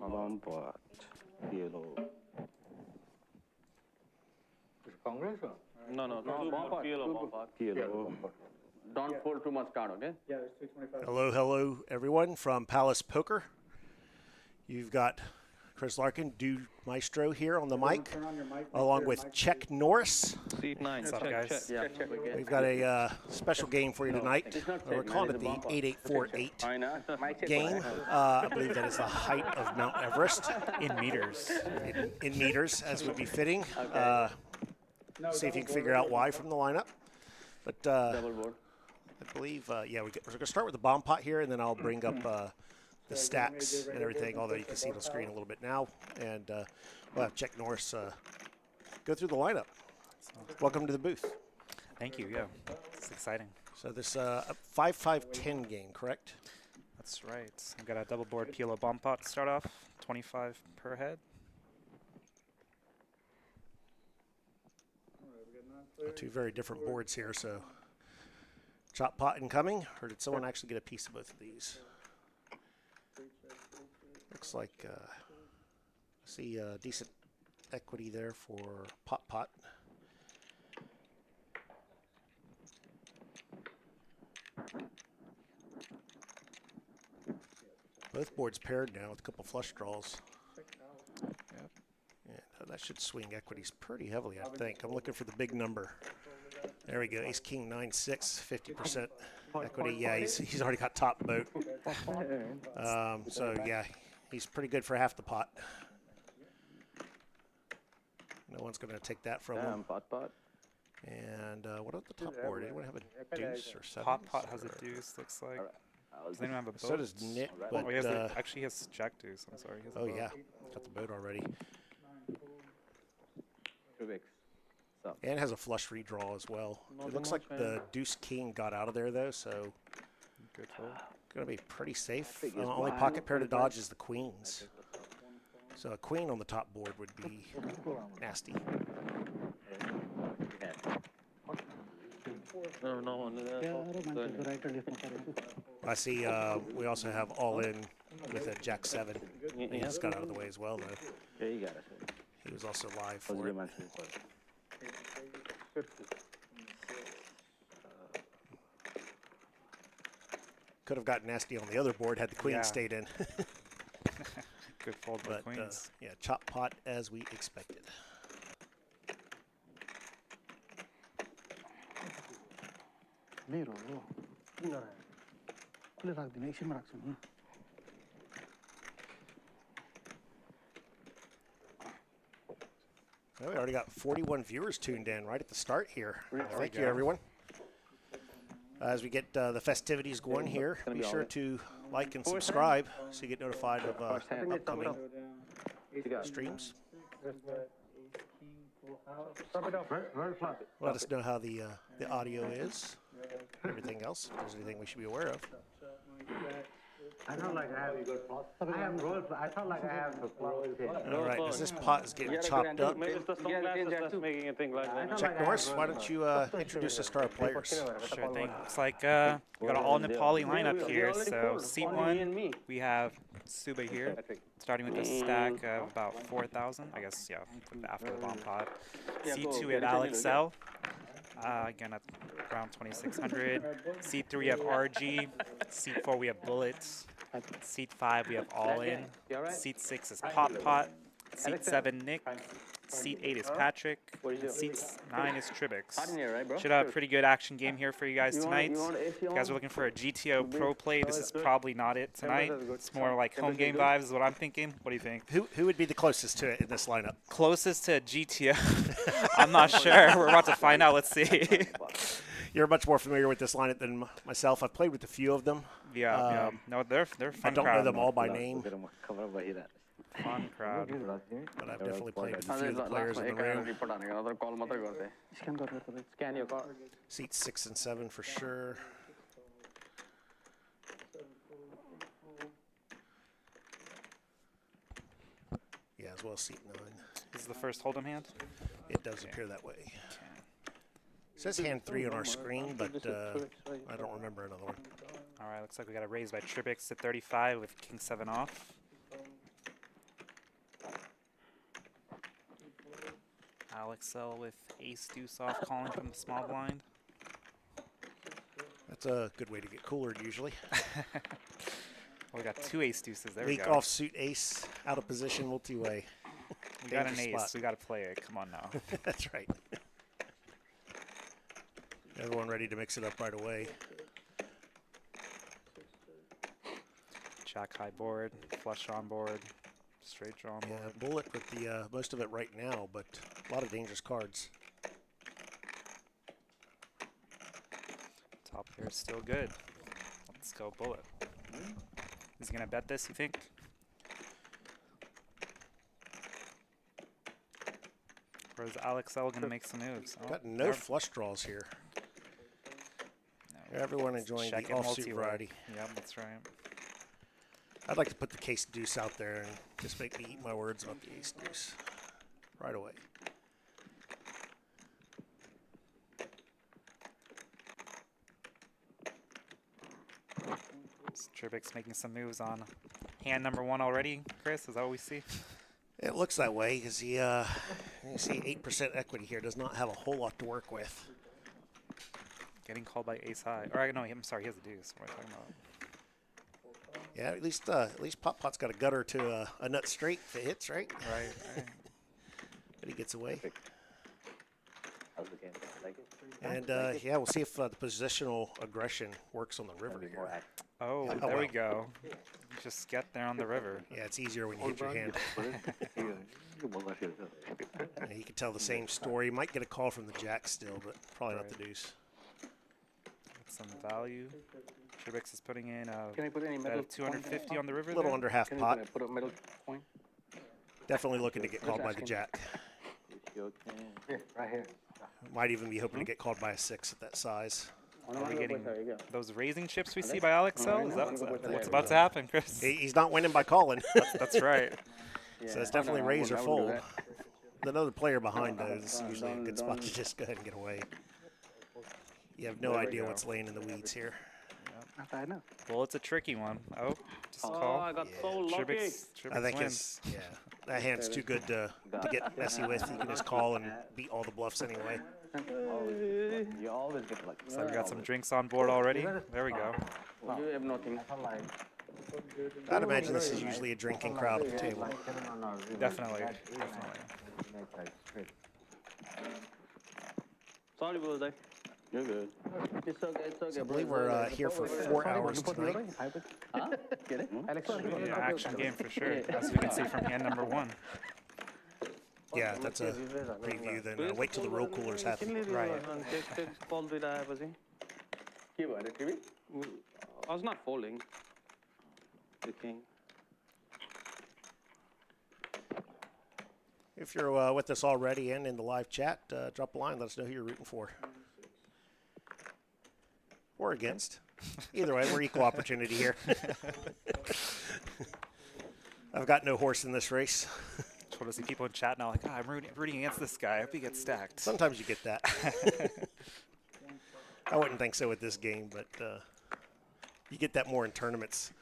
PotPot, PLO. Congress or? No, PLO. PLO. Don't fold too much card, okay? Yeah, there's 325. Hello, everyone from Palace Poker. You've got Chris Larkin, Do Maestro here on the mic, Turn on your mic. along with Check Norris. Seat 9. What's up, guys? Yeah. We've got a special game for you tonight. We're calling it the 8848 game. I believe that is the height of Mount Everest In meters. in meters, as would be fitting. See if you can figure out why from the lineup. But Double board. I believe, yeah, we're going to start with the bomb pot here, and then I'll bring up the stacks and everything, although you can see it on the screen a little bit now. And we'll have Check Norris go through the lineup. Welcome to the booth. Thank you, yeah. It's exciting. So this a 5-5-10 game, correct? That's right. I've got a double board PLO bomb pot to start off, 25 per head. Two very different boards here, so chop pot incoming, or did someone actually get a piece of both of these? Looks like I see decent equity there for PotPot. Both boards paired now with a couple flush draws. Yep. And that should swing equities pretty heavily, I think. I'm looking for the big number. There we go, Ace King 9-6, 50% equity. Yeah, he's already got top boat. So yeah, he's pretty good for half the pot. No one's going to take that from him. PotPot. And what about the top board? Anyone have a deuce or seven? PotPot has a deuce, looks like. Does anyone have a boat? So does Nick, but Oh, actually, he has jack deuce. I'm sorry. He has a oh boat. yeah, got the boat already. Trivix. And has a flush redraw as well. It looks like the deuce king got out of there though, so Good fold. gonna be pretty safe. Only pocket pair to dodge is the queens. So a queen on the top board would be nasty. I see we also have all in with a jack 7. He just got out of the way as well though. Yeah, you got it. He was also live for it. Could have gotten nasty on the other board had the queen Yeah. stayed in. Good fold by But queens. yeah, chop pot as we expected. Well, we already got 41 viewers tuned in right at the start here. Thank you, everyone. As we get the festivities going here, be sure to like and subscribe so you get notified of upcoming streams. Let us know how the audio is, everything else, if there's anything we should be aware of. I thought like I have roll. I thought like I have All right, as this pot is getting chopped up, Maybe it's the sunglasses that's making it think like that. Check Norris, why don't you introduce us to our players? Sure thing. Looks like we got an all Nepali lineup here. So seat 1, we have Subba here, starting with a stack of about 4,000. I guess, yeah, after the bomb pot. Seat 2, we have Alex L. Again, at around 2,600. Seat 3, we have RG. Seat 4, we have Bullets. Seat 5, we have All In. Seat 6 is PotPot. Seat 7, Nick. Seat 8 is Patrick. And seat 9 is Trivix. Should have a pretty good action game here for you guys tonight. If you guys are looking for a GTO pro play, this is probably not it tonight. It's more like home game vibes is what I'm thinking. What do you think? Who would be the closest to it in this lineup? Closest to GTO? I'm not sure. We're about to find out. Let's see. You're much more familiar with this lineup than myself. I've played with a few of them. Yeah. No, they're fun I don't crowd. know them all by name, Fun crowd. but I've definitely played with a few of the players in the room. Scan your card. Seats 6 and 7 for sure. Yeah, as well as seat 9. This is the first Hold'em hand. It does appear that way. It says hand 3 on our screen, but I don't remember another one. All right, looks like we got a raise by Trivix to 35 with King 7 off. Alex L with ace deuce off, calling from the small blind. That's a good way to get coolered usually. We got two ace deuces. There we Weak go. offsuit ace, out of position, multi-way. We got an Dangerous ace. spot. We got to play it. Come on now. That's right. Everyone ready to mix it up right away. Jack high board, flush on board, straight draw on board. Yeah, bullet with the most of it right now, but a lot of dangerous cards. Top pair is still good. Let's go bullet. Is he gonna bet this, you think? Or is Alex L gonna make some moves? Oh, Got no there- flush draws here. no. Everyone enjoying the Check it offsuit multi-way. variety. Yep, that's right. I'd like to put the case deuce out there and just make me eat my words about the ace deuce right away. Tribbick's making some moves on hand number one already, Chris. Is that what we see? It looks that way because he, you see 8% equity here, does not have a whole lot to work with. Getting called by ace high. Or no, I'm sorry, he has a deuce. What am I talking about? Yeah, at least PotPot's got a gutter to a nut straight if it hits, right? Right, right. But he gets away. How's the game? Like it? And yeah, we'll see if the positional aggression works on the river More here. active. Oh, Oh, there we well. go. Just get there on the river. Yeah, it's easier when you hit your hand. Yeah, you can tell the same story. You might get a call from the jack still, but probably not the deuce. With some value. Tribix is putting in Can I put any metal 250 on the river A little there. under half Can pot. I put a metal point? Definitely looking to get called by the jack. You can. Yeah, right here. Might even be hoping to get called by a 6 at that size. Are we getting those raising chips we see by Alex L? Is that what's about to happen, Chris? He's not winning by calling. That's right. So it's definitely raise or fold. Another player behind those is usually a good spot to just go ahead and get away. You have no idea what's laying in the weeds here. I know. Well, it's a tricky one. Oh, just Oh, call. I got Yeah. so lucky. Tribix I think wins. it's, yeah, that hand's too good to get messy with. You can just call and beat all the bluffs anyway. You always get lucky. So we got some drinks on board already. There we go. You have nothing. I'd imagine this is usually a drinking crowd at the table. Definitely. Sorry, Bullseye. You're good. It's okay, it's okay. So I believe we're here for 4 hours tonight. Get it? Yeah, action game for sure, as we can see from hand number one. Yeah, that's a preview. Then wait till the real coolers happen. Right. Call the I was not folding. The king. If you're with us already and in the live chat, drop a line. Let us know who you're rooting for. Or against. Either way, we're equal opportunity here. I've got no horse in this race. Told to see people in chat now like, oh, I'm rooting against this guy. I hope he gets stacked. Sometimes you get that. I wouldn't think so with this game, but you get that more in tournaments.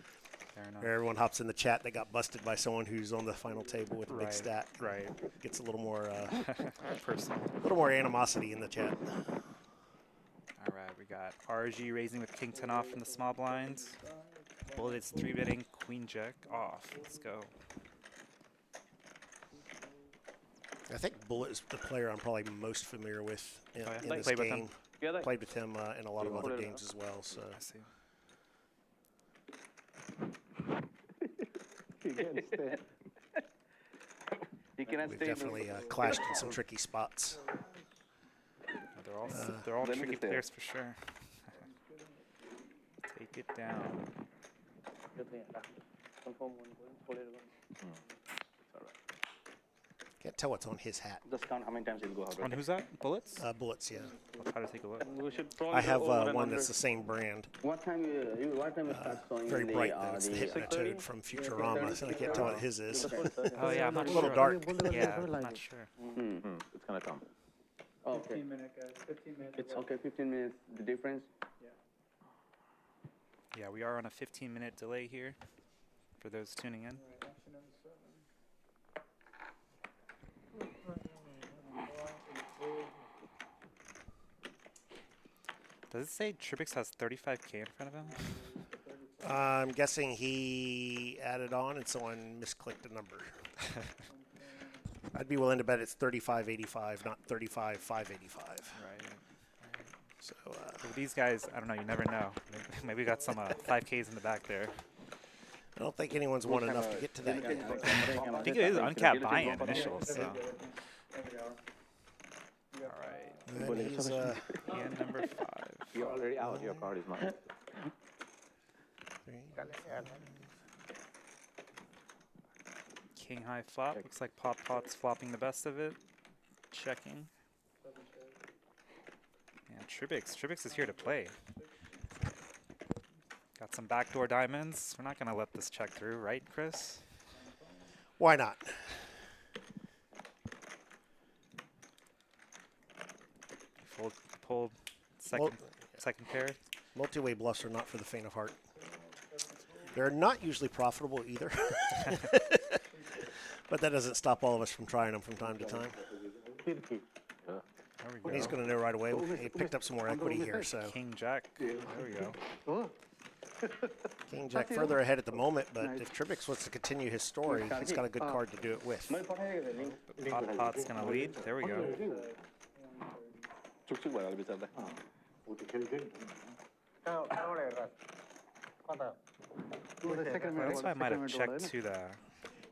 Fair enough. Where everyone hops in the chat. They got busted by someone who's on the final table with a big stat. Right. Gets a little more, Personal. a little more animosity in the chat. All right, we got RG raising with king 10 off from the small blinds. Bullet is 3-betting queen jack off. Let's go. I think Bullet is the player I'm probably most familiar with in, Oh, yeah. in Like, this played with game. him. Yeah, Played with him in a lot of other games as well. So I see. You cannot we've stay. definitely clashed in some tricky spots. They're all tricky players for sure. Take it down. Can't tell what's on his hat. Just count how many times it'll go out. On who's that? Bullets? Bullets, yeah. I'll try to take a look. We should probably I have go over one another- that's the same brand. What time you start showing Very the, bright though. It's the the Hypnotoad from Futurama, so I can't tell what his is. Oh yeah, I'm not A sure. little dark. Yeah, I'm not sure. It's gonna come. okay. 15 minutes. It's okay, 15 minutes, the difference. Yeah, we are on a 15-minute delay here for those tuning in. Does it say Tripix has 35K in front of him? I'm guessing he added on and someone misclicked a number. I'd be willing to bet it's 35.85, not 35.585. Right. So With these guys, I don't know. You never know. Maybe we got some 5Ks in the back there. I don't think anyone's won enough to get to that yet. I think it is uncapped buy-in initial. So. All right. And he's Hand number 5. You're already out. Your card is not. King high flop. Looks like PotPot's flopping the best of it. Checking. Yeah, Tripix is here to play. Got some backdoor diamonds. We're not going to let this check through, right, Chris? Why not? Pull second pair. Multi-way bluffs are not for the faint of heart. They're not usually profitable either. But that doesn't stop all of us from trying them from time to time. And he's going to know right away. He picked up some more equity here. So King Jack. There we go. King Jack further ahead at the moment, but if Tripix wants to continue his story, he's got a good card to do it with. PotPot's going to lead. There we go. That's why I might have checked to the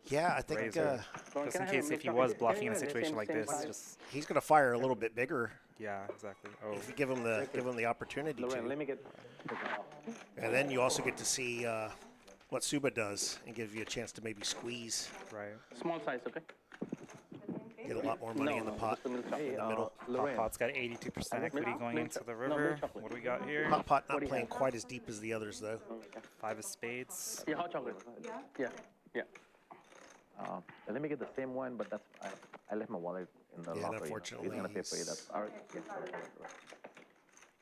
Yeah, I think razor. Just in case if he was bluffing in a situation like this. Just he's going to fire a little bit bigger yeah, exactly. Oh, if you give him the opportunity Lorraine, to. let me get. And then you also get to see what Subba does and give you a chance to maybe squeeze, right. Small size, okay? get a lot more money in the pot in the middle. Lorraine. PotPot's got 82% equity going into the river. What do we got here? PotPot not playing quite as deep as the others though. 5 of spades. Yeah, hot chocolate. Yeah. Yeah. Let me get the same one, but that's I left my wallet in the Yeah, locker. unfortunately, He's gonna pay for you. That's all right. Yeah.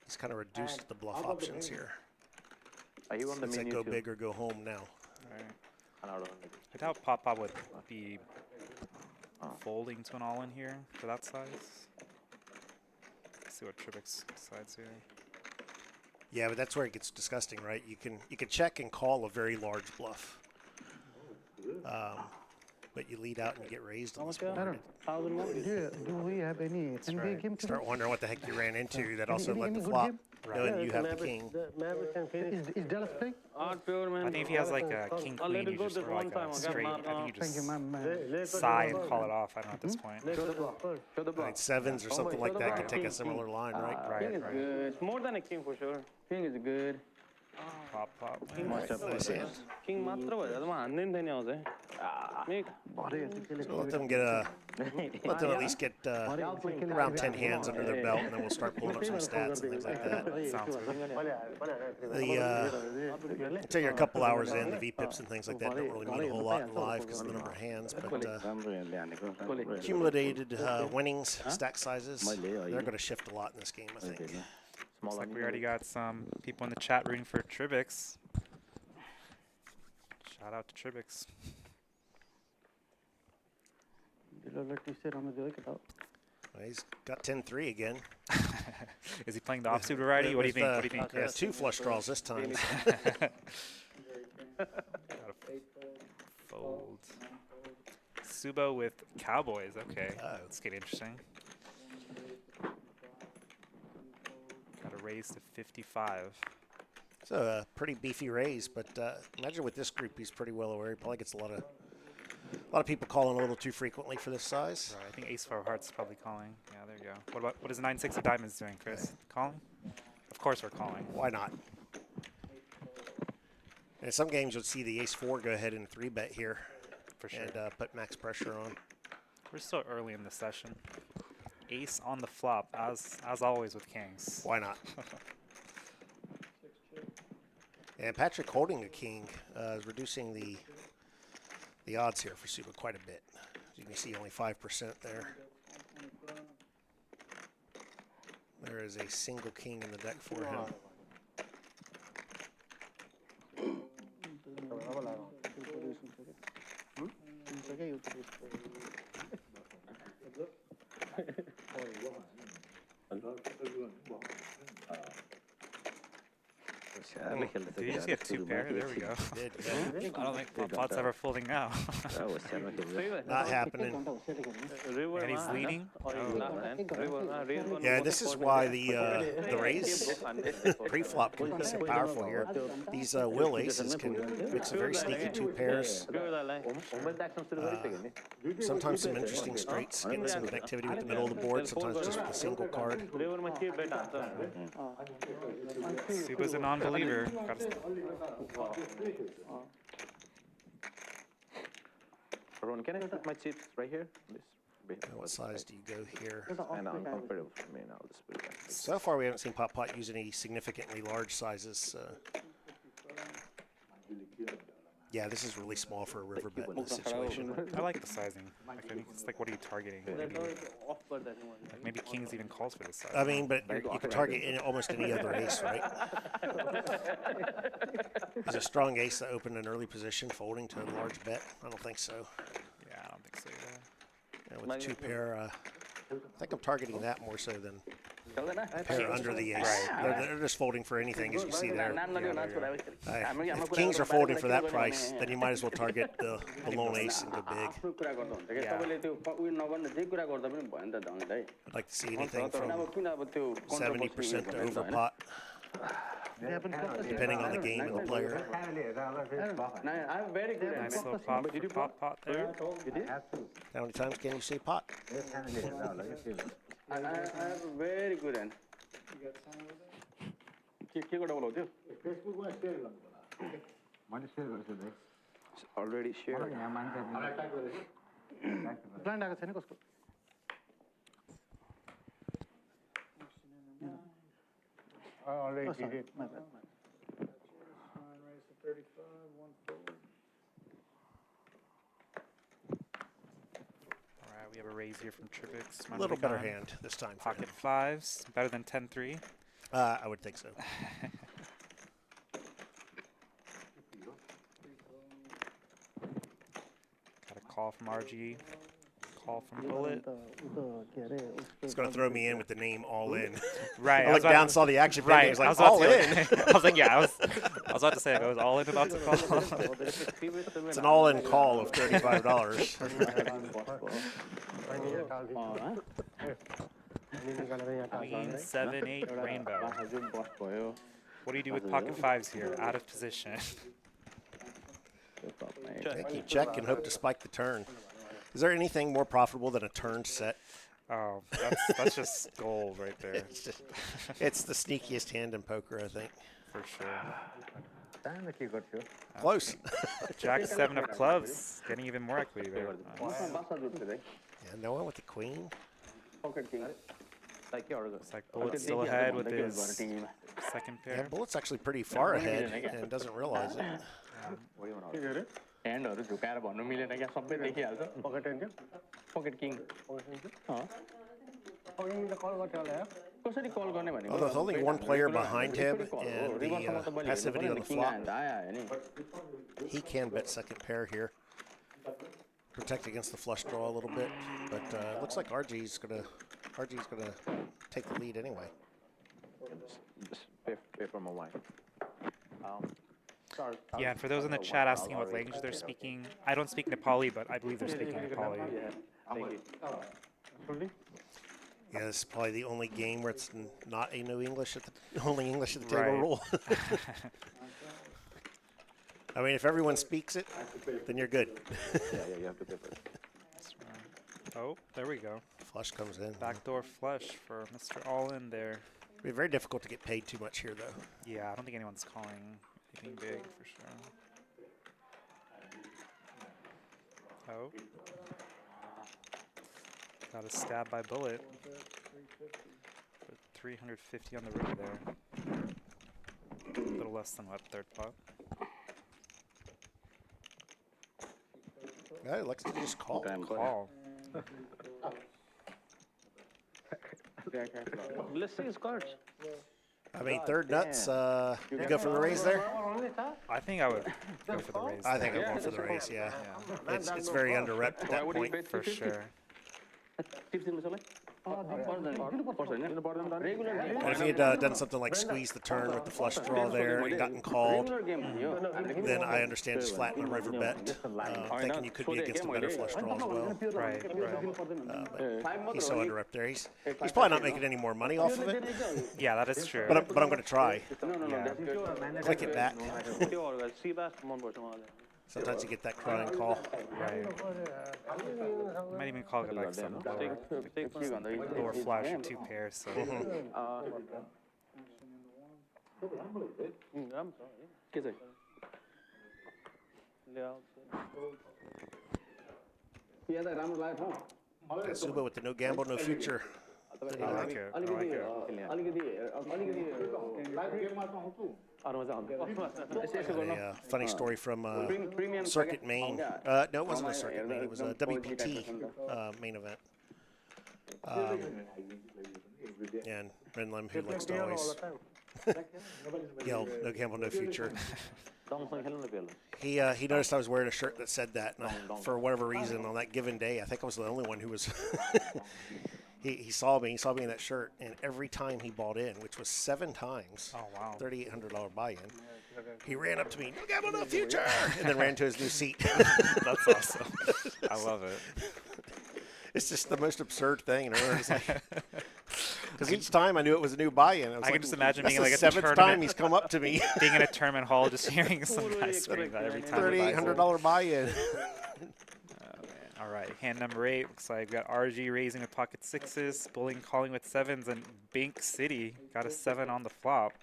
He's kind of reduced the bluff options here. Are you on the It's like menu go too? big or go home now. Right. I doubt PotPot would be folding to an all-in here for that size. Let's see what Tripix decides here. Yeah, but that's where it gets disgusting, right? You can check and call a very large bluff, but you lead out and you get raised on this board. Do we have any? Can we right. give him to Start wondering what the heck you ran into that also any led the good flop, game? knowing you have the king. Is Dallas playing? I think if he has like a king queen, you just throw like a straight. I think you Thank you, just ma'am. sigh and call it off. I don't know at this point. Like sevens or something like that can take a similar line, right? Right, right. It's more than a king for sure. King is good. PotPot. Nice hand. King मात्र भयो अझ म हान्दैन थिएँ नि अझै So let them get let them at least get around 10 hands under their belt, and then we'll start pulling up some stats and things like that. Sounds good. Until you're a couple hours in, the VPIPs and things like that don't really mean a whole lot in live because of the number of hands. But accumulated winnings, stack sizes, they're going to shift a lot in this game, I think. Looks like we already got some people in the chat rooting for Tripix. Shout out to Tripix. Well, he's got 10-3 again. Is he playing the offsuit variety? What do you think? What do you think, Yeah, Chris? 2 flush draws this time. Fold. Subba with Cowboys. Okay, Oh. let's get interesting. Got a raise to 55. So a pretty beefy raise, but imagine with this group, he's pretty well aware. He probably gets a lot of people calling a little too frequently for this size. Right, I think Ace 4 of Hearts is probably calling. Yeah, there you go. What is 9-6 of Diamonds doing, Chris? Calling? Of course we're calling. Why not? And in some games, you'll see the Ace 4 go ahead and 3-bet here For sure. and put max pressure on. We're still early in the session. Ace on the flop, as always with kings. Why not? And Patrick holding a king is reducing the odds here for Subba quite a bit. As you can see, only 5% there. There is a single king in the deck for him. Did you just get 2 pair? There we go. Did, I don't think PotPot's ever folding now. not happening. And he's leading. Yeah, this is why the raise pre-flop can be so powerful here. These will aces can mix a very sneaky 2 pairs. Sometimes some interesting straights, getting some connectivity with the middle of the board, sometimes just with a single card. Subba's a non-believer. Ron, can I put my chips right here? What size do you go here? And uncomfortable for me now. Just put it back. So far, we haven't seen PotPot use any significantly large sizes. Yeah, this is really small for a river bet in this situation. I like the sizing. Like, I think it's like, what are you targeting? Maybe kings even calls for this size. I mean, but you can target almost any other ace, right? Is a strong ace that opened an early position folding to a large bet? I don't think so. Yeah, I don't think so either. Yeah, with the 2 pair, I think I'm targeting that more so than pair under the ace. Right. They're just folding for anything, as you see there. If kings are folding for that price, then you might as well target the lone ace and go big. I'd like to see anything from 70% to over pot, depending on the game and the player. Nice little pop for PotPot there. How many times can you say pot? I have a very good end. Already shared. Plan आएको छैन कसको? Already did it. Alright, we have a raise here from Trivix. A little better hand this time for him. Pocket 5s, better than 10-3. I would think so. Got a call from RG, call from Bullet. It's going to throw me in with the name All In. Right. I looked down, saw the action figure, Right. it was like, I was about All In. I was like, yeah, I was about to say, I was all in about to call. It's an all-in call of $35. Queen, 7, 8, rainbow. What do you do with pocket 5s here? Out of position. I think you check and hope to spike the turn. Is there anything more profitable than a turn set? Oh, that's just gold right there. It's the sneakiest hand in poker, I think. For sure. Close. Jack 7 of clubs, getting even more equity there. Nice. Yeah, no one with the queen. Looks like Bullet's still ahead with his second Yeah, pair. Bullet's actually pretty far ahead and doesn't realize it. एन्डहरु झुकाएर भन्नु मिलेन क्या सबै देखिहाल्छ pocket ten pocket king कसरी कल गर्ने भने Although with only one player behind him and the passivity on the flop, he can bet second pair here. Protect against the flush draw a little bit, but looks like RG's gonna take the lead anyway. Just pay for my wine. Yeah, and for those in the chat asking what language they're speaking, I don't speak Nepali, but I believe they're speaking Nepali. Yeah, this is probably the only game where it's not a no English at the only English at the table Right. rule. I mean, if everyone speaks it, then you're good. You have to pay for it. Oh, there we go. Flush comes in. Backdoor flush for Mr. All In there. It'd be very difficult to get paid too much here, though. Yeah, I don't think anyone's calling anything big for sure. Oh. Got a stab by Bullet. For 350 on the river there. A little less than what, third pot? Yeah, he likes to just call. Call. Let's see his cards. I mean, third nuts, you go for the raise there? I think I would go for the raise. I think I'm going for the raise, yeah. It's very under-repped at that point. For sure. Tips दिनु सबैलाई And if he had done something like squeeze the turn with the flush draw there and gotten called, then I understand just flattening the river bet, thinking you could be against a better flush draw as well. Right. But he's so under up there. He's probably not making any more money off of it. Yeah, that is true. But I'm going to try. Yeah. Click it back. Sometimes you get that crying call. Right. Might even call it like some lower flash or 2 pairs. So. And Subba with the no gamble, no future. I like it. I like it. A funny story from Circuit Main. No, it wasn't a Circuit Main. It was a WPT main event. And Renlim, who likes to always yell, no gamble, no future. He noticed I was wearing a shirt that said that, and for whatever reason, on that given day, I think I was the only one who was. He saw me in that shirt, and every time he bought in, which was 7 times, Oh, wow. $3,800 buy-in, he ran up to me, no gamble, no future, and then ran to his new seat. That's awesome. I love it. It's just the most absurd thing. Because each time I knew it was a new buy-in. I can just imagine being like the a 7th tournament. time he's come up to me. Being in a tournament hall, just hearing some guy scream that every time. $3,800 buy-in. All right, hand number 8. Looks like we've got RG raising with pocket 6s, Bulling calling with 7s, and Bink City got a 7 on the flop.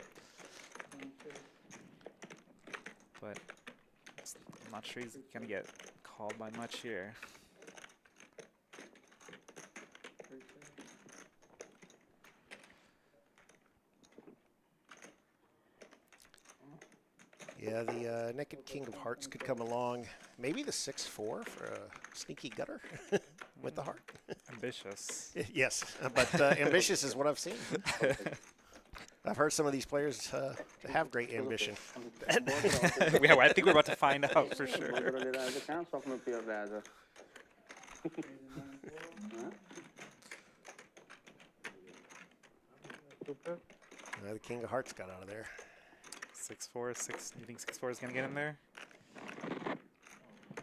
But I'm not sure he's going to get called by much here. Yeah, the naked king of hearts could come along. Maybe the 6-4 for a sneaky gutter with the heart. Ambitious. Yes, but ambitious is what I've seen. I've heard some of these players have great ambition. Yeah, I think we're about to find out for sure. The king of hearts got out of there. 6-4, 6. You think 6-4 is going to get in there?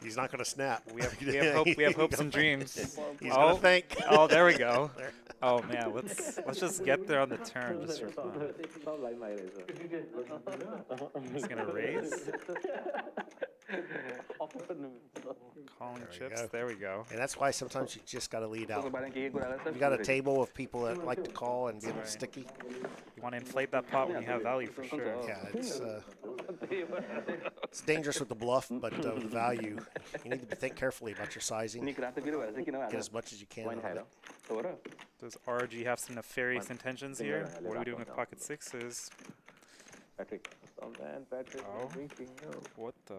He's not going to snap. We have hopes and dreams. He's going to think. Oh, there we go. Oh man, let's just get there on the turn just for fun. He's gonna raise. Calling chips. There we go. And that's why sometimes you just got to lead out. You got a table of people that like to call and be a little sticky. You want to inflate that pot when you have value for sure. Yeah, it's dangerous with the bluff, but with the value, you need to think carefully about your sizing. Get as much as you can out of it. Does RG have some nefarious intentions here? What are we doing with pocket 6s? Oh, what the?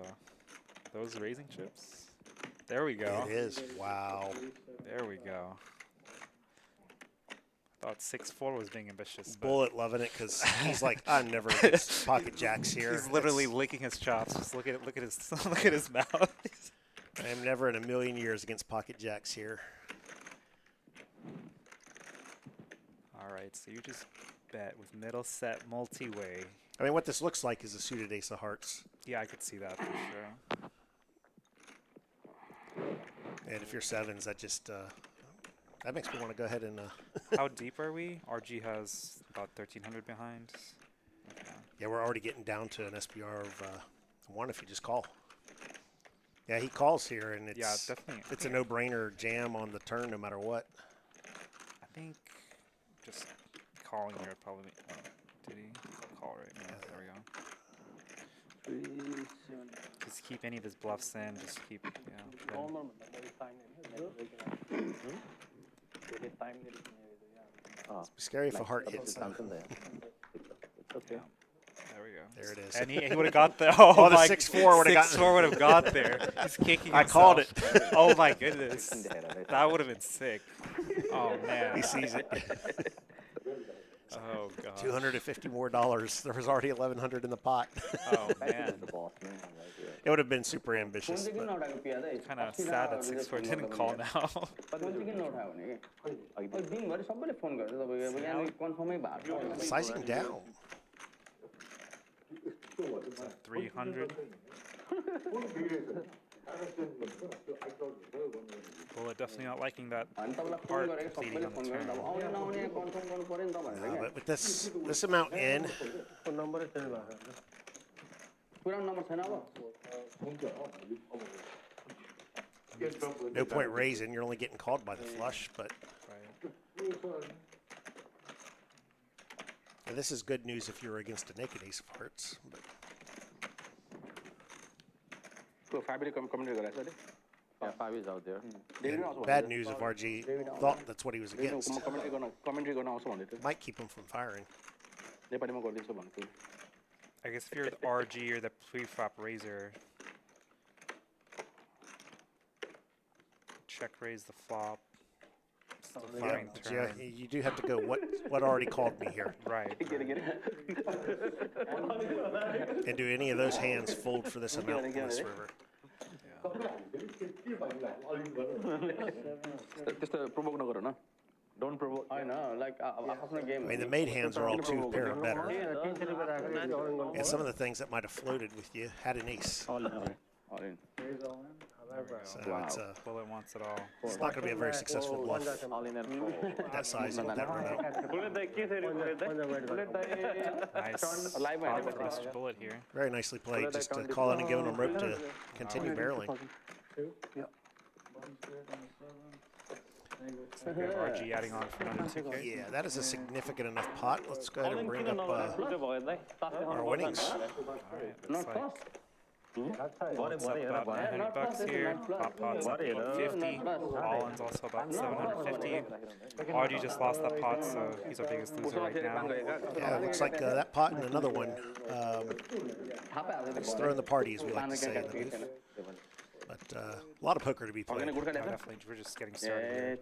Those raising chips? There we go. It is. Wow. There we go. I thought 6-4 was being ambitious. Bullet loving it because he's like, I'm never against pocket jacks here. He's literally licking his chops. Just look at his look at his mouth. I am never in a million years against pocket jacks here. All right, so you just bet with middle set multi-way. I mean, what this looks like is a suited ace of hearts. Yeah, I could see that for sure. And if you're sevens, that just that makes me want to go ahead and. How deep are we? RG has about 1,300 behind. Okay. Yeah, we're already getting down to an SPR of 1 if you just call. Yeah, he calls here, and it's definitely. It's a no-brainer jam on the turn, no matter what. I think just calling here probably. Did he call right now? There we go. Just keep any of his bluffs in. Just keep, It's scary if a heart hits. Okay. There we go. There it is. And he would have got there. Oh, the 6-4 would have gotten. 6-4 would have got there. He's kicking himself. I called it. Oh my goodness. That would have been sick. Oh man. He sees it. Oh god. $250 more. There was already 1,100 in the pot. Oh man. The boss man. Right here. It would have been super ambitious. But Kind of sad that 6-4 didn't call now. sizing down. 300. Bullet definitely not liking that part pleading on the turn. But with this amount in, no point raising. You're only getting called by the flush, but and this is good news if you're against a naked ace of hearts. But Yeah, 5 is out there. and bad news if RG thought that's what he was against. Might keep him from firing. I guess if you're the RG or the pre-flop raiser, check raise the flop. Still fine Yeah, turn. you do have to go what already called me here. Right. And do any of those hands fold for this amount on this river? Don't provoke. I know, like I mean, the made hands are all 2 pair or better. And some of the things that might have floated with you had an ace. all in. So Bullet wants it all. it's not going to be a very successful bluff All in and fold. that size with that run out. Nice spot for Mr. Bullet here. Very nicely played, just calling and giving them rope to continue barreling. So we have RG adding on for another 2K. Yeah, that is a significant enough pot. Let's go ahead and bring up our winnings. Alright, looks like Bullet's up about $900 here. PotPot's up 850. Allen's also about 750. RG just lost that pot, so he's our biggest loser right now. Yeah, it looks like that pot and another one is throwing the party, as we like to say in the booth. But a lot of poker to be played. No, definitely, we're just getting started here.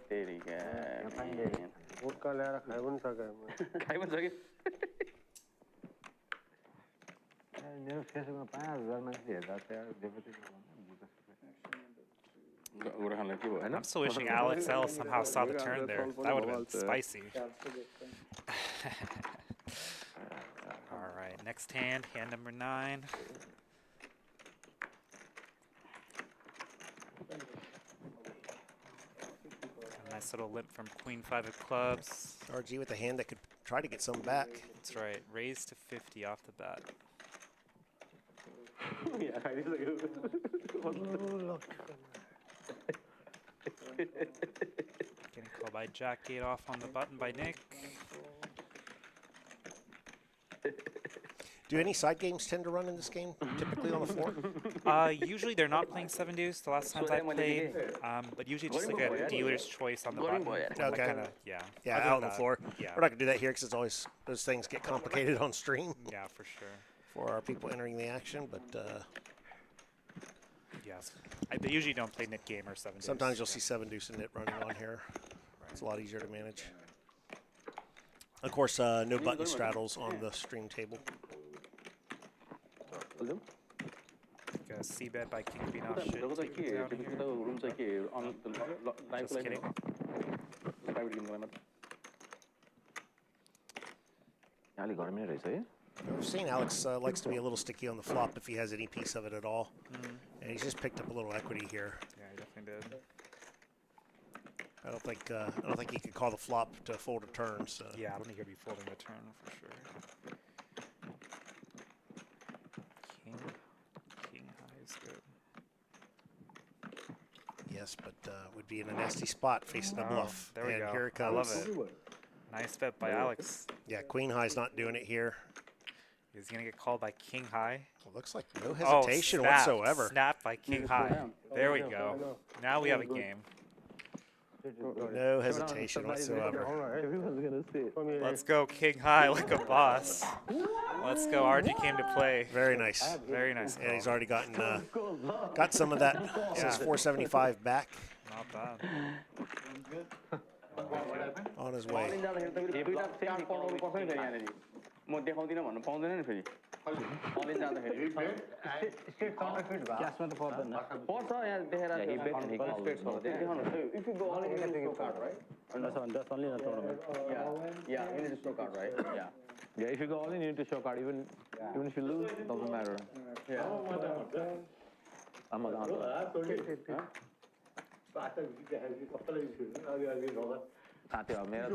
I'm still wishing Alex L somehow saw the turn there. That would have been spicy. Alright, next hand number 9. A nice little limp from Queen 5 of clubs. RG with a hand that could try to get some back. That's right, raise to 50 off the bat. Getting called by Jack 8 off on the button by Nick. Do any side games tend to run in this game, typically on the floor? Usually they're not playing 7 deuce the last times I played, but usually just like a dealer's choice on the button. Okay. Kinda, yeah. Yeah, Other out on than the floor. Yeah. We're not going to do that here because it's always, those things get complicated on stream Yeah, for sure. for our people entering the action. But Yes. They usually don't play Nit Game or 7 deuce. sometimes you'll see 7 deuce and nit running on here. It's a lot easier to manage. Of course, no button straddles on the stream table. Like a C-bet by King Queen off shit. Taking it down here. Just kidding. Ali got a minute, eh? We've seen Alex likes to be a little sticky on the flop if he has any piece of it at all. And he's just picked up a little equity here. Yeah, he definitely did. I don't think he could call the flop to fold a turn. So Yeah, I don't think he'll be folding the turn for sure. King high is good. yes, but would be in a nasty spot facing a bluff. There we and go. here it I comes. love it. Nice bet by Alex. Yeah, Queen High's not doing it here. He's gonna get called by King High. Well, looks like no hesitation snap. whatsoever. Snap by King High. There we go. Now we have a game. No hesitation whatsoever. Let's go King High like a boss. Let's go. RG came to play. Very nice. Very nice. And he's already gotten got some of that. Says 475 back. Not bad. On his way. म देखाउँदिन भन्नु पाउँदैन नि फेरि अलि जाँदाखेरि Straight counterfeit va. क्यासमा त पर्दैन पर्छ यहाँ देखेर if you go all in you need to show card right that's only a tournament. yeah you need to show card right yeah Yeah, if you go all in, you need to show card. Even if you lose, it doesn't matter. yeah I'm a साथी मेरो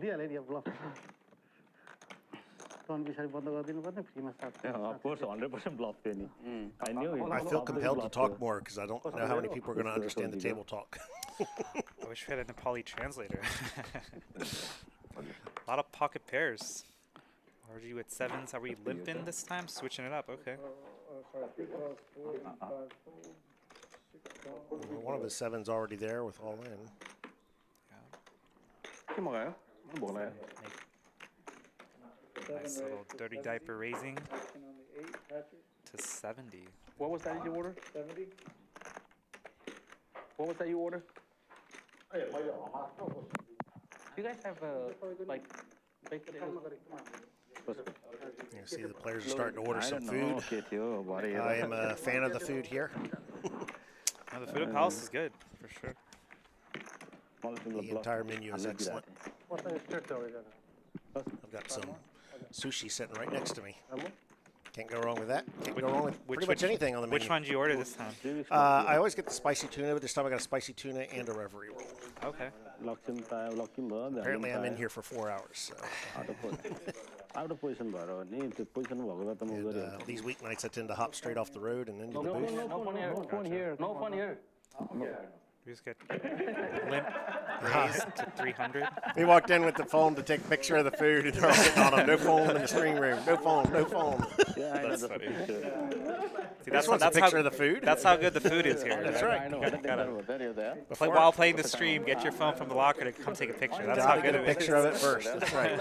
दिइहाल्यो नि bulb turn पछाडि बन्द गरिदिनु पर्ने फ्रीमा साथ Of course, 100% bluff penny. I knew it. I feel compelled to talk more because I don't know how many people are going to understand the table talk. I wish we had a Nepali translator. A lot of pocket pairs. RG with sevens. Are we limping this time? Switching it up. Okay. One of his sevens already there with all in. के मगायो भोला Nice little dirty diaper raising to 70. what was that you ordered 70 what was that you ordered Oh, you guys have like baked You see the players are starting to order some food. I am a fan of the food here. Oh, the food at Palace is good, for sure. The entire menu is excellent. I've got some sushi sitting right next to me. Can't go wrong with that. Can't go wrong with pretty much anything on the menu. Which one did you order this time? I always get the spicy tuna, but this time I got a spicy tuna and a reverie roll. Okay. Apparently I'm in here for 4 hours. So. Out of position, And, these weeknights I tend to hop straight off the road and into the booth. no fun here no fun here We just get limp raised to 300. We walked in with the phone to take a picture of the food, and they're all sitting on them. No phone in the screen room. No phone. No phone. That's funny. See, That's a picture of the food. That's how good the food is here. That's right. While playing the stream, get your phone from the locker to come take a picture. That's how good Get a it is. picture of it first. That's right.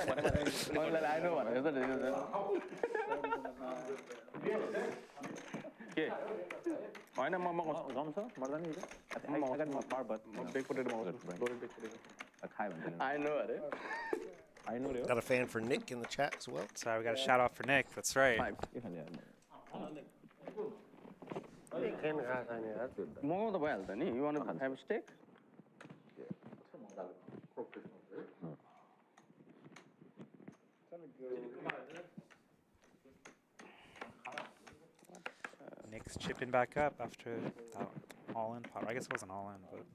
के होइन म Gamsa? More than you? I got more but bake potato मगाउँछु I know अरे I know you. Got a fan for Nick in the chat as well. Sorry, we got a shout out for Nick. That's right. मगाउँदा भइहाल्छ नि you want to have a steak Nick's chipping back up after that all-in pot. I guess it wasn't all-in, but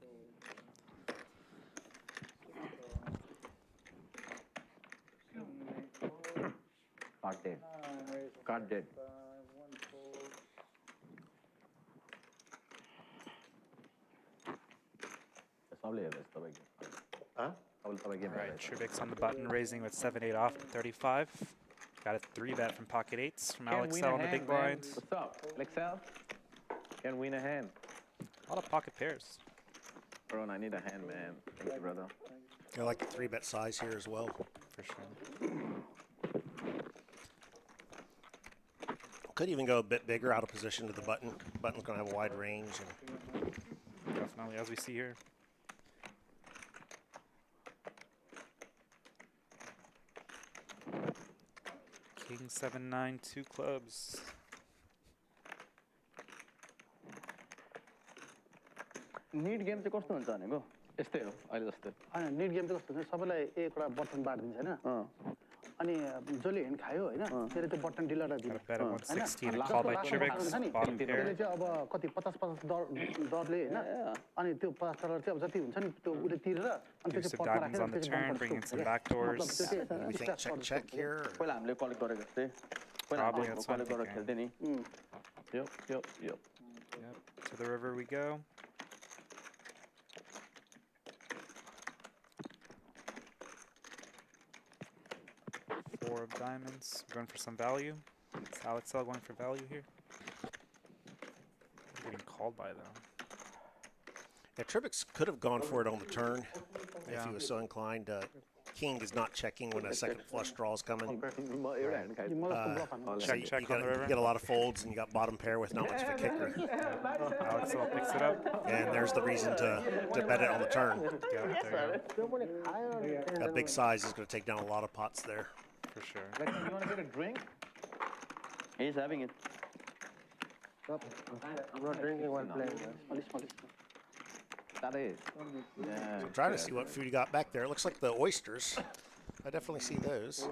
Card dead. Card dead. Alright, Trubik's on the button, raising with 7-8 off to 35. Got a 3-bet from pocket eights from Alex L on the big blind. What's up, Alexel? Can win a hand. A lot of pocket pairs. Bro, I need a hand, man. Thank you, brother. I like the 3-bet size here as well. For sure. Could even go a bit bigger out of position to the button. Button's going to have a wide range. And Definitely, as we see here. King 7-9, 2 clubs. NEET game चाहिँ कस्तो हुन्छ भनेको यस्तै हो अहिले जस्तै होइन knit game चाहिँ कस्तो हुन्छ सबैलाई एकवटा बटन बाँडिदिन्छ होइन अनि जसले हेन्ड खायो होइन त्यसले त्यो बटन डिलरलाई दिन्छ Got a bet at 116, called by Trubix, bottom त्यसले pair. चाहिँ अब कति 50-50 दरले होइन अनि त्यो $50 चाहिँ अब जति हुन्छ नि त्यो उसले तिरेर अनि त्यो Use चाहिँ of पटमा diamonds राखेर on the त्यो turn, चाहिँ bring in बन्द some गर्छ backdoors. we think check here. Or पहिला हामीले कलेक्ट गरेको जस्तै पहिला Probably, हामीले that's what I'm कलेक्ट गरेर thinking. खेल्थ्यो नि Yep. Yep, to the river we go. Four of diamonds, going for some value. It's Alex L going for value here. Getting called by though. Yeah, Trubix could have gone for it on the turn if Yeah. he was so inclined. king is not checking when a second flush draw is coming. यो म जस्तो bulb हान्नु Check, You check on the you river. get a lot of folds, and you got bottom pair with not much of a kicker. Alex still picks it up. And there's the reason to bet it on the turn. Yeah, there you go. That big size is going to take down a lot of pots there. For sure. Like, you want to get a drink? He's having it. I'm not drinking while playing. That is. Yeah. I'm trying to see what food you got back there. It looks like the oysters. I definitely see those.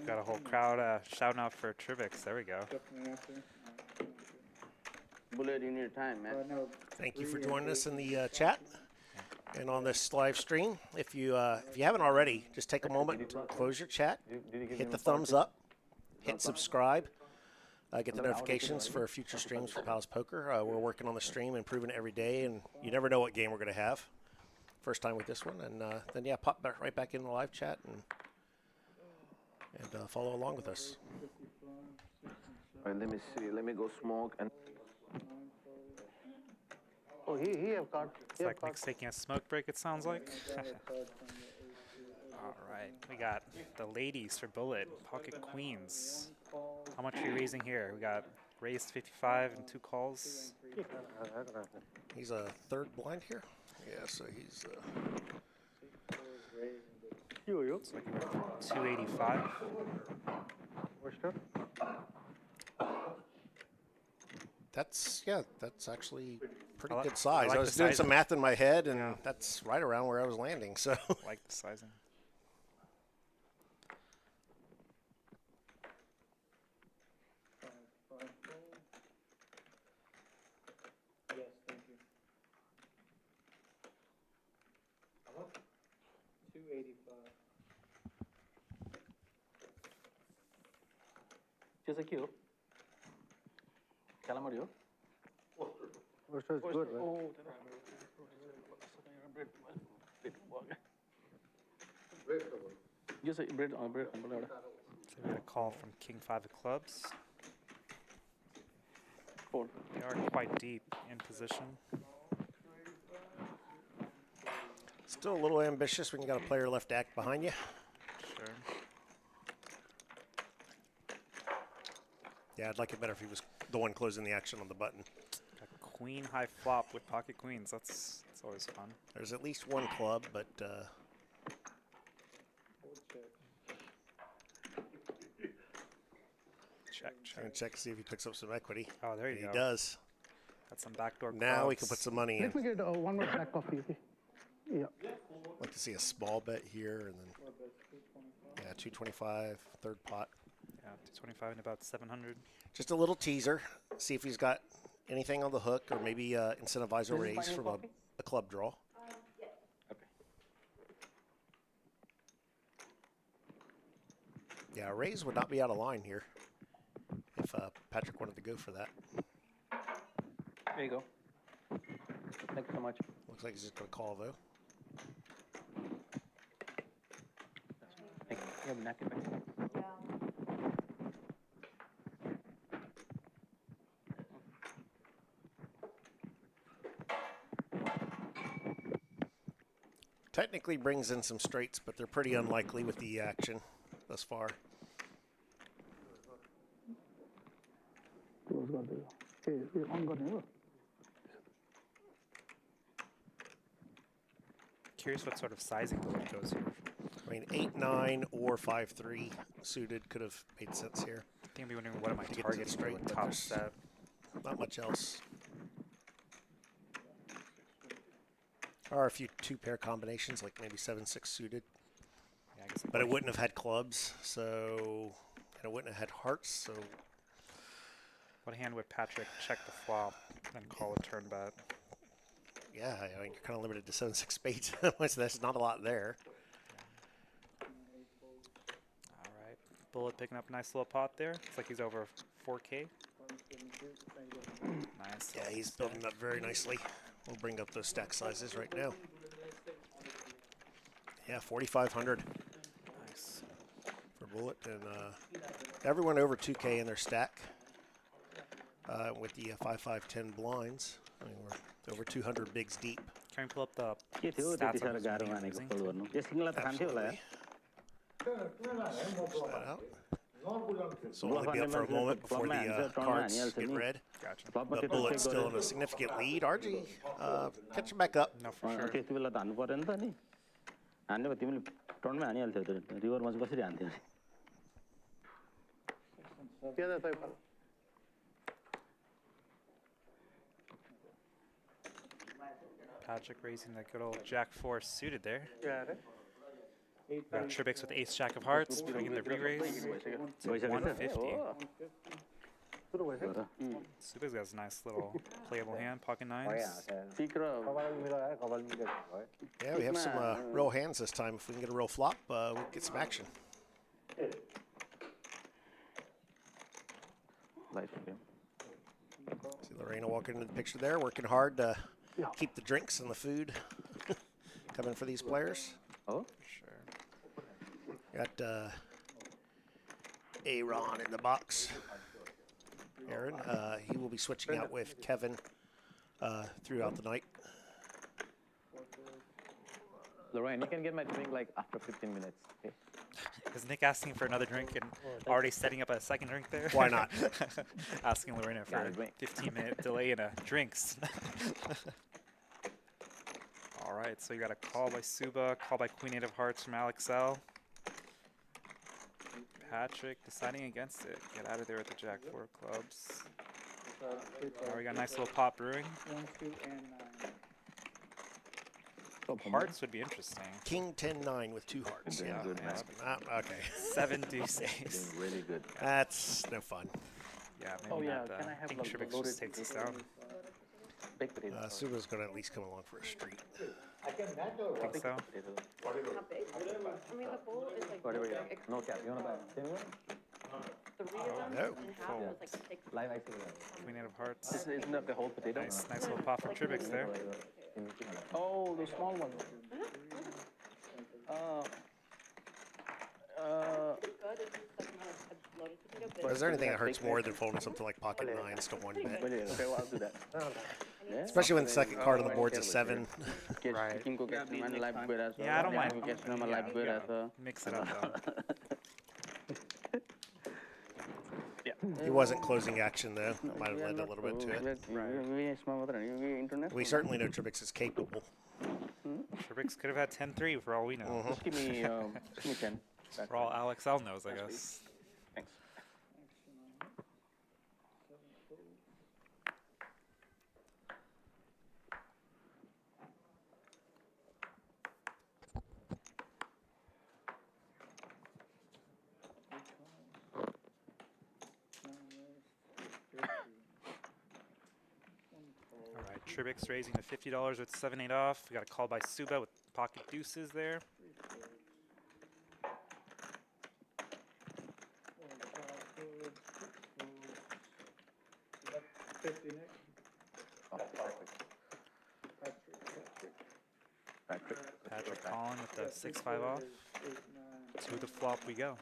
Got a whole crowd shouting out for Trivix. There we go. Bullet, you need time, man. Thank you for joining us in the chat and on this live stream. If you haven't already, just take a moment to close your chat, hit the thumbs up, hit subscribe, get the notifications for future streams for Palace Poker. We're working on the stream, improving it every day, and you never know what game we're going to have. First time with this one, and then yeah, pop right back in the live chat and follow along with us. All right, let me see. Let me go smoke and. Oh, he have card. It's like Nick's taking a smoke break, it sounds like. All right, we got the ladies for Bullet, pocket queens. How much are you raising here? We got raised 55 and 2 calls. He's a third blind here. Yeah, so he's. Looks like he went for 285. That's actually pretty I good size. like I was the doing size some of- math in my head, and that's right around where I was landing. So. Like the sizing. Just a cue. Calamari. Oyster is good, right? Just a bread on bread. So we got a call from King 5 of clubs. Four. They are quite deep in position. Still a little ambitious when you got a player left act behind you. Sure. Yeah, I'd like it better if he was the one closing the action on the button. A queen high flop with pocket queens. That's always fun. There's at least one club, but Check, I'm gonna check. check to see if he picks up some equity. Oh, there you And go. he does. Got some backdoor Now we can clubs. put some money in. Let me get one more black coffee. Okay? Yeah. I'd like to see a small bet here, and then yeah, 225, third pot. Yeah, 225 and about 700. Just a little teaser. See if he's got anything on the hook, or maybe incentivize a raise from a club draw. Yeah, a raise would not be out of line here if Patrick wanted to go for that. There you go. Thank you so much. Looks like he's just going to call, though. Thank you. You have a napkin back. Technically brings in some straights, but they're pretty unlikely with the action thus far. Close गर्दै हो। On गर्ने हो। Curious what sort of sizing Bullet goes here. I mean, 8-9 or 5-3 suited could have made sense here. I think I'll be wondering what am I To get to the targeting straight, with but top there's- set. Not much else. Or a few two-pair combinations, like maybe 7-6 suited. Yeah, I guess But it wouldn't have had clubs, so and it wouldn't have had hearts, so What hand would Patrick check the flop and call a turn bet? yeah, I mean, you're kind of limited to 7-6 spades. So there's not a lot there. All right, Bullet picking up a nice little pot there. Looks like he's over 4K. Nice. Yeah, he's building up very nicely. We'll bring up those stack sizes right now. Yeah, 4,500 Nice. for Bullet, and everyone over 2K in their stack with the 5-5-10 blinds. I mean, we're over 200 bigs deep. try and pull up the के थियो stats त्यति of साह्रो who's गाह्रो winning and मानेको losing. Fold गर्नु यो सिङ्गला त खान्थ्यो होला यार Push that out. So we'll only be up for a moment before the cards get read. Gotcha. But Bullet's still in a significant lead. RG catching back up. No, for sure. त्यति बेला त हान्नु पर्यो नि त नि हान्ने भए तिमीले टर्नमा हानिहाल्थ्यौ त रिभरमा चाहिँ कसरी हान्थ्यौ त्यहाँ त तपाईँ Patrick raising the good old Jack 4 suited there. क्या अरे Got Tribix with Ace Jack of Hearts, putting in the re-raise. To 150. सुरु भइसक्यो Subba's got a nice little playable hand, pocket nines. Yeah, we have some row hands this time. If we can get a row flop, we'll get some action. See Lorena walking into the picture there, working hard to keep the drinks and the food coming for these players. Oh, Sure. Got Aaron in the box. Aaron, he will be switching out with Kevin throughout the night. Lorraine, you can get my drink like after 15 minutes. Okay? Is Nick asking for another drink and already setting up a second drink there? Why not? Asking Lorena for Got a a drink. 15-minute delay in drinks. All right, so you got a call by Subba, call by Queen 8 of Hearts from Alex L. Patrick deciding against it. Get out of there with the Jack 4 of clubs. Now we got a nice little pot brewing. Hearts would be interesting. King 10-9 with 2 hearts. Doing good, man. Okay. 7 deuce ace. Doing really good. That's no fun. Yeah, maybe yeah, not. can I have King a Tribix loaded just takes us down. Big potato. Suba's going to at least come along for a street. Think so? How big? I mean, the bowl is like Whatever you like No cap. You want to buy the same one? 3 of them no. and half was like 6. Live ice. Queen 8 of Hearts. Isn't that the whole potato? Nice little pot from Tribix there. Oh, the small one. Good is just like a loaded potato, but Is there anything that hurts more than folding something like pocket nines to 1 bet? Okay, well, I'll do that. Especially when the second card on the board's a 7. Right. Live Yeah, I don't mind. Live गइरहेछ Mix it up though. He wasn't closing action though. That might have led a little bit to it. यसमा मात्र हैन internet We certainly know Tribix is capable. Tribix could have had 10-3 for all we know. just give me 10 For all Alex L knows, I guess. thanks All right, Tribix raising to $50 with 7-8 off. We got a call by Subba with pocket deuces there. Patrick calling with the 6-5 off. To the flop we go.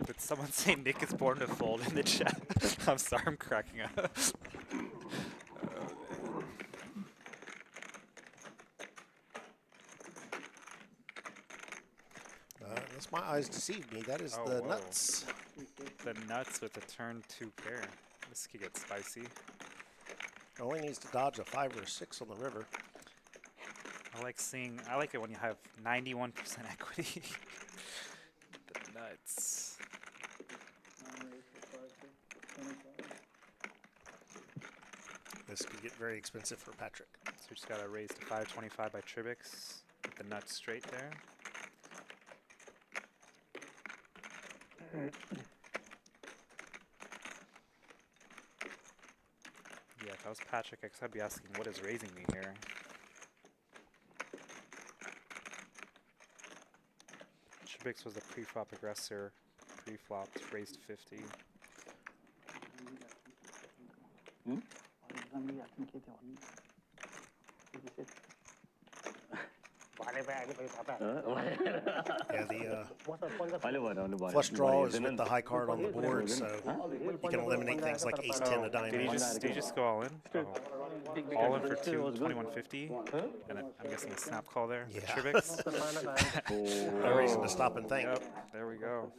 Did someone say Nick is born to fold in the chat? I'm sorry, I'm cracking up. Unless my eyes deceive me, that is Oh, the whoa. nuts. The nuts with a turn 2 pair. This could get spicy. Only needs to dodge a 5 or a 6 on the river. I like it when you have 91% equity. The nuts. This could get very expensive for Patrick. So we just got to raise to 525 by Tribix. With the nuts straight there. Yeah, if I was Patrick, I guess I'd be asking what is raising me here. Tribix was the pre-flop aggressor Pre-flop, raised 50. Yeah, the flush draw is with the high card on the board, so you can eliminate things like ace-10 of diamonds. Did you just go all in? Oh. All in for 2150, and I'm guessing a snap call there. Yeah. Tribix. No reason to stop and think. Yep, there we go.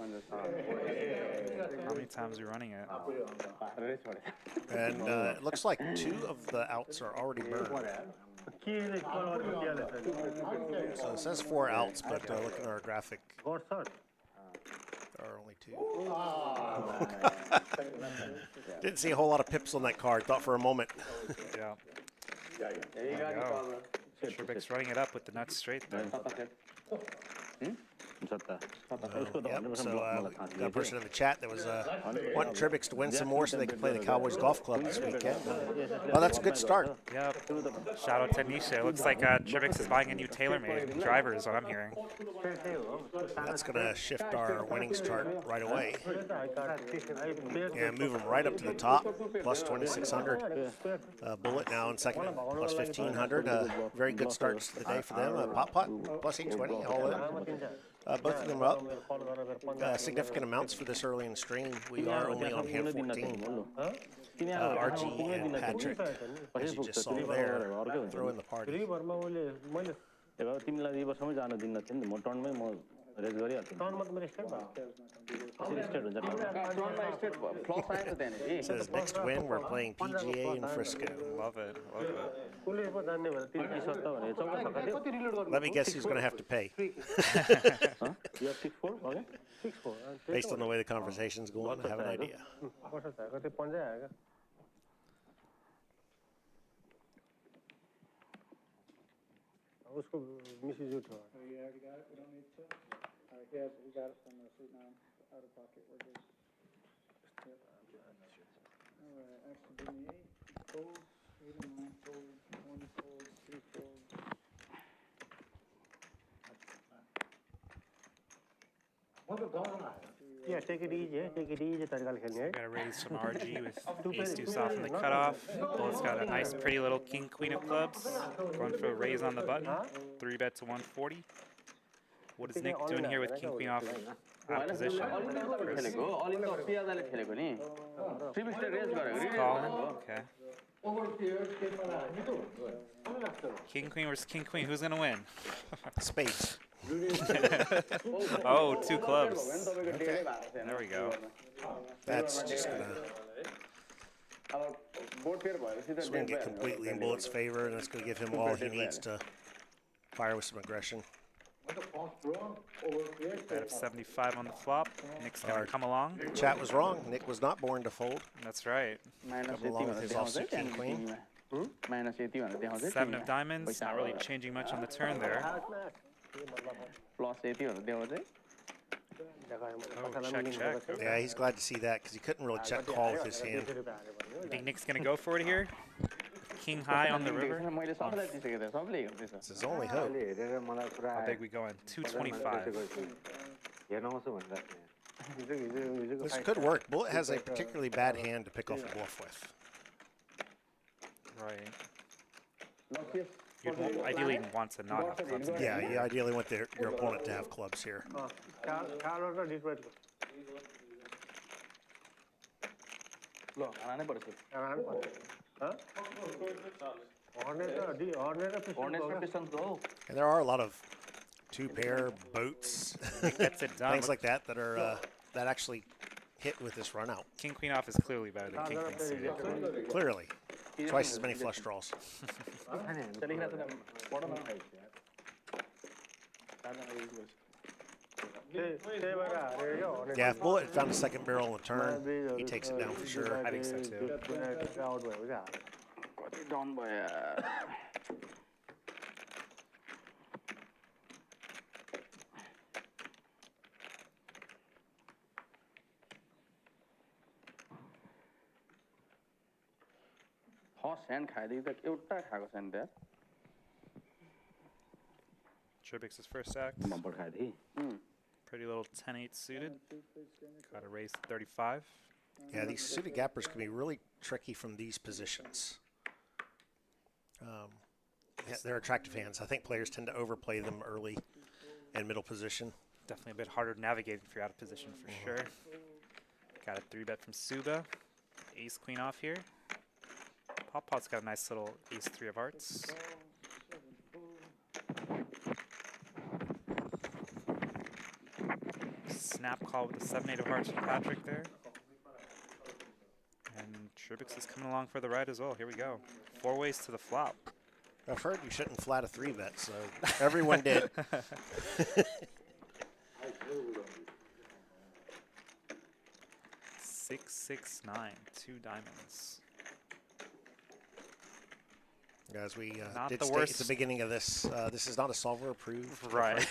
How many times are you running it? And it looks like 2 of the outs are already burned. So it says 4 outs, but looking at our graphic, there are only 2. Didn't see a whole lot of pips on that card. Thought for a moment. Yeah. There you go. Tribix running it up with the nuts straight there. Yep, so got a person in the chat that was wanting Tribix to win some more so they can play the Cowboys Golf Club this weekend. Well, that's a good start. Yep. Shout out to Nisha. It looks like Tribix is buying a new TaylorMade driver is what I'm hearing. That's going to shift our winnings chart right away. And move them right up to the top, plus 2,600. Bullet now in second, plus 1,500. Very good starts to the day for them. PotPot, plus 820, all in. Both of them up significant amounts for this early in the stream. We are only on hand 14. RG and Patrick, as you just saw there, throwing the party. Says next win, we're playing PGA in Frisco. Love it, love it. Let me guess who's going to have to pay. Based on the way the conversation's going, I have an idea. उसको Mrs उठो you already got it? We don't need to? Yes, we got it from the suit now. Out of pocket. We're good. All right, extra give me 8 fold, 8 and 9 fold, 1 fold, 3 fold. Yeah, take it easy. Take it easy. Gotta raise some RG with ace deuce off in the cutoff. Bullet's got a nice, pretty little king queen of clubs. Going for a raise on the button. 3-bet to 140. What is Nick doing here with king queen off out of position? Calling. Okay. King queen versus king queen. Who's gonna win? Spades. Oh, 2 clubs. Okay. There we go. That's just gonna swing it completely in Bullet's favor, and that's gonna give him all he needs to fire with some aggression. Bet of 75 on the flop. Nick's gonna come along. Chat was wrong. Nick was not born to fold. That's right. Come along with his offsuit king queen. 7 of diamonds. Not really changing much on the turn there. Oh, check, check. Okay. Yeah, he's glad to see that because he couldn't really check call with his hand. You think Nick's gonna go for it here? King high on the river. It's his only hope. How big we going? 225. This could work. Bullet has a particularly bad hand to pick off a bluff with. Right. You'd ideally want to not have clubs. Yeah, you ideally want your opponent to have clubs here. And there are a lot of 2-pair boats, Gets it done. things like that that are that actually hit with this run out. King queen off is clearly better than king queen suited. Clearly, twice as many flush draws. Yeah, if Bullet found a second barrel on the turn, he takes it down for sure. I think so too. Tribix's first act. Pretty little 10-8 suited. Got a raise to 35. Yeah, these suited gappers can be really tricky from these positions. Yeah, they're attractive hands. I think players tend to overplay them early and middle position. Definitely a bit harder to navigate if you're out of position for sure. Got a 3-bet from Subba. Ace queen off here. PotPot's got a nice little ace 3 of hearts. Snap call with the 7-8 of hearts from Patrick there. And Tribix is coming along for the ride as well. Here we go. 4 ways to the flop. I've heard you shouldn't flat a 3-bet, so everyone did. 6-6-9, 2 diamonds. As we Not did the state worst. at the beginning of this, this is not a solver approved. Right.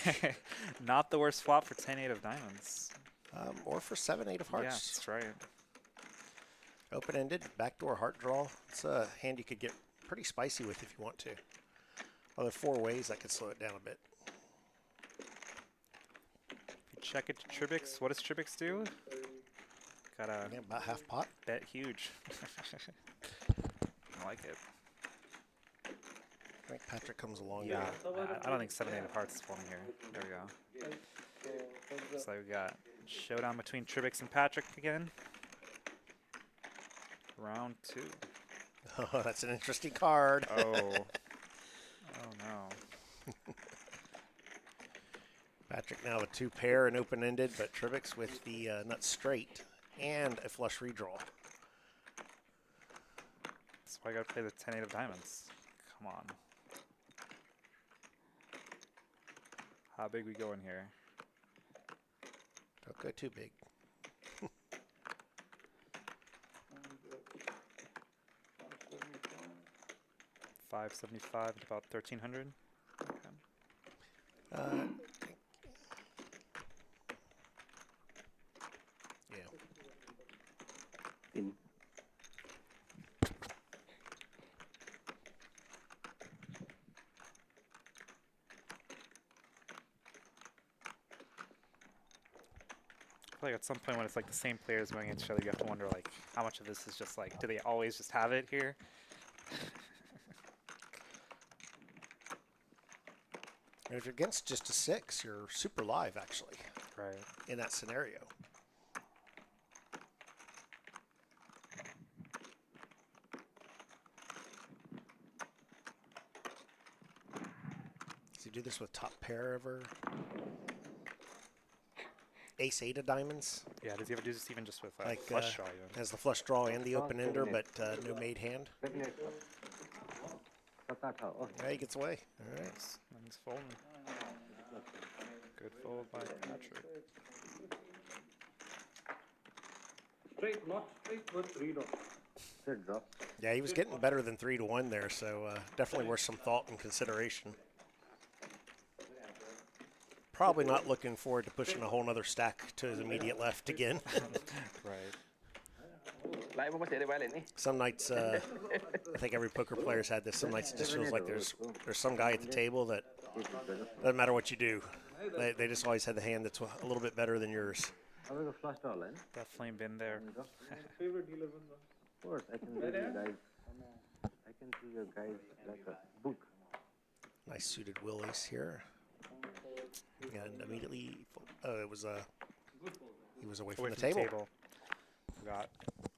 Not the worst flop for 10-8 of diamonds. Or for 7-8 of hearts. Yeah, that's right. Open-ended, backdoor heart draw. It's a hand you could get pretty spicy with if you want to. Other 4 ways that could slow it down a bit. Check it to Tribix. What does Tribix do? Got a Yeah, about half pot. bet huge. I like it. I think Patrick comes along. Yeah, there. I don't think 7-8 of hearts is falling here. There we go. So we got showdown between Tribix and Patrick again. Round 2. Oh, that's an interesting card. Oh. Oh no. Patrick now with 2 pair and open-ended, but Tribix with the nut straight and a flush redraw. That's why I gotta play the 10-8 of diamonds. Come on. How big we going here? Don't go too big. 575 at about 1,300. Okay. Yeah. In. I feel like at some point when it's like the same players going against each other, you have to wonder like how much of this is just like, do they always just have it here? And if you're against just a 6, you're super live actually Right. in that scenario. Does he do this with top pair ever? Ace 8 of diamonds? Yeah, does he ever do this even just with Like flush draw even? has the flush draw and the open ender, but no made hand. Yeah, he gets away. All right. And he's folding. Good fold by Patrick. Straight, not straight, but 3 down. Straight drop. Yeah, he was getting better than 3 to 1 there, so definitely worth some thought and consideration. Probably not looking forward to pushing a whole nother stack to his immediate left again. Right. Some nights, I think every poker player's had this. Some nights it just feels like there's some guy at the table that doesn't matter what you do. They just always had the hand that's a little bit better than yours. Definitely been there. Favorite dealer one. Of course, I can read you guys. I can see your guys like a book. Nice suited willies here. And immediately, it was he was away from the table. We got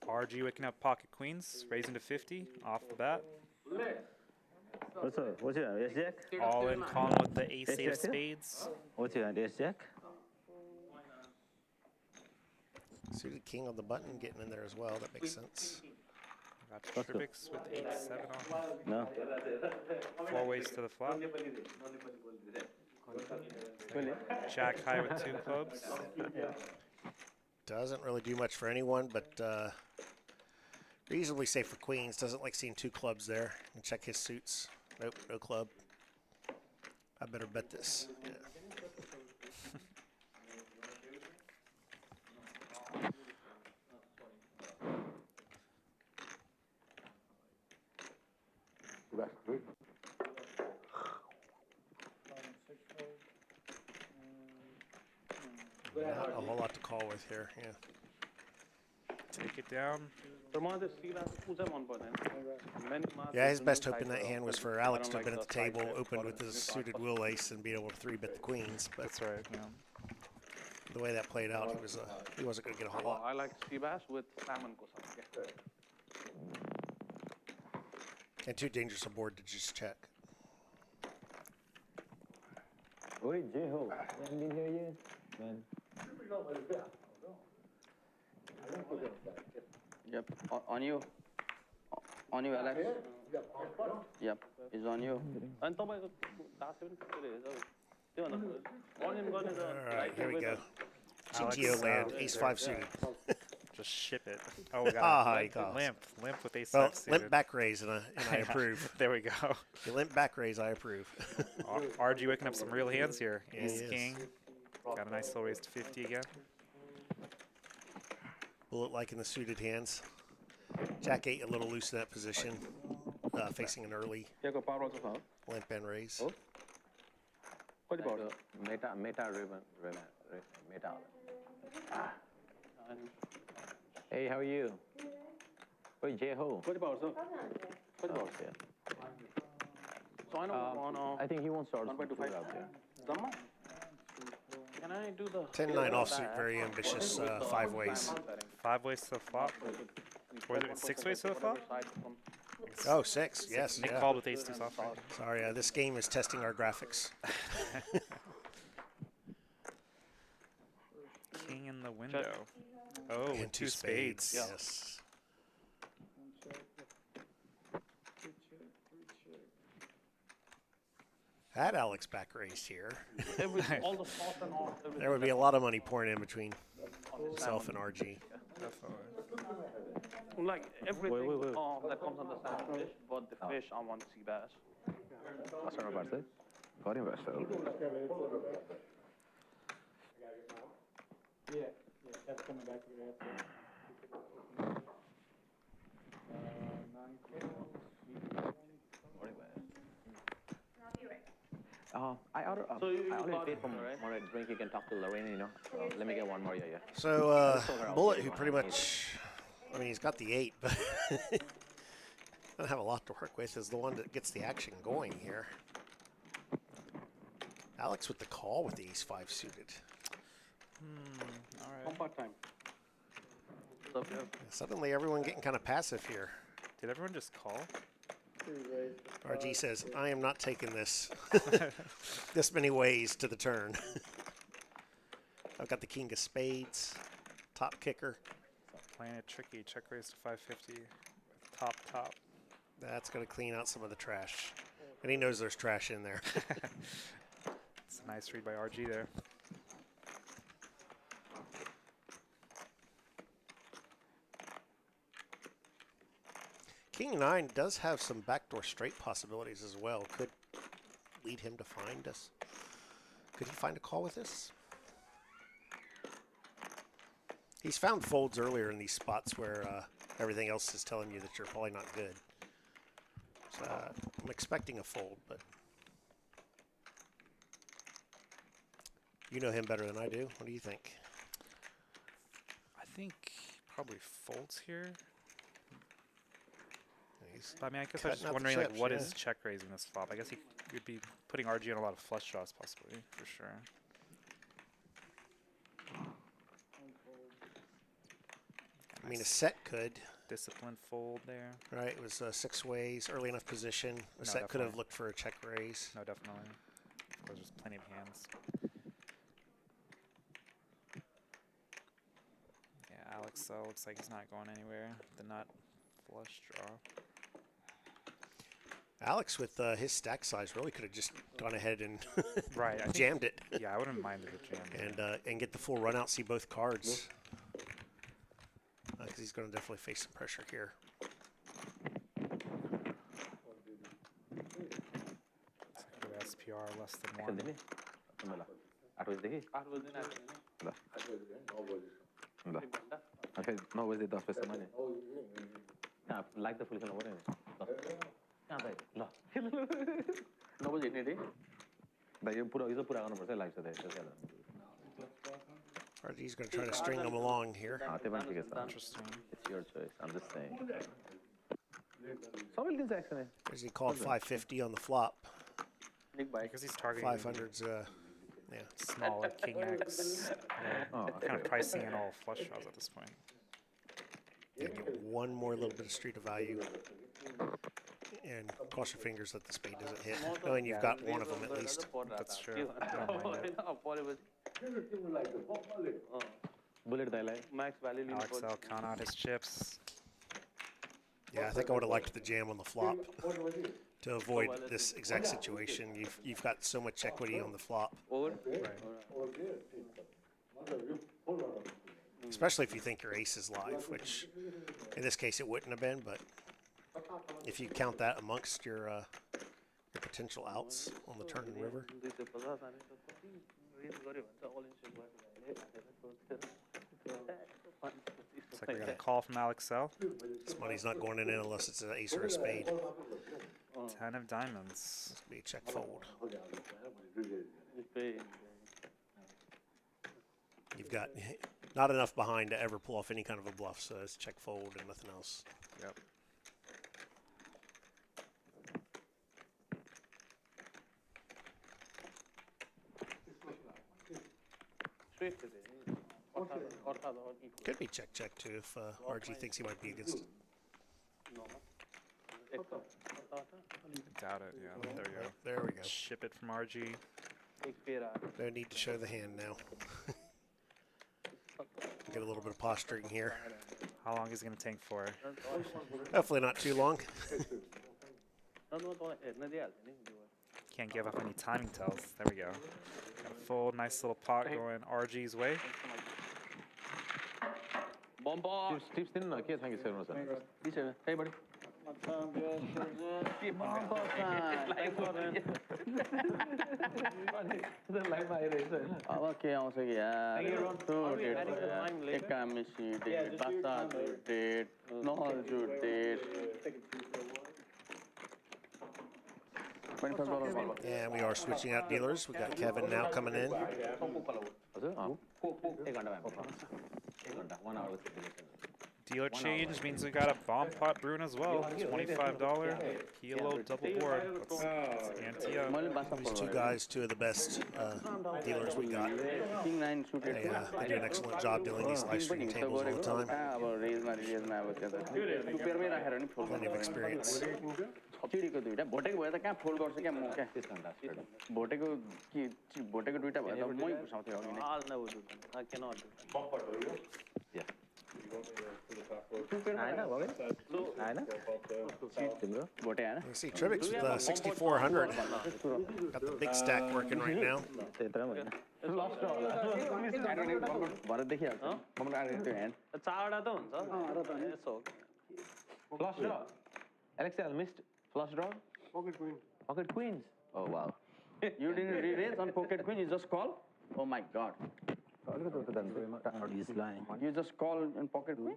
RG waking up pocket queens, raising to 50 off the bat. What's your ace jack? All in, calling with the ace 8 of spades. What's your ace jack? Suited king on the button, getting in there as well. That makes sense. We got Tribix with 8-7 on. No. 4 ways to the flop. Jack high with 2 clubs. Doesn't really do much for anyone, but reasonably safe for queens. Doesn't like seeing 2 clubs there. And check his suits. Nope, no club. I better bet this. Yeah. Not a whole lot to call with here. Yeah. Take it down. Yeah, his best hope in that hand was for Alex to have been at the table, opened with his suited will ace, and be able to 3-bet the queens. But That's right. Yeah. the way that played out, he wasn't going to get a whole lot. I like C-Bass with salmon kosa. And too dangerous a board to just check. Wait, J-Ho, you haven't been here yet? Man. Yep, on you. On you, Alex. Yep, it's on you. All right, here we go. GTO land, ace-5 suited. Just ship it. Oh, we got high calls. limp with ace Well, suited. limp back raise, and I approve. There we go. You limp back raise, I approve. RG waking up some real hands here. Yeah, Ace he is. king. Got a nice little raise to 50 again. Bullet like in the suited hands. Jack 8 a little loose in that position, facing an early limp and raise. Like meta ribbon. Meta. Hey, how are you? Wait, J-Ho. I think he wants to start out there. Can I do the 10-9 offsuit, very ambitious 5 ways. 5 ways to the flop. Or is it 6 ways to the flop? Oh, 6, yes. Nick Yeah. called with ace 2 soft. Right? Sorry, this game is testing our graphics. King in the window. Oh, And with 2 spades. Yes. Had Alex back raised here, all the sauce and all? there would be a lot of money pouring in between himself and RG. Like everything that comes on the salmon dish, but the fish I want sea bass. Pastor Barcelona. Got him, Barcelona. Yeah, that's coming back to the answer. 9 I ordered So you paid for more drink. You can talk to Lorraine, you know. Let me get one more, yeah. So, Bullet, who pretty much, I mean, he's got the 8, but doesn't have a lot to work with, is the one that gets the action going here. Alex with the call with the ace-5 suited. All right. Time. Suddenly, everyone getting kind of passive here. Did everyone just call? RG says, I am not taking this this many ways to the turn. I've got the king of spades, top kicker. Playing it tricky. Check raise to 550 with top. That's going to clean out some of the trash. And he knows there's trash in there. It's a nice read by RG there. King 9 does have some backdoor straight possibilities as well. Could lead him to find us. Could he find a call with this? He's found folds earlier in these spots where everything else is telling you that you're probably not good. So, I'm expecting a fold, but you know him better than I do. What do you think? I think probably folds here. I mean, I guess I was just wondering, like, what is check raising this flop? I guess he would be putting RG on a lot of flush draws, possibly, for sure. I mean, a set could. Disciplined fold there. Right, it was 6 ways, early enough position. A set could have looked for a check raise. No, definitely. There's just plenty of hands. Yeah, Alex looks like he's not going anywhere. The nut flush draw. Alex, with his stack size, really could have just gone ahead and right, jammed it. Yeah, I wouldn't mind if it jammed. And get the full run out, see both cards. Because he's going to definitely face some pressure here. SPR less than 1. No, was it 10 pesos money? Yeah, like the full color, what is it? No, was it needy? That you put a pura on live today. He's going to try to string them along here. Interesting. It's your choice. I'm just saying. Some will actually. As he called 550 on the flop. Because he's targeting 500's, yeah. smaller king X. Kind of pricing in all flush draws at this point. Yeah, get one more little bit of street of value. And cross your fingers that the spade doesn't hit. Knowing you've got one of them at least. That's true. I don't mind it. Bullet dial. Max value. Alex L count out his chips. Yeah, I think I would have liked the jam on the flop to avoid this exact situation. You've got so much equity on the flop. Especially if you think your ace is live, which in this case it wouldn't have been, but if you count that amongst your potential outs on the turn and river. Looks like we got a call from Alex L. This money's not going in unless it's an ace or a spade. 10 of diamonds. It's be a check fold. You've got not enough behind to ever pull off any kind of a bluff, so it's check fold and nothing else. Yep. Could be check check too if RG thinks he might be against it. Doubt it, yeah. There we go. There we go. Ship it from RG. No need to show the hand now. Get a little bit of posturing here. How long is it going to take for? Hopefully not too long. Can't give up any timing tells. There we go. Got a full, nice little pot going RG's way. Tips din na ke thank you sir. Hey buddy. अब के आउँछ कि यार तो date एकामेसी date बासा date नहजु date And we are switching out dealers. We got Kevin now coming in. Dealer change means we got a bomb pot Bruin as well. $25 PLO double board. That's ante. These two guys, two of the best dealers we got. They do an excellent job dealing these live stream tables all the time. Plenty of experience. चिडीको दुईटा भोटेको भए त कहाँ fold गर्छ क्या म क्या भोटेको दुईटा भए त मै घुसाउँथे You see Trivix with 6,400. Got the big stack working right now. भरे देखिहाल्छ मलाई त्यो ह्यान्ड चारवटा त हुन्छ यसो Flush draw. Alexei missed flush draw. Pocket queens. Oh wow. You didn't re-raise on pocket queen, you just call? Oh my god. He's lying. You just call in pocket queen?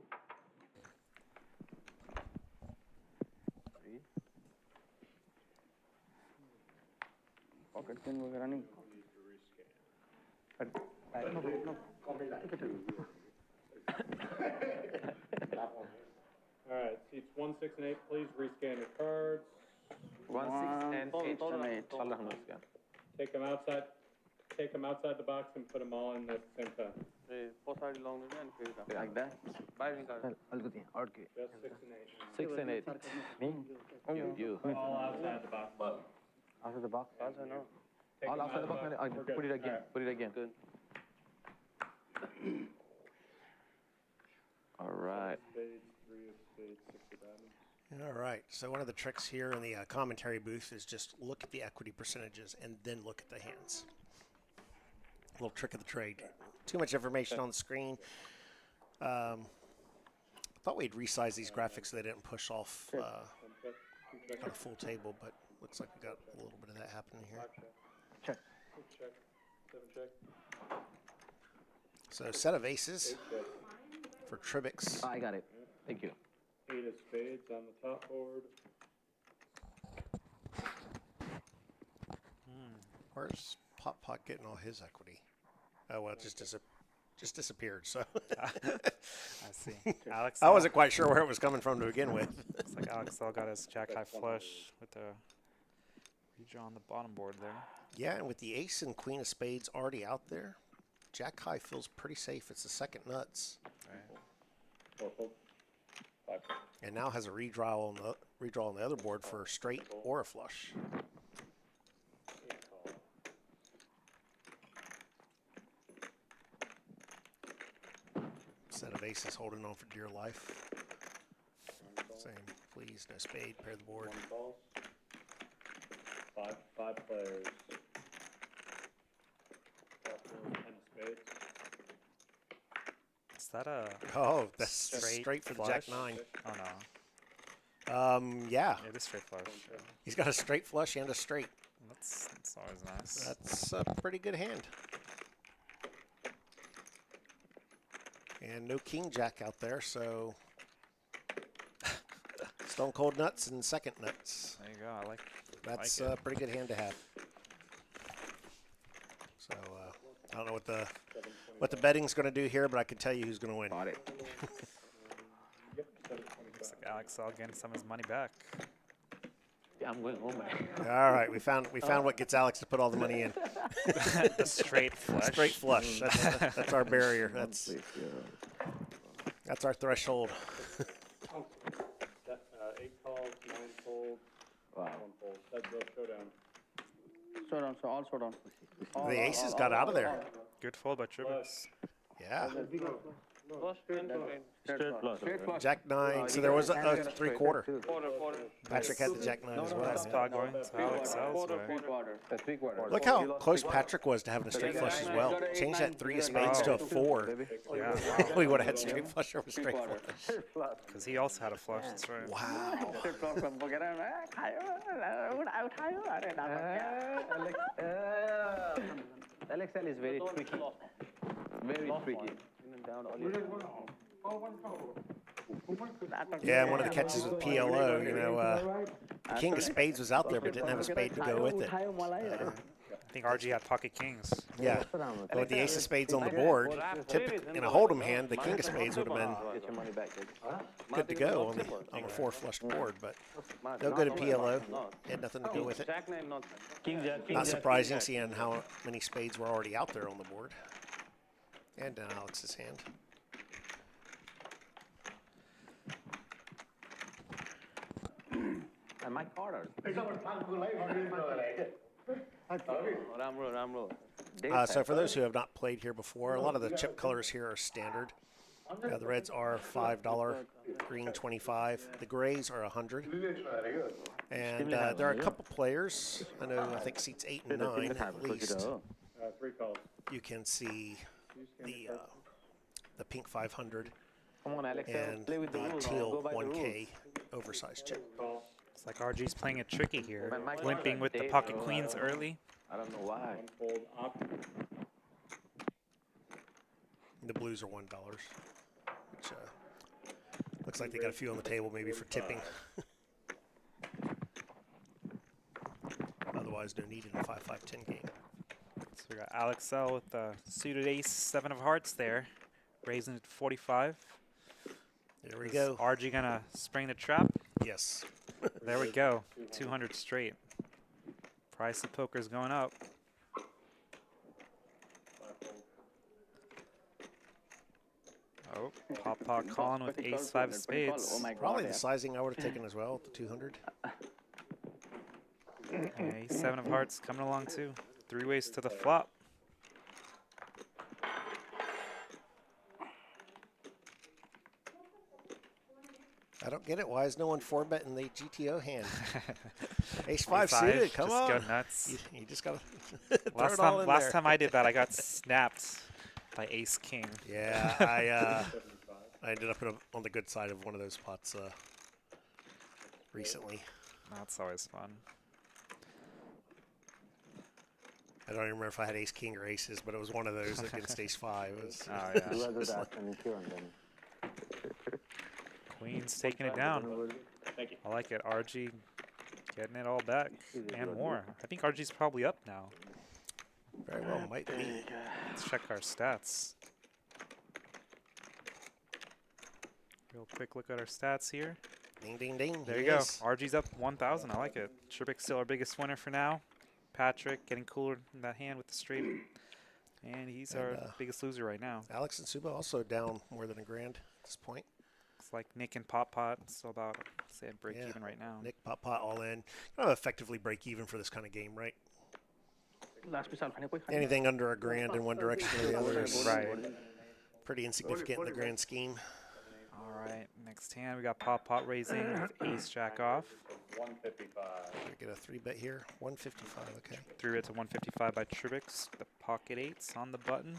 Pocket queen was running. All right, seats 1, 6, and 8, please rescan your cards. 1, 6, and 8. Take them outside. Take them outside the box and put them all in at the same time. Like that? Just 6 and 8. 6 and 8. Me? You. All outside the box. Outside the box? No. Take All them outside the box. Put it again. Right. Put it again. Good. All right. Spades, 3 of spades, 6 of diamonds. All right. So one of the tricks here in the commentary booth is just look at the equity percentages and then look at the hands. A little trick of the trade. Too much information on the screen. I thought we'd resize these graphics so they didn't push off a full table, but looks like we got a little bit of that happening here. Check. 7 check. So set of aces for Trivix. I got it. Thank you. 8 of spades on the top board. Where's PotPot getting all his equity? Oh, well, it just just disappeared. So I see. Alex. I wasn't quite sure where it was coming from to begin with. Looks like Alex got his jack high flush with the redraw on the bottom board there. Yeah, and with the ace and queen of spades already out there, jack high feels pretty safe. It's the second nuts. Right. And now has a redraw on the other board for a straight or a flush. Set of aces holding on for dear life. Same, please, no spade, pair the board. Five players. 10 spades. Is that a Oh, that's straight for the jack flush? nine. Oh no. Yeah. It is straight flush. Yeah. He's got a straight flush and a straight. That's always nice. That's a pretty good hand. And no king jack out there, so stone cold nuts and second nuts. There you go. I like. That's like a pretty good hand to have. So I don't know what the betting's going to do here, but I can tell you who's going to win. Looks like Alex all getting some of his money back. Yeah, I'm going home, man. All right, we found what gets Alex to put all the money in. The straight flush. Straight flush. That's our barrier. That's our threshold. 8 calls, 9 folds, 1 fold. That's the showdown. Showdown, so all showdown. The aces got out of there. Good fold by Tribbles. Yeah. Straight flush. Jack nine. So there was a 3/4. Quarter. Patrick had the jack nine as well. That's spot going to Alex Sells way. Three-quarter. Look how close Patrick was to having a straight flush as well. Change that 3 of spades to a 4. Yeah, We would have had straight flush over straight flush. because he also had a flush. That's right. Wow. Alexel is very tricky. Very tricky. Yeah, and one of the catches with PLO, the king of spades was out there but didn't have a spade to go with it. I think RG had pocket kings. Yeah, but with the ace of spades on the board, in a hold'em hand, the king of spades would have been good to go on the 4 flushed board, but no good at PLO. Had nothing to do with it. Not surprising, seeing how many spades were already out there on the board. And down Alex's hand. And my quarters. So for those who have not played here before, a lot of the chip colors here are standard. The reds are $5, green 25. The grays are 100. And there are a couple players. I think seats 8 and 9 at least. 3 calls. You can see the pink 500 Come on, Alex. and Play with the the rules. teal Go by the 1K oversized chip. It's like RG's playing it tricky here, limping with the pocket queens early. I don't know why. 1 fold up. The blues are $1, which looks like they got a few on the table maybe for tipping. Otherwise, no need in a 5-5-10 game. So we got Alex L with the suited ace, 7 of hearts there, raising it to 45. There we Is go. RG gonna spring the trap? Yes. There we go, 200 straight. Price of poker's going up. Oh, PotPot calling with ace-5 of spades. Probably the sizing I would have taken as well at the 200. And ace-7 of hearts coming along too. 3 ways to the flop. I don't get it. Why is no one 4-betting the GTO hand? Ace-5 suited, come just on. go nuts. You just got to throw it Last all in time there. I did that, I got snapped by ace-king. Yeah, I ended up on the good side of one of those pots recently. That's always fun. I don't even remember if I had ace-king or aces, but it was one of those against ace-5. It was, Oh, yeah. Queen's taking it down. I like it. RG getting it all back and more. I think RG's probably up now. very well might be. Let's check our stats. Real quick look at our stats here. Ding, ding, ding. There you go. RG's up 1,000. I like it. Trippick's still our biggest winner for now. Patrick getting cooler in that hand with the straight. And he's our biggest loser right now. Alex and Subba also down more than $1 grand at this point. It's like Nick and PotPot still about, say, break even right now. Nick, PotPot all in. You know, effectively break even for this kind of game, right? Anything under $1 grand in one direction or the other is pretty insignificant in the grand scheme. All right, next hand we got PotPot raising with ace jack off. 155. Get a 3-bet here. 155. Okay. 3-bet to 155 by Tribix. The pocket eights on the button.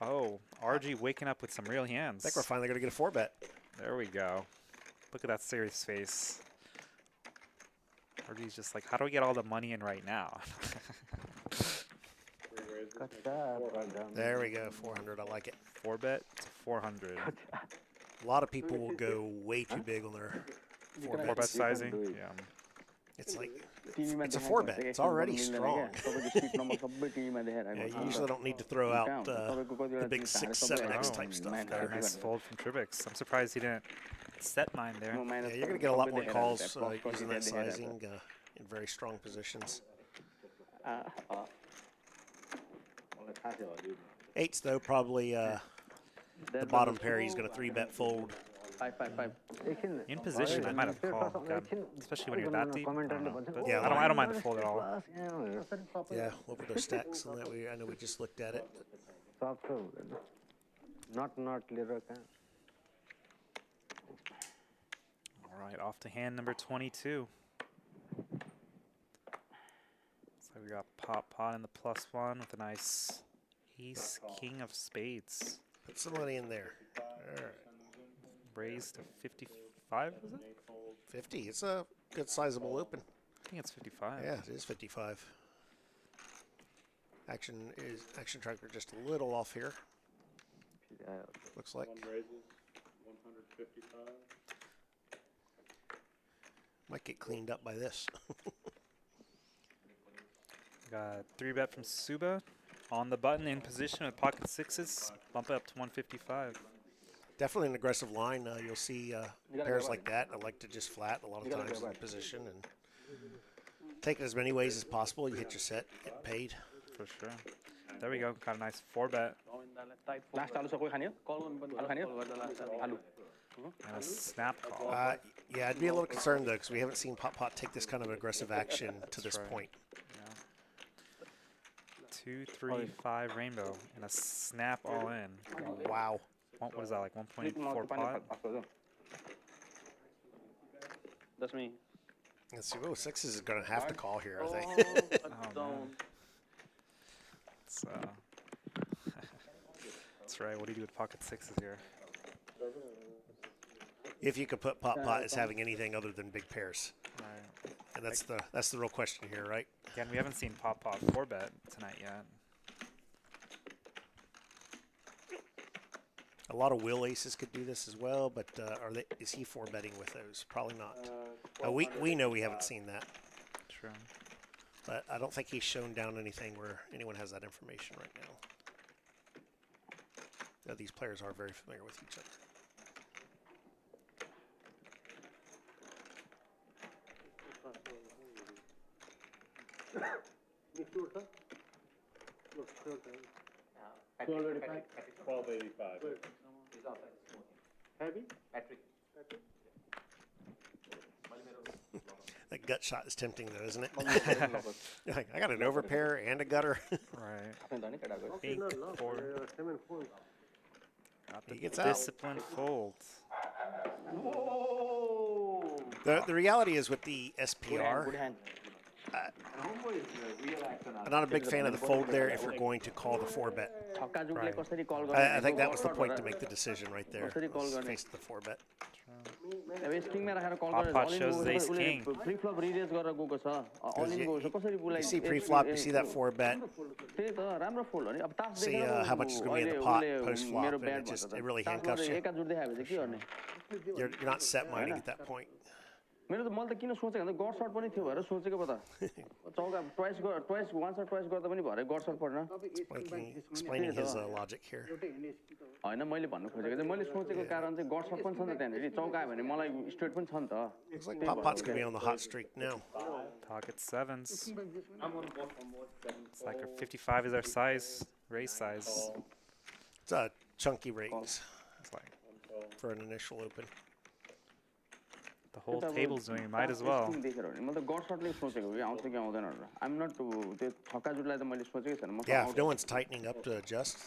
Oh, RG waking up with some real hands. I think we're finally going to get a 4-bet. There we go. Look at that serious face. RG's just like, how do we get all the money in right now? There we go. 400. I like it. 4-bet to 400. A lot of people will go way too big on their 4-bet sizing. Yeah. It's like, it's a 4-bet. It's already strong. Yeah, you usually don't need to throw out the big 6, 7X type stuff. Nice fold from Tribix. I'm surprised he didn't set mine there. Yeah, you're going to get a lot more calls using that sizing in very strong positions. 8s, though, probably the bottom pair he's going to 3-bet fold. 5. In position, I might have called, especially when you're that deep. Yeah, I don't mind the fold at all. Yeah, look at their stacks on that. I know we just looked at it. Not clear. All right, off to hand number 22. So we got PotPot in the +1 with a nice ace, king of spades. Put some money in there. All right. Raised to 55, is it? 50. It's a good sizable open. I think it's 55. Yeah, it is 55. Action tracker just a little off here. Looks like. Raises 155. Might get cleaned up by this. Got 3-bet from Subba on the button in position with pocket 6s. Bump it up to 155. Definitely an aggressive line. You'll see pairs like that. I like to just flat a lot of times in position and take it as many ways as possible. You hit your set, get paid. For sure. There we go. Got a nice 4-bet. And a snap call. Yeah, I'd be a little concerned, though, because we haven't seen PotPot take this kind of aggressive action to this point. Yeah. 2, 3, 5 rainbow and a snap all in. Wow. What is that, like 1.4 pot? That's me. Let's see. Oh, 6s is going to have to call here, I think. It's, that's right. What do you do with pocket 6s here? If you could put PotPot as having anything other than big pairs. Right. And that's the real question here, right? Again, we haven't seen PotPot 4-bet tonight yet. A lot of will aces could do this as well, but is he 4-betting with those? Probably not. We know we haven't seen that. True. But I don't think he's shown down anything where anyone has that information right now. These players are very familiar with each other. Heavy? That gut shot is tempting, though, isn't it? You're like, I got an overpair and a gutter. Right. 8, 4. He gets out. Disciplined fold. The reality is with the SPR, I'm not a big fan of the fold there if you're going to call the 4-bet. Right. I think that was the point to make the decision right there. Face the 4-bet. PotPot shows his ace king. You see pre-flop, you see that 4-bet. See how much is going to be in the pot post-flop, and it really handcuffs you. You're not set minding at that point. मैले त किन सोचेको भन्दा गड shirt पनि थियो भएर सोचेको पो त चौका ट्वाइस वान्स or ट्वाइस गर्दा पनि भरे गड सर्ट पर्न Explaining his logic here. हैन मैले भन्नु खोजेको चाहिँ मैले सोचेको कारण चाहिँ गड सर्ट पनि छ नि त त्यहाँनेरि चौका आयो भने मलाई स्ट्रेट पनि छ नि त Looks like PotPot's going to be on the hot streak now. Pocket sevens. It's like our 55 is our size, raise size. It's a chunky raise It's like for an initial open. the whole table's doing it, might as well. मैले त गड सर्टले सोचेको कि आउँछ कि आउँदैन भनेर आइम नट त्यो छक्का जुटलाई त मैले सोचेकै छैन म Yeah, if no one's tightening up to adjust.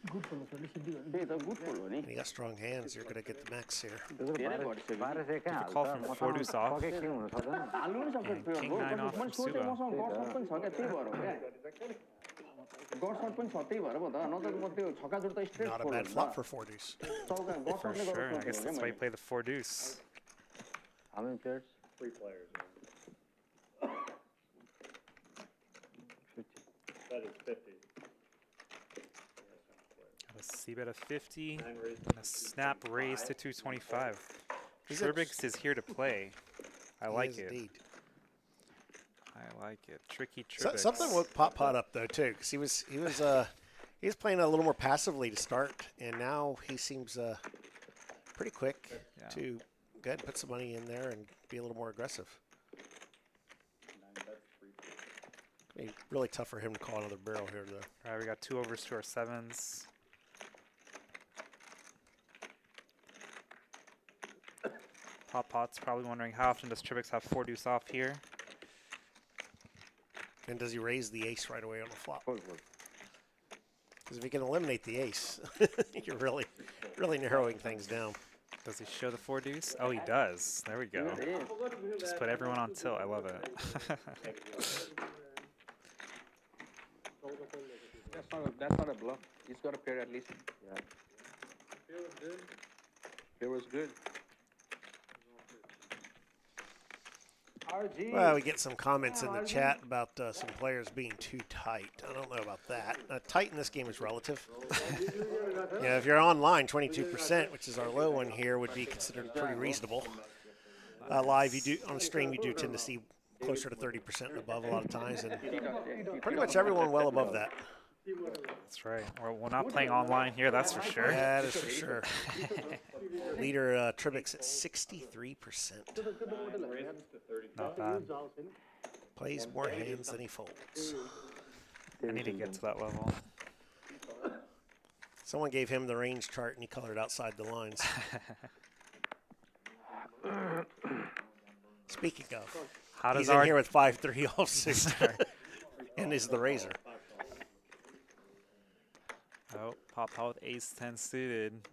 त्यही त गुड फोल्ड हो नि You got strong hands, you're going to get the max here. धेरै घटिसक्यो Call from 4 deuce off. हाल्नु नि सक्छ प्योर King nine off मैले from सोचेको Subba. मसँग गड सर्ट पनि छ क्या त्यही भएर हो क्या गड सर्ट पनि छ त्यही भएर पो त नत्र म त्यो छक्का जुट त straight Not a fold bad flop for 4 deuce. चौका गड For सर्टले sure. I गर्दा guess that's why you play the 4 deuce. How many pairs? 3 players. That is 50. Got a c-bet of 50. 9 raised. And a snap raise to 225. Sherbix is here to play. I like He is it. indeed. I like it. Tricky So, Tribbix. something woke PotPot up though too, because he was playing a little more passively to start, and now he seems pretty quick Yeah. to go ahead and put some money in there and be a little more aggressive. Be really tough for him to call another barrel here though. All right, we got 2 overs to our sevens. PotPot's probably wondering how often does Tribbix have 4 deuce off here? And does he raise the ace right away on the flop? Because if you can eliminate the ace, you're really narrowing things down. Does he show the 4 deuce? Oh, he does. There we go. Just put everyone on tilt. I love it. That's not a bluff. He's got a pair at least. Yeah. Pair was good. Well, we get some comments in the chat about some players being too tight. I don't know about that. Tight in this game is relative. Yeah, if you're online, 22%, which is our low one here, would be considered pretty reasonable. Live, you do on stream, you do tend to see closer to 30% and above a lot of times, and pretty much everyone well above that. That's right. We're not playing online here, that's for sure. Yeah, that is for sure. Leader Tribbix at 63%. Not bad. Plays more hands than he folds. I need to get to that level. Someone gave him the range chart and he colored outside the lines. Speaking of, How does he's in here with 5-3 offsuit and is the razor. Oh, PotPot with ace-10 suited.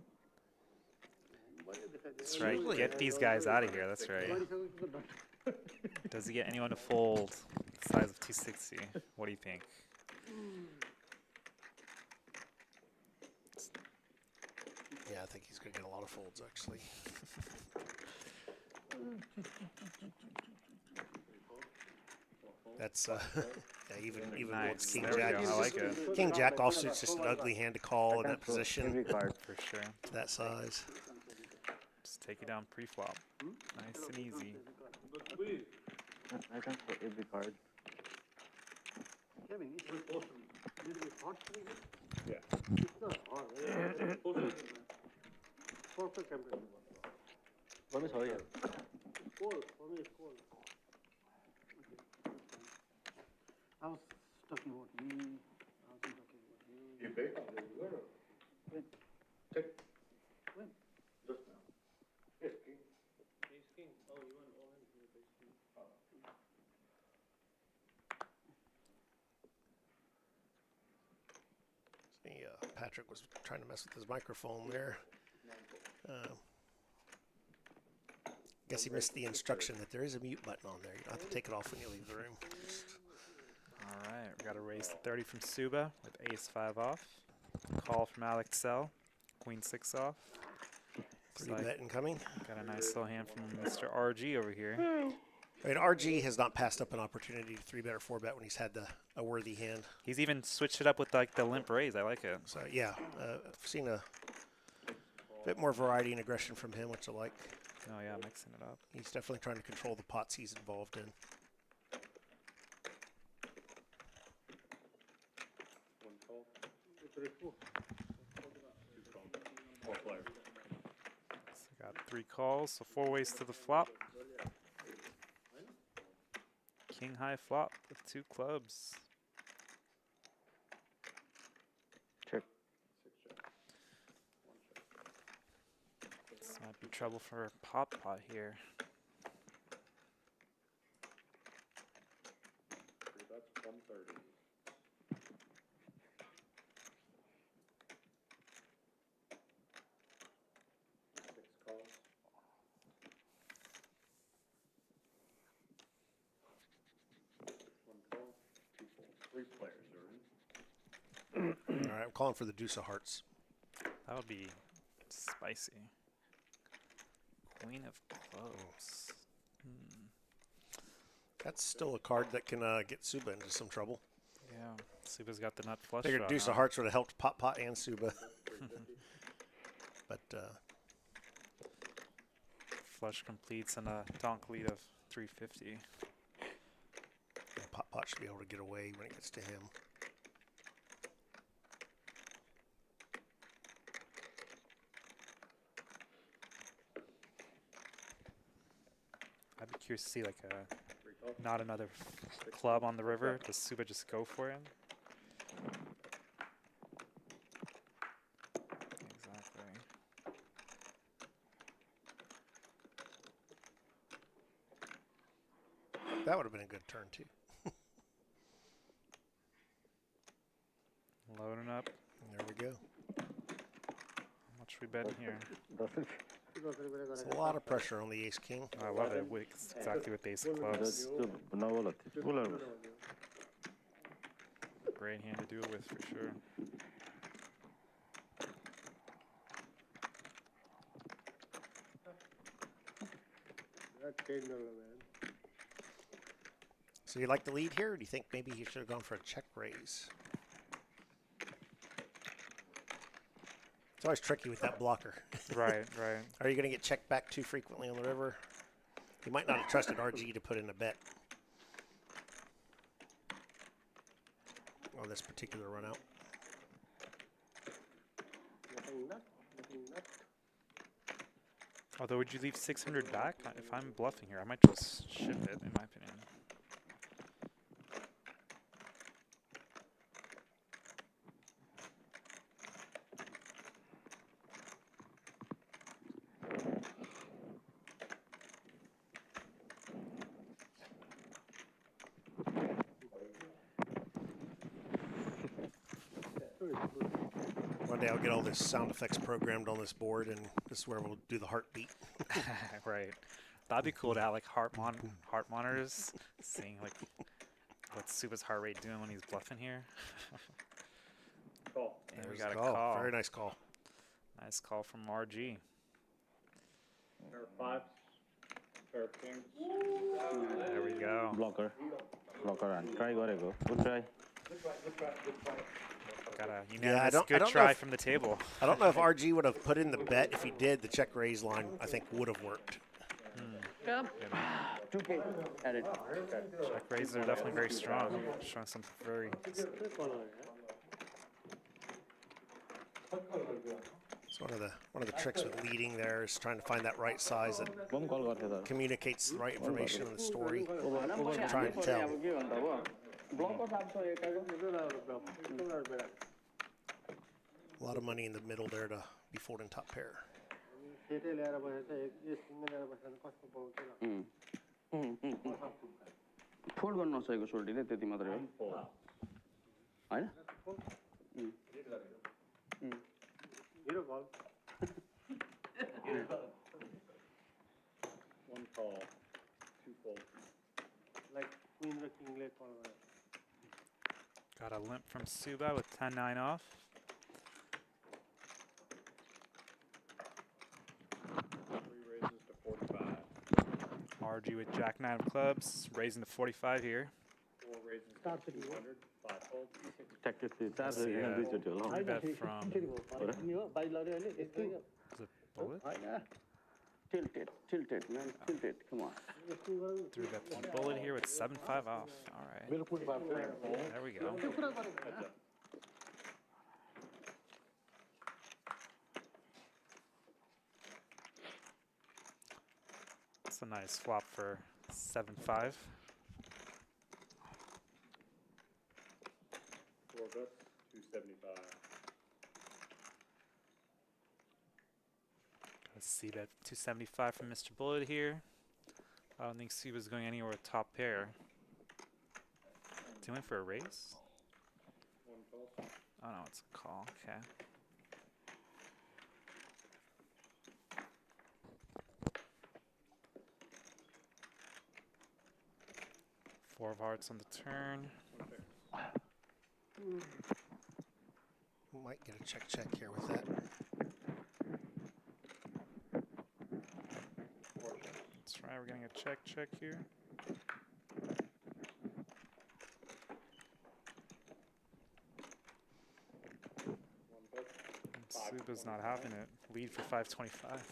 That's right. Get these guys out of here. That's right. Does he get anyone to fold the size of 260? What do you think? Yeah, I think he's going to get a lot of folds, actually. That's yeah, even Nice. King There we Jack. go. I like it. King Jack offsuit's just an ugly hand to call in that position, For sure. that size. Just take it down pre-flop. Nice and easy. I can for every card. Yeah. Perfect campaign. One is higher. Cold. For me, it's cold. I was talking about me. I wasn't talking about you. You bet on the river. When? Check. When? Just now. Yes, king. Ace king. Oh, you want all hands with ace king. See, Patrick was trying to mess with his microphone there. Guess he missed the instruction that there is a mute button on there. You don't have to take it off when you leave the room. All right, we got a raise to 30 from Subba with ace-5 off. Call from Alex Sell, queen-6 off. Pretty like bet incoming. Got a nice little hand from Mr. RG over here. I mean, RG has not passed up an opportunity to 3-bet or 4-bet when he's had a worthy hand. He's even switched it up with like the limp raise. I like it. So yeah, I've seen a bit more variety and aggression from him, which I like. Oh yeah, mixing it up. He's definitely trying to control the pots he's involved in. So got 3 calls, so 4 ways to the flop. King high flop with 2 clubs. Check. This might be trouble for PotPot here. That's 130. All right, I'm calling for the deuce of hearts. That would be spicy. Queen of clubs. That's still a card that can get Subba into some trouble. Yeah, Subba's got the nut flush. Figured deuce of hearts would have helped PotPot and Subba. But flush completes and a donk lead of 350. PotPot should be able to get away when it gets to him. I'd be curious to see like not another club on the river. Does Subba just go for him? Exactly. That would have been a good turn too. Loading up. There we go. How much we betting here? It's a lot of pressure on the ace-king. I love it. It's exactly with ace of clubs. Great hand to do it with for sure. So you like the lead here, or do you think maybe he should have gone for a check raise? It's always tricky with that blocker. Right, right. Are you going to get checked back too frequently on the river? You might not have trusted RG to put in a bet on this particular run out. Although, would you leave 600 back? If I'm bluffing here, I might just ship it, in my opinion. One day I'll get all this sound effects programmed on this board, and this is where we'll do the heartbeat. Right. That'd be cool to have like heart monitors, seeing like what's Subba's heart rate doing when he's bluffing here. Call. And we There's got a a call. Very nice call. Nice call from RG. Pair of fives. Pair of kings. There we go. Blocker and try gorego. Good try. Got a I unanimous don't good know try if- from the table. I don't know if RG would have put in the bet. If he did, the check raise line, I think, would have worked. Come. 2K. Added. Check raises are definitely very strong. Showing some very It's one of the tricks with leading there is trying to find that right size that Bomb call garte da. communicates the right information in the story. I'm trying to tell. A lot of money in the middle there to be folding top pair. Fold गर्न नसकेको सोल्टीले त्यति मात्रै हो हैन Hero call. One call. Two fold. Like queen or king late call. got a limp from Subba with 10-9 off. Three raises to 45. RG with Jack-9 of clubs, raising to 45 here. Four raises to 200. Five folds. Tactic Let's see, three bet from, is it Bullet? tilt it, man, tilt it. Come on. Threw that bullet here with 7-5 off. All right. There we go. It's a nice flop for 7-5. 4 bets, 275. Let's see that 275 from Mr. Bullet here. I don't think Subba's going anywhere with top pair. Is he went for a raise? One call. Oh no, it's a call. Okay. Four of hearts on the turn. Might get a check here with that. That's right, we're getting a check here. Subba's not having it. Lead for 525.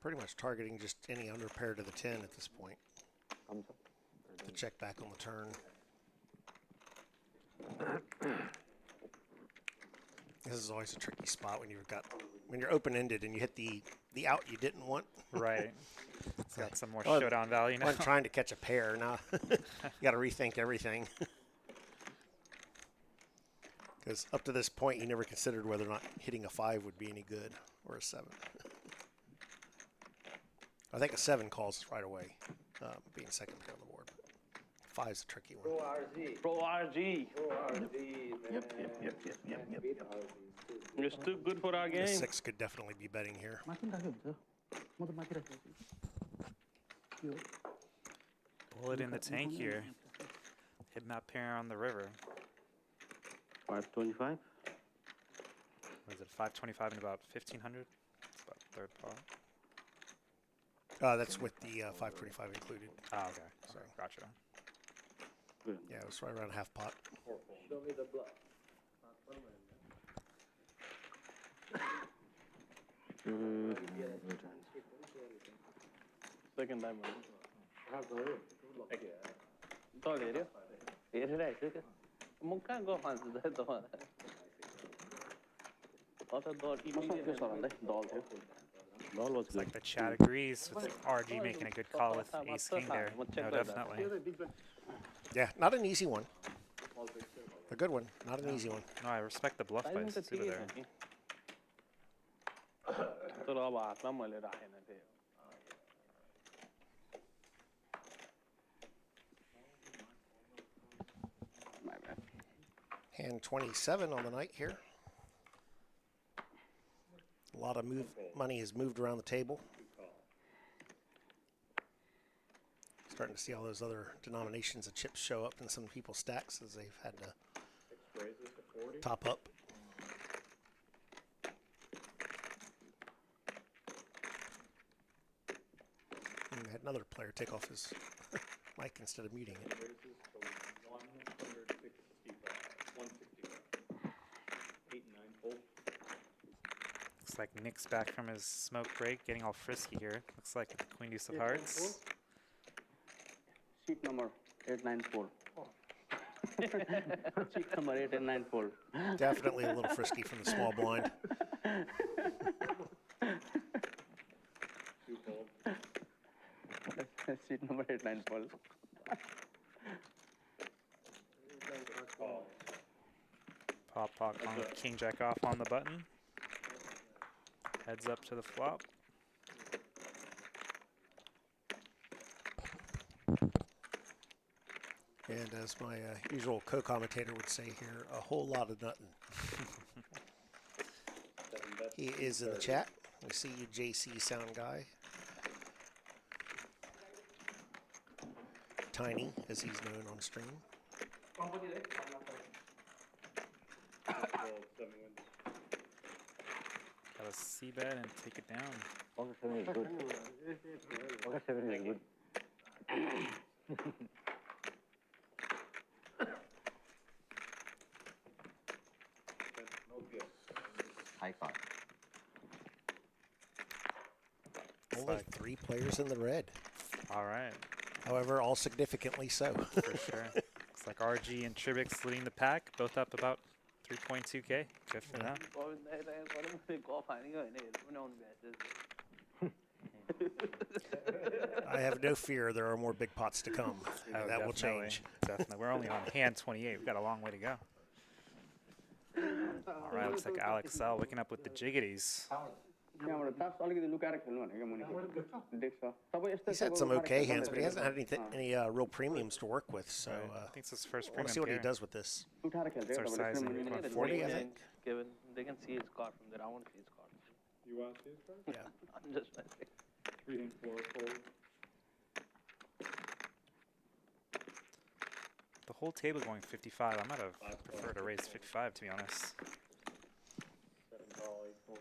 Pretty much targeting just any under pair to the 10 at this point. To check back on the turn. This is always a tricky spot when you're open-ended and you hit the out you didn't want. Right. It's got some more showdown value now. I'm trying to catch a pair now. You got to rethink everything. Because up to this point, you never considered whether or not hitting a 5 would be any good, or a 7. I think a 7 calls right away, being second pair on the board. 5's a tricky one. Pro RG. Yep. You're still good for our game. The 6 could definitely be betting here. Bullet in the tank here. Hitting that pair on the river. 525. Was it 525 and about 1500? It's about third pot. That's with the 525 included. Oh, okay. Sorry, gotcha. Good. Yeah, it was right around half pot. Show me the bluff. Second time. It's like the chat agrees with RG making a good call with ace king there. No, definitely. Yeah, not an easy one. A good one, not an easy one. No, I respect the bluff by Subba there. Hand 27 on the night here. A lot of money has moved around the table. Starting to see all those other denominations of chips show up in some people's stacks as they've had to top up. And we had another player take off his mic instead of muting it. Looks like Nick's back from his smoke break, getting all frisky here. Looks like the queen deuce of hearts. Sheet number 894. Sheet number 894. Definitely a little frisky from the small blind. Sheet number 894. PotPot on king jack off on the button. Heads up to the flop. And as my usual co-commentator would say here, a whole lot of nothing. He is in the chat. We see you, JC Sound Guy. Tiny, as he's known on stream. Got a C bet and take it down. Pocket 7 is good. Pocket 7 is good. High card. Only 3 players in the red. All right, However, all significantly so. for sure. Looks like RG and Tribix leading the pack, both up about 3.2K. Good for them. I have no fear there are more big pots to come. Oh, that will definitely, change. Definitely. We're only on hand 28. We've got a long way to go. All right, looks like Alex L looking up with the jiggities. He's had some okay hands, but he hasn't had any real premiums to work with. So I think it's his first I want premium to see what he pair. does with this. What's our sizing? Going 40, I think. Given they can see his card from there. I want to see his card. You want to see his card? Yeah. I'm just trying to say. 3 and 4 fold. The whole table going 55. I might have preferred to raise 55, to be honest. 7 call, 8 fold.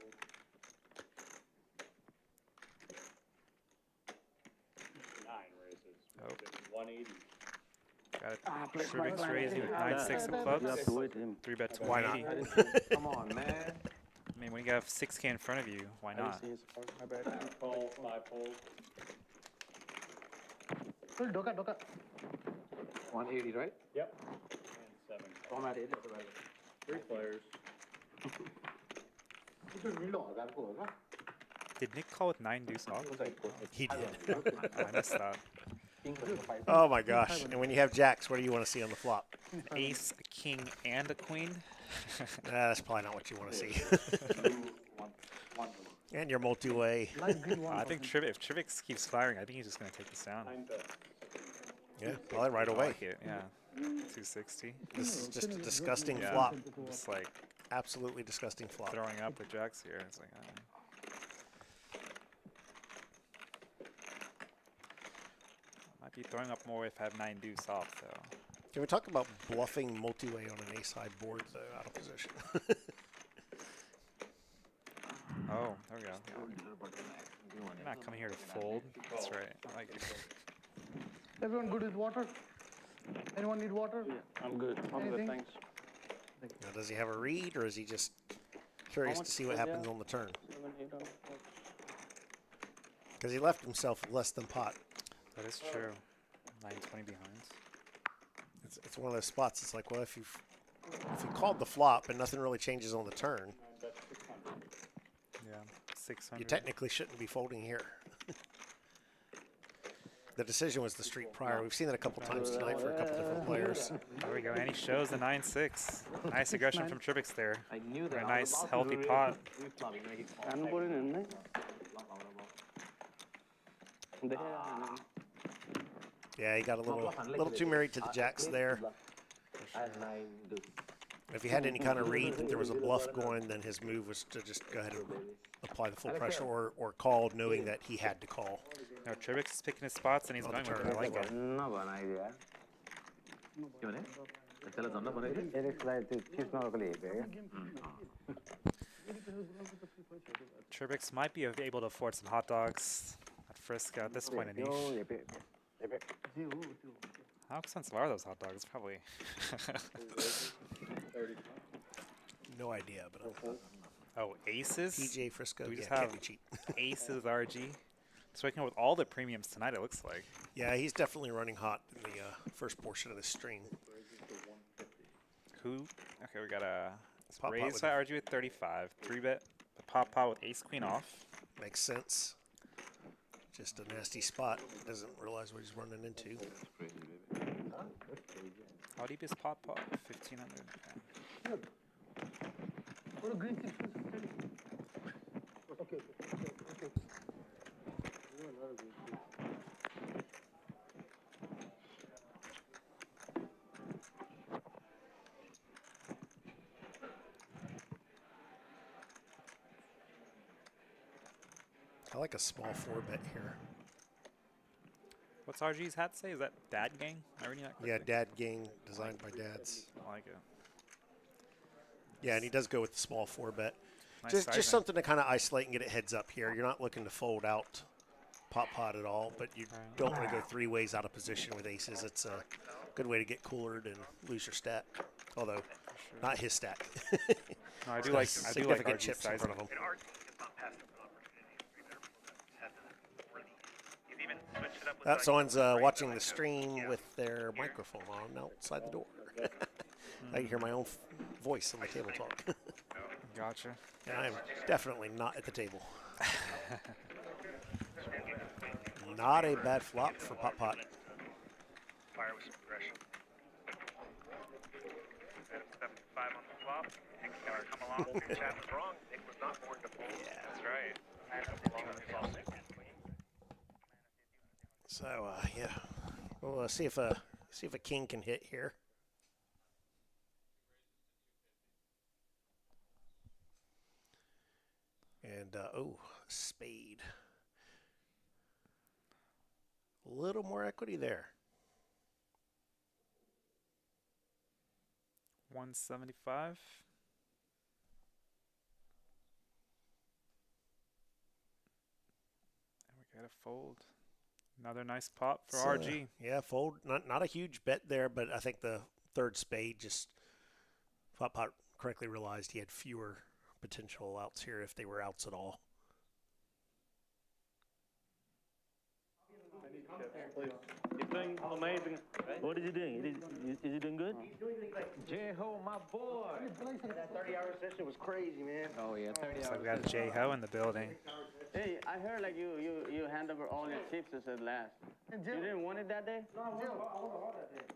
9 raises. Oh. 180. Got it. Tribix raising with 9-6 of clubs. 3 bet to Why not? 180. Come on, man. I mean, when you have 6K in front of you, why not? Call, 5 fold. ढोका ढोका 180, right? Yep. And 7 call. 3 players. Did Nick call with 9 deuce off? He did. Oh, I missed that. Oh my gosh. And when you have jacks, what do you want to see on the flop? An ace, a king, and a queen. That's probably not what you want to see. And your multi-way. I think if Trivix keeps firing, I think he's just going to take this down. 9 bet. Yeah, probably right I away. like it, yeah. 260. This is just a disgusting Yeah, flop. just like Absolutely disgusting flop. throwing up with jacks here. It's like, might be throwing up more if I have 9 deuce off, though. Can we talk about bluffing multi-way on an ace-high board, though, out of position? Oh, there we go. I'm not coming here to fold. That's right. I like it. Everyone good with water? Anyone need water? I'm good. I'm Anything? good. Thanks. Now, does he have a read, or is he just curious to see what happens on the turn? 7, 8, Because he left himself with less than pot. That is true. 920 behind. It's one of those spots. It's like, well, if you called the flop and nothing really changes on the turn, Yeah, 600. you technically shouldn't be folding here. The decision was the street prior. We've seen that a couple times tonight for a couple different players. There we go, and he shows the 9-6. Nice aggression from Tribix there. I knew For that. a nice, healthy pot. Yeah, he got a little too married to the jacks there. If he had any kind of read that there was a bluff going, then his move was to just go ahead and apply the full pressure or call, knowing that he had to call. No, Tribix is picking his spots and he's going with it. I like it. Tribix might be able to afford some hot dogs at Frisco at this point in niche. How expensive are those hot dogs? Probably. No idea, but Oh, aces? PJ Frisco, We just yeah, can't have be cheap. aces RG. So we can with all the premiums tonight, it looks like. Yeah, he's definitely running hot in the first portion of the stream. Who? Okay, we got a PotPot raise with by RG with 35. 3-bet the PotPot with ace queen off. Makes sense. Just a nasty spot. Doesn't realize what he's running into. How deep is PotPot? 1500. Okay. I like a small 4-bet here. What's RG's hat say? Is that Dad Gang? Am I reading that Yeah, correctly? Dad Gang designed by dads. I like it. Yeah, and he does go with the small 4-bet. Nice Just sizing. something to kind of isolate and get it heads up here. You're not looking to fold out PotPot at all, but you don't want to go 3 ways out of position with aces. It's a good way to get coolered and lose your stack. Although, not his stack. No, I do like significant RG chips in sizing. front of him. Someone's watching the stream with their microphone on outside the door. I can hear my own voice on the table talk. Gotcha. And I am definitely not at the table. Not a bad flop for PotPot. Fire with some aggression. 75 on the flop. Nick's got to come along. Chad was wrong. Nick was not born to fold. Yeah, that's right. So yeah, we'll see if a king can hit here. And oh, spade. A little more equity there. 175. And we got a fold. Another nice pop for RG. Yeah, fold. Not a huge bet there, but I think the third spade just PotPot correctly realized he had fewer potential outs here if they were outs at all. He's doing amazing. What is he doing? Is he doing good? J-Ho, my boy. That 30-hour session was crazy, man. Oh, yeah, 30 So hours. we got J-Ho in the building. Hey, I heard like you hand over all your chips as at last. You didn't want it that day? No, I won all that day.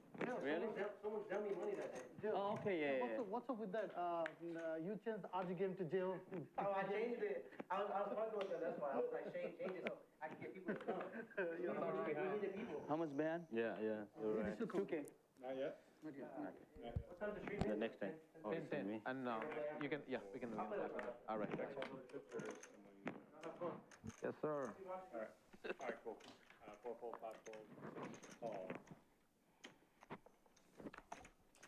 Really? Someone sent me money that day. Oh, okay, yeah. What's up with that? You changed the RG game to J-O. Oh, I changed it. I was talking with that, that's why. I was like, change it so I can get people to come. We needed people. How much band? Yeah, you're right. 2K. Not yet. What time is the stream? The next time. 10, 10. And you can, yeah, we can do that. All right. Yes, sir. All right, cool. 4 fold, 5 fold, 6 call.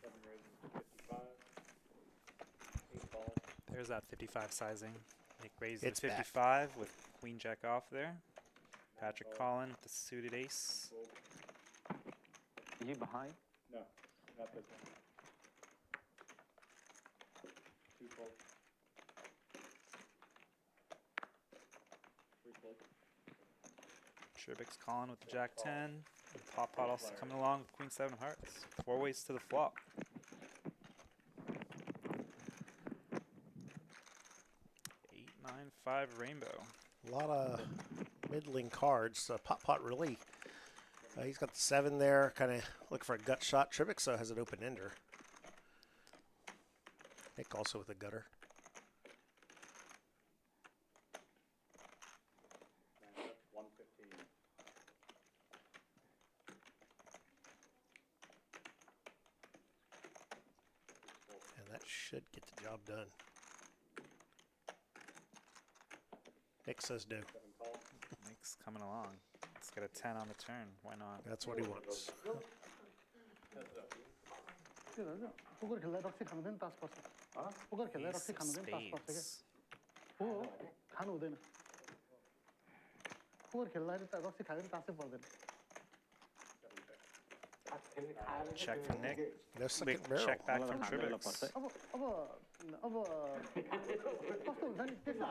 7 raises 55. 8 calls. There's that 55 sizing. Nick raises It's to 55 with queen jack off there. Patrick calling with the suited ace. Is he behind? No, not this one. 2 fold. 3 fold. Tribix calling with the jack 10. And PotPot also coming along with queen 7 of hearts. 4 ways to the flop. Eight, 9, 5 rainbow. A lot of middling cards. PotPot really, he's got the 7 there, kind of looking for a gut shot. Tribix has an open ender. Nick also with a gutter. That's 115. And that should get the job done. Nick says no. Nick's coming along. Let's get a 10 on the turn. Why not? That's what he wants. Poker खेल्दा रक्सी खानुहुँदैन तास पर्छ poker खेल्दा रक्सी खानुहुँदैन तास पर्छ के हो खानु हुँदैन पोकर खेल्दाखेरि त रक्सी खायो भने तासै पर्दैन Check from Nick. No second Big barrel. check back from Tribix. अब कस्तो हुन्छ नि त्यसो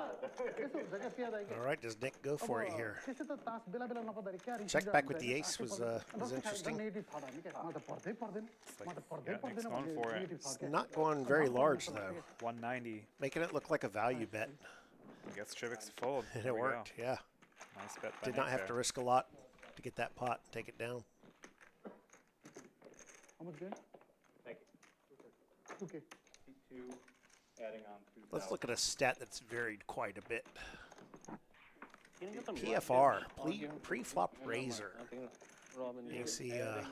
हुन्छ क्या पिया दाइ All right, does Nick go for it here? त्यसो त तास बेला बेला नपर्दाखेरि क्या रिस Check back with the ace was interesting. Negative that हामी क्या म त पर्दै पर्दैन म त पर्दै Yeah, Nick's पर्दैन going for it. Negative that Not going very large though, 190. making it look like a value bet. He gets Tribix to fold. And There it we worked, go. yeah. Nice bet by Did Nick not have there. to risk a lot to get that pot and take it down. How much gain? Thank you. Okay. T2, adding on 2,000. Let's look at a stat that's varied quite a bit. PFR, pre-flop razor. You see a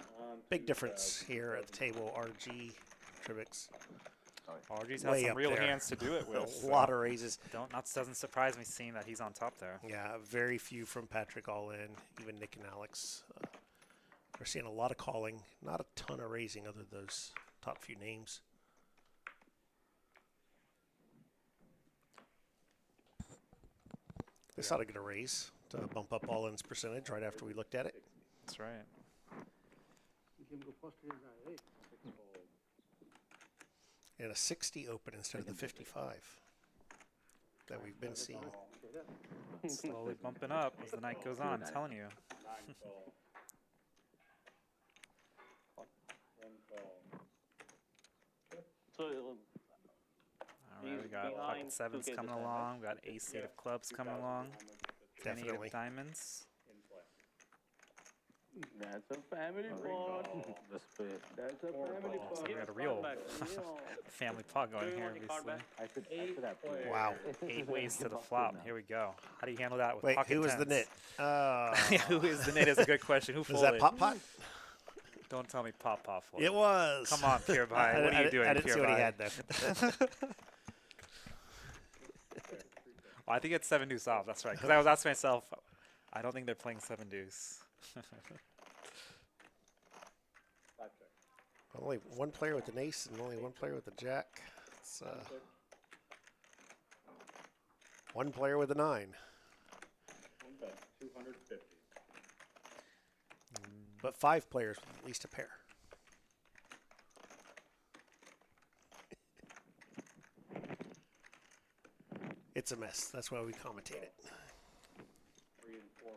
big difference here at the table, RG, Tribix. RG's Way has some up real there. hands to do it with. A lot of raises. Doesn't surprise me seeing that he's on top there. Yeah, very few from Patrick all in, even Nick and Alex. We're seeing a lot of calling, not a ton of raising other than those top few names. This ought to get a raise to bump up all-ins percentage right after we looked at it. That's right. And a 60 open instead of the 55 that we've been seeing. Slowly bumping up as the night goes on, I'm telling you. Alright, we got pocket sevens coming along, we got ace-8 of clubs coming along, 10-8 of diamonds. That's a family pot. That's a family pot. So we got a real family pot going here, obviously. Wow. 8 ways to the flop. Here we go. How do you handle that with Wait, pocket who was tens? the nit? Yeah, who is the nit is a good question. Who Was folded? that PotPot? Don't tell me PotPot folded. It was. Come on, Pure Pie. What are you doing, I didn't Pure see what he Pie? had there. Well, I think it's 7 deuce off. That's right. Because I was asking myself, I don't think they're playing 7 deuce. Only one player with an ace and only one player with a jack. It's, one player with a 9. But 5 players with at least a pair. It's a mess. That's why we commentate it. 3 and 4.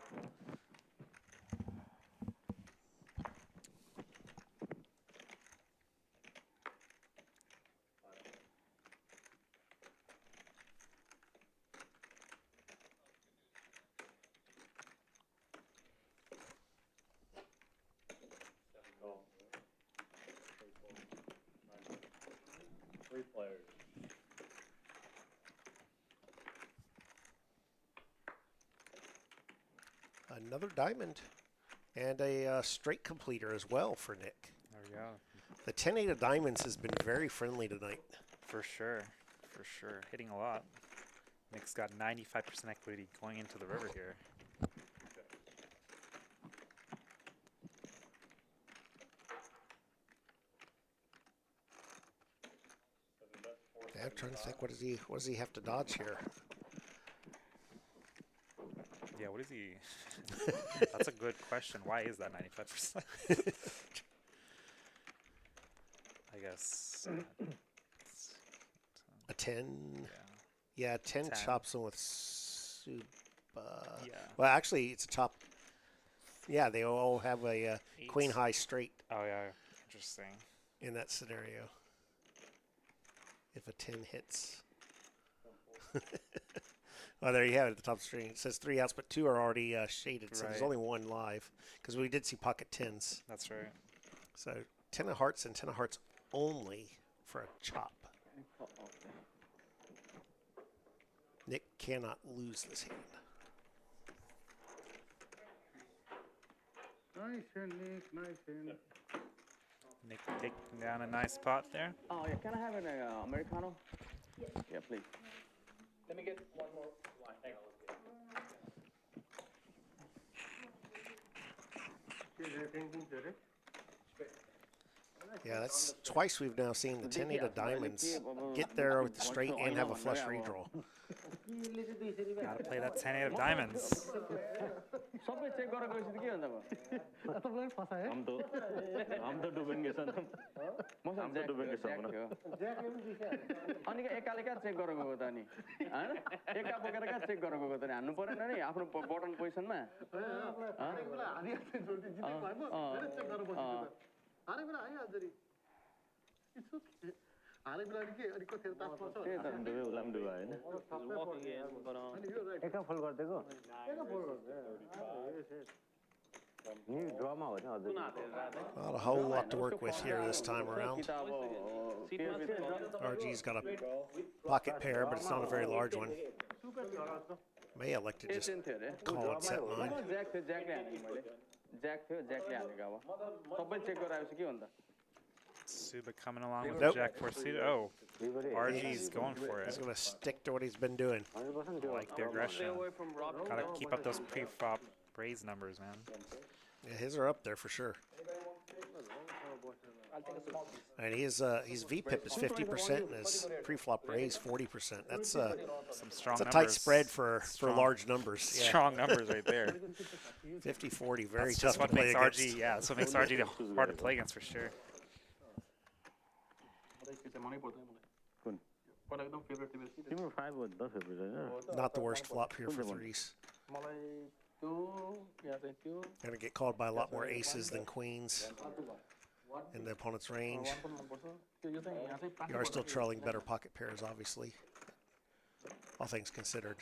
Three players. Another diamond and a straight completer as well for Nick. There we go. The 10-8 of diamonds has been very friendly tonight. For sure. For sure. Hitting a lot. Nick's got 95% equity going into the river here. Yeah, I'm trying to think, what does he have to dodge here? Yeah, what is he? That's a good question. Why is that 95%? I guess. A 10. Yeah, 10 chops him with Subba. Yeah. Well, actually, it's a chop. Yeah, they all have a queen high straight. Oh, yeah. Interesting. In that scenario. If a 10 hits. Well, there you have it at the top of the screen. It says 3 outs, but 2 are already shaded, so there's only 1 live. Because we did see pocket 10s. That's right. So 10 of hearts and 10 of hearts only for a chop. Nick cannot lose this hand. Nice hand, Nick. Nice hand. Nick taking down a nice pot there. Oh, yeah. Can I have an Americano? Yes. Yeah, please. Let me get one more line. Yeah, that's twice we've now seen the 10-8 of diamonds get there with the straight and have a flush redraw. Gotta play that 10-8 of diamonds. सबै check गरेर गएपछि त के हुन्छ अब तपाईँलाई फसाए हम तो डुबेंगे सर हम तो डुबेंगे सर अनि एकाले क्या चेक गरेर गएको त अनि हैन एका बोकेर क्या चेक गरेर गएको त नि हान्नु पर्दैन नि आफ्नो बटन पोजिसनमा हारे बेला आइहाल्छ नि इट्स ओके हारे बेला नि के अनि कति तास पर्छ त्यही त डुबे उलाम डुबा हैन एका फोल्ड गर्दैको एका फोल्ड गर्छ नि ड्रमा हो नि अझै Not a whole lot to work with here this time around. RG's got a pocket pair, but it's not a very large one. May elect to just call it set line. Jack थियो ज्याकले हालेको अब सबै check गराएपछि के हुन्छ Subba coming along with Nope. Jack 4 suited. Oh, RG's going for He's it. going to stick to what he's been doing. I like the aggression. Gotta keep up those pre-flop raise numbers, man. Yeah, his are up there for sure. I'll take a small piece. And his VPIP is 50% and his pre-flop raise 40%. That's Some strong that's a numbers. tight spread for Strong- large numbers. Yeah. Strong numbers right there. 50-40, very That's tough just to what play makes against. RG. Yeah, that's what makes RG hard to play against for sure. तिम्रो 5 हो 10 February Not the worst flop here for threes. Gonna get called by a lot more aces than queens in the opponent's range. You are still trailing better pocket pairs, obviously. All things considered.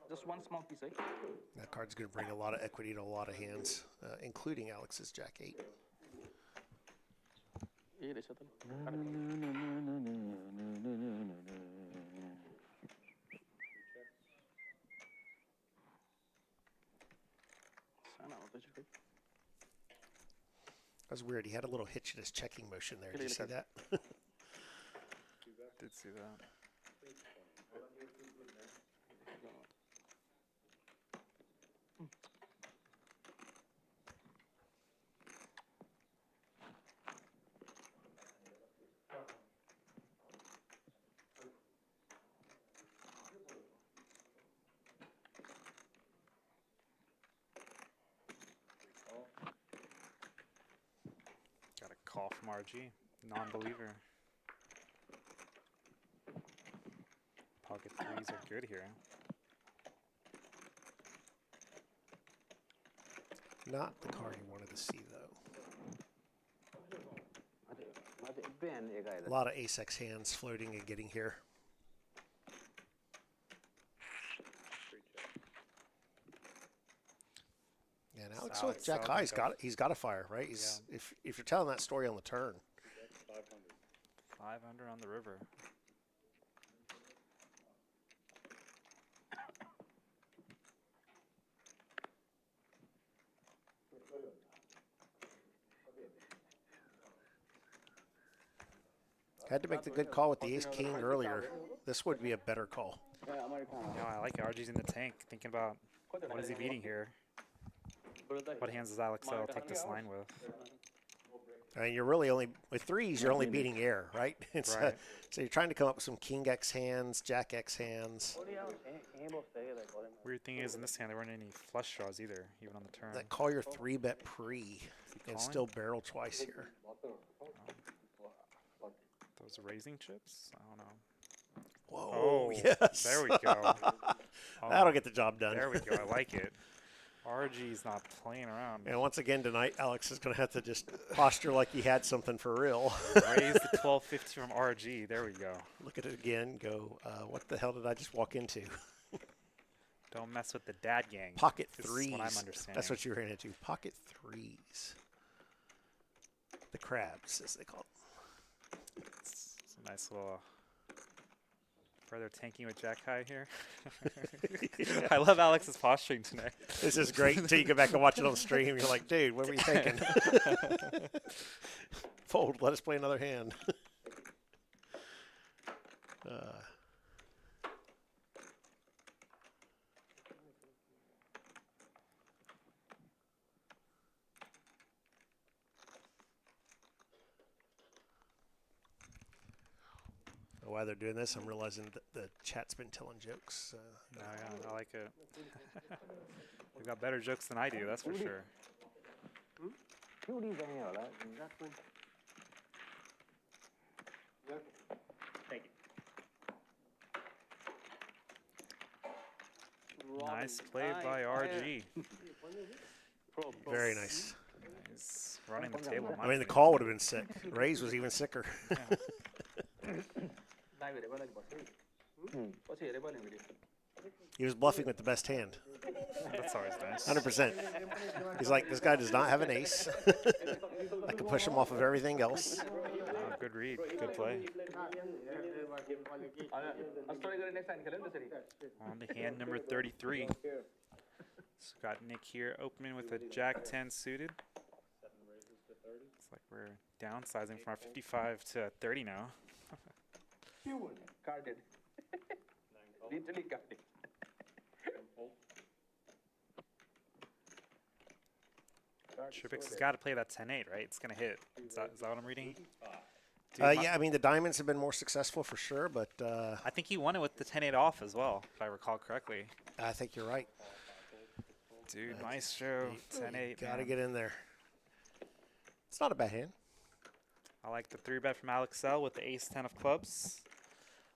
Just one small piece, eh? That card's going to bring a lot of equity to a lot of hands, including Alex's Jack-8. That was weird. He had a little hitch in his checking motion there. Did you see that? Did see that. Got a call from RG, non-believer. Pocket threes are good here. Not the card you wanted to see, though. A lot of ace-X hands floating and getting here. And Alex with Jack High, he's got a fire, right? He's if you're telling that story on the turn. 500 on the river. Had to make the good call with the ace-king earlier. This would be a better call. No, I like it. RG's in the tank, thinking about what is he beating here. What hands does Alex take this line with? I mean, you're really only, with threes, you're only beating air, right? It's, Right. So you're trying to come up with some king X hands, jack X hands. Weird thing is, in this hand, there weren't any flush draws either, even on the turn. That call your 3-bet pre and calling? still barrel twice here. Those raising chips? I don't know. Whoa, Oh, yes. There we go. That'll get the job done. There we go. I like it. RG's not playing around. And once again tonight, Alex is going to have to just posture like he had something for real. Raise the 1250 from RG. There we go. Look at it again. Go, what the hell did I just walk into? Don't mess with the dad gang. Pocket This threes. is what I'm understanding. That's what you ran into. Pocket threes. The crabs, as they call them. It's a nice little further tanking with Jack High here. I love Alex's posturing tonight. This is great until you go back and watch it on the stream. You're like, dude, what were you thinking? Fold. Let us play another hand. While they're doing this, I'm realizing that the chat's been telling jokes. No, yeah, I like it. They've got better jokes than I do, that's for sure. Thank you. Nice play by RG. Very nice. He's running the table. I mean, the call would have been sick. Raise was even sicker. He was bluffing with the best hand. That's always nice. 100%. He's like, this guy does not have an ace. I can push him off of everything else. Good read. Good play. On to hand number 33. So got Nick here opening with a Jack-10 suited. It's like we're downsizing from our 55 to 30 now. Carded. Literally carded. Tripix has got to play that 10-8, right? It's going to hit. Is that what I'm reading? Dude, yeah, I mean, the diamonds have been more successful for sure, but... I think he won it with the 10-8 off as well, if I recall correctly. I think you're right. Dude, Maestro, 10-8, Got to get in there. It's not a bad hand. I like the 3-bet from Alex L with the ace-10 of clubs.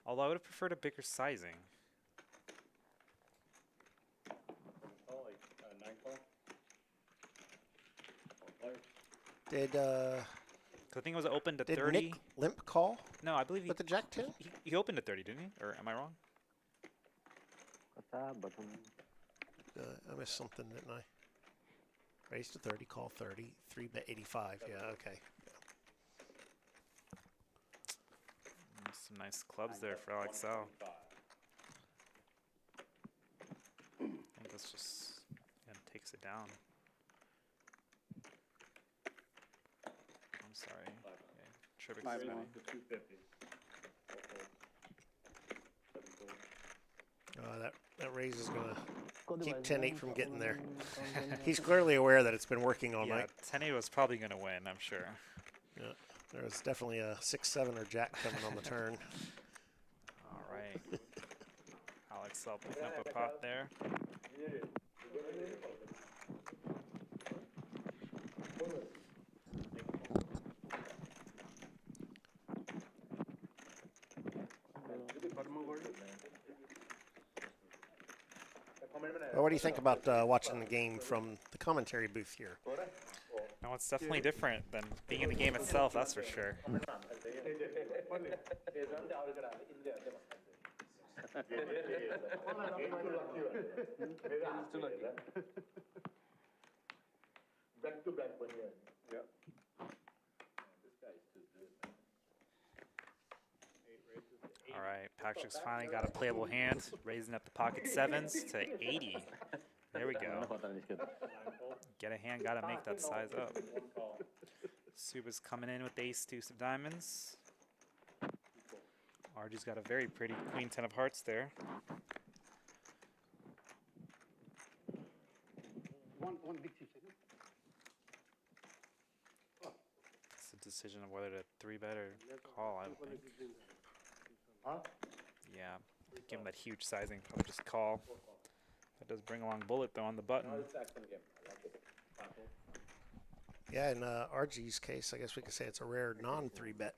Although I would have preferred a bigger sizing. Did I think it was open to did 30. Nick limp call? No, I believe with the Jack 10. He opened to 30, didn't he? Or am I wrong? I missed something, didn't I? Raise to 30, call 30, 3-bet 85. Yeah, okay. Some nice clubs there for Alex L. I think this just takes it down. I'm sorry. Okay. Tripix is winning. That raise is going to keep 10-8 from getting there. He's clearly aware that it's been working all night. 10-8 was probably going to win, I'm sure. Yeah, there was definitely a 6-7 or Jack coming on the turn. All right. Alex L picking up a pot there. Well, what do you think about watching the game from the commentary booth here? No, it's definitely different than being in the game itself, that's for sure. All right, Patrick's finally got a playable hand, raising up the pocket sevens to 80. There we go. Get a hand, got to make that size up. Subba's coming in with the ace-deuce of diamonds. RG's got a very pretty queen 10 of hearts there. It's a decision of whether to 3-bet or call, I would think. Yeah, give him that huge sizing, probably just call. That does bring along bullet though on the button. Yeah, in RG's case, I guess we could say it's a rare non-3-bet.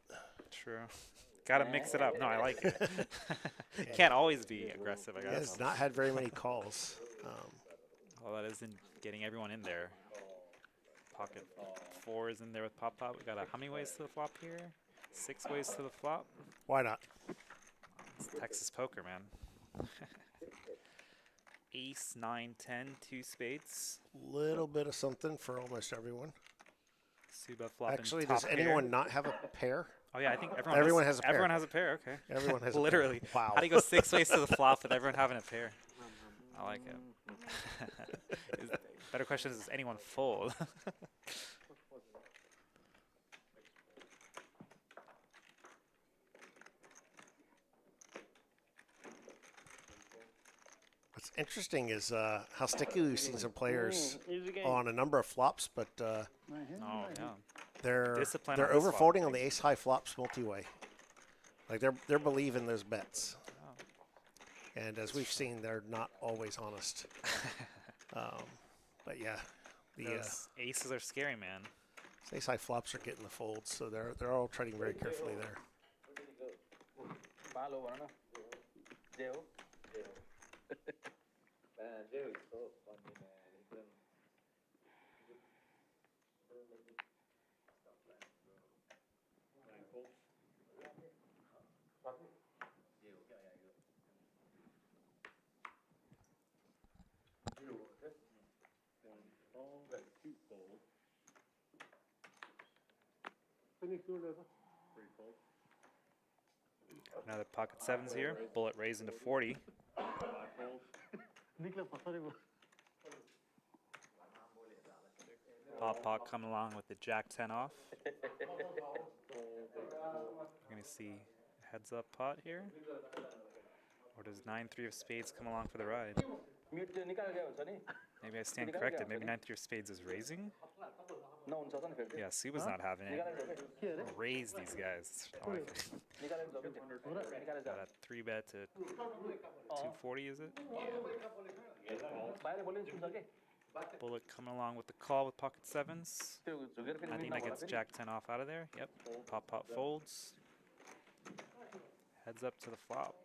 True. Got to mix it up. No, I like it. Can't always be aggressive, I guess. He has not had very many calls. Well, that isn't getting everyone in there. Pocket 4 is in there with PotPot. We got how many ways to the flop here? 6 ways to the flop. Why not? It's Texas poker, man. Ace, 9, 10, 2 spades. Little bit of something for almost everyone. Subba flopping. Actually, top does anyone pair. not have a pair? Oh yeah, I think everyone has a pair. Everyone has a pair. Okay. Everyone has literally. A pair. Wow. How do you go 6 ways to the flop with everyone having a pair? I like it. Better question is, does anyone fold? What's interesting is how sticky we've seen some players on a number of flops, but they're overfolding on the ace high flops multi-way. Like they're believing those bets, and as we've seen, they're not always honest. But yeah, the aces are scary, man. Ace high flops are getting the folds, so they're all trading very carefully there. Joe is so funny, man. Another pocket sevens here. Bullet raised into 40. PotPot coming along with the Jack 10 off. You're going to see heads up pot here. Or does 9-3 of spades come along for the ride? Maybe I stand corrected. Maybe 9-3 of spades is raising. Yeah, Subba's not having it. Raise these guys. Got a 3-bet to 240, is it? Yeah. Bullet coming along with the call with pocket sevens. I think that gets Jack 10 off out of there. Yep. PotPot folds. Heads up to the flop.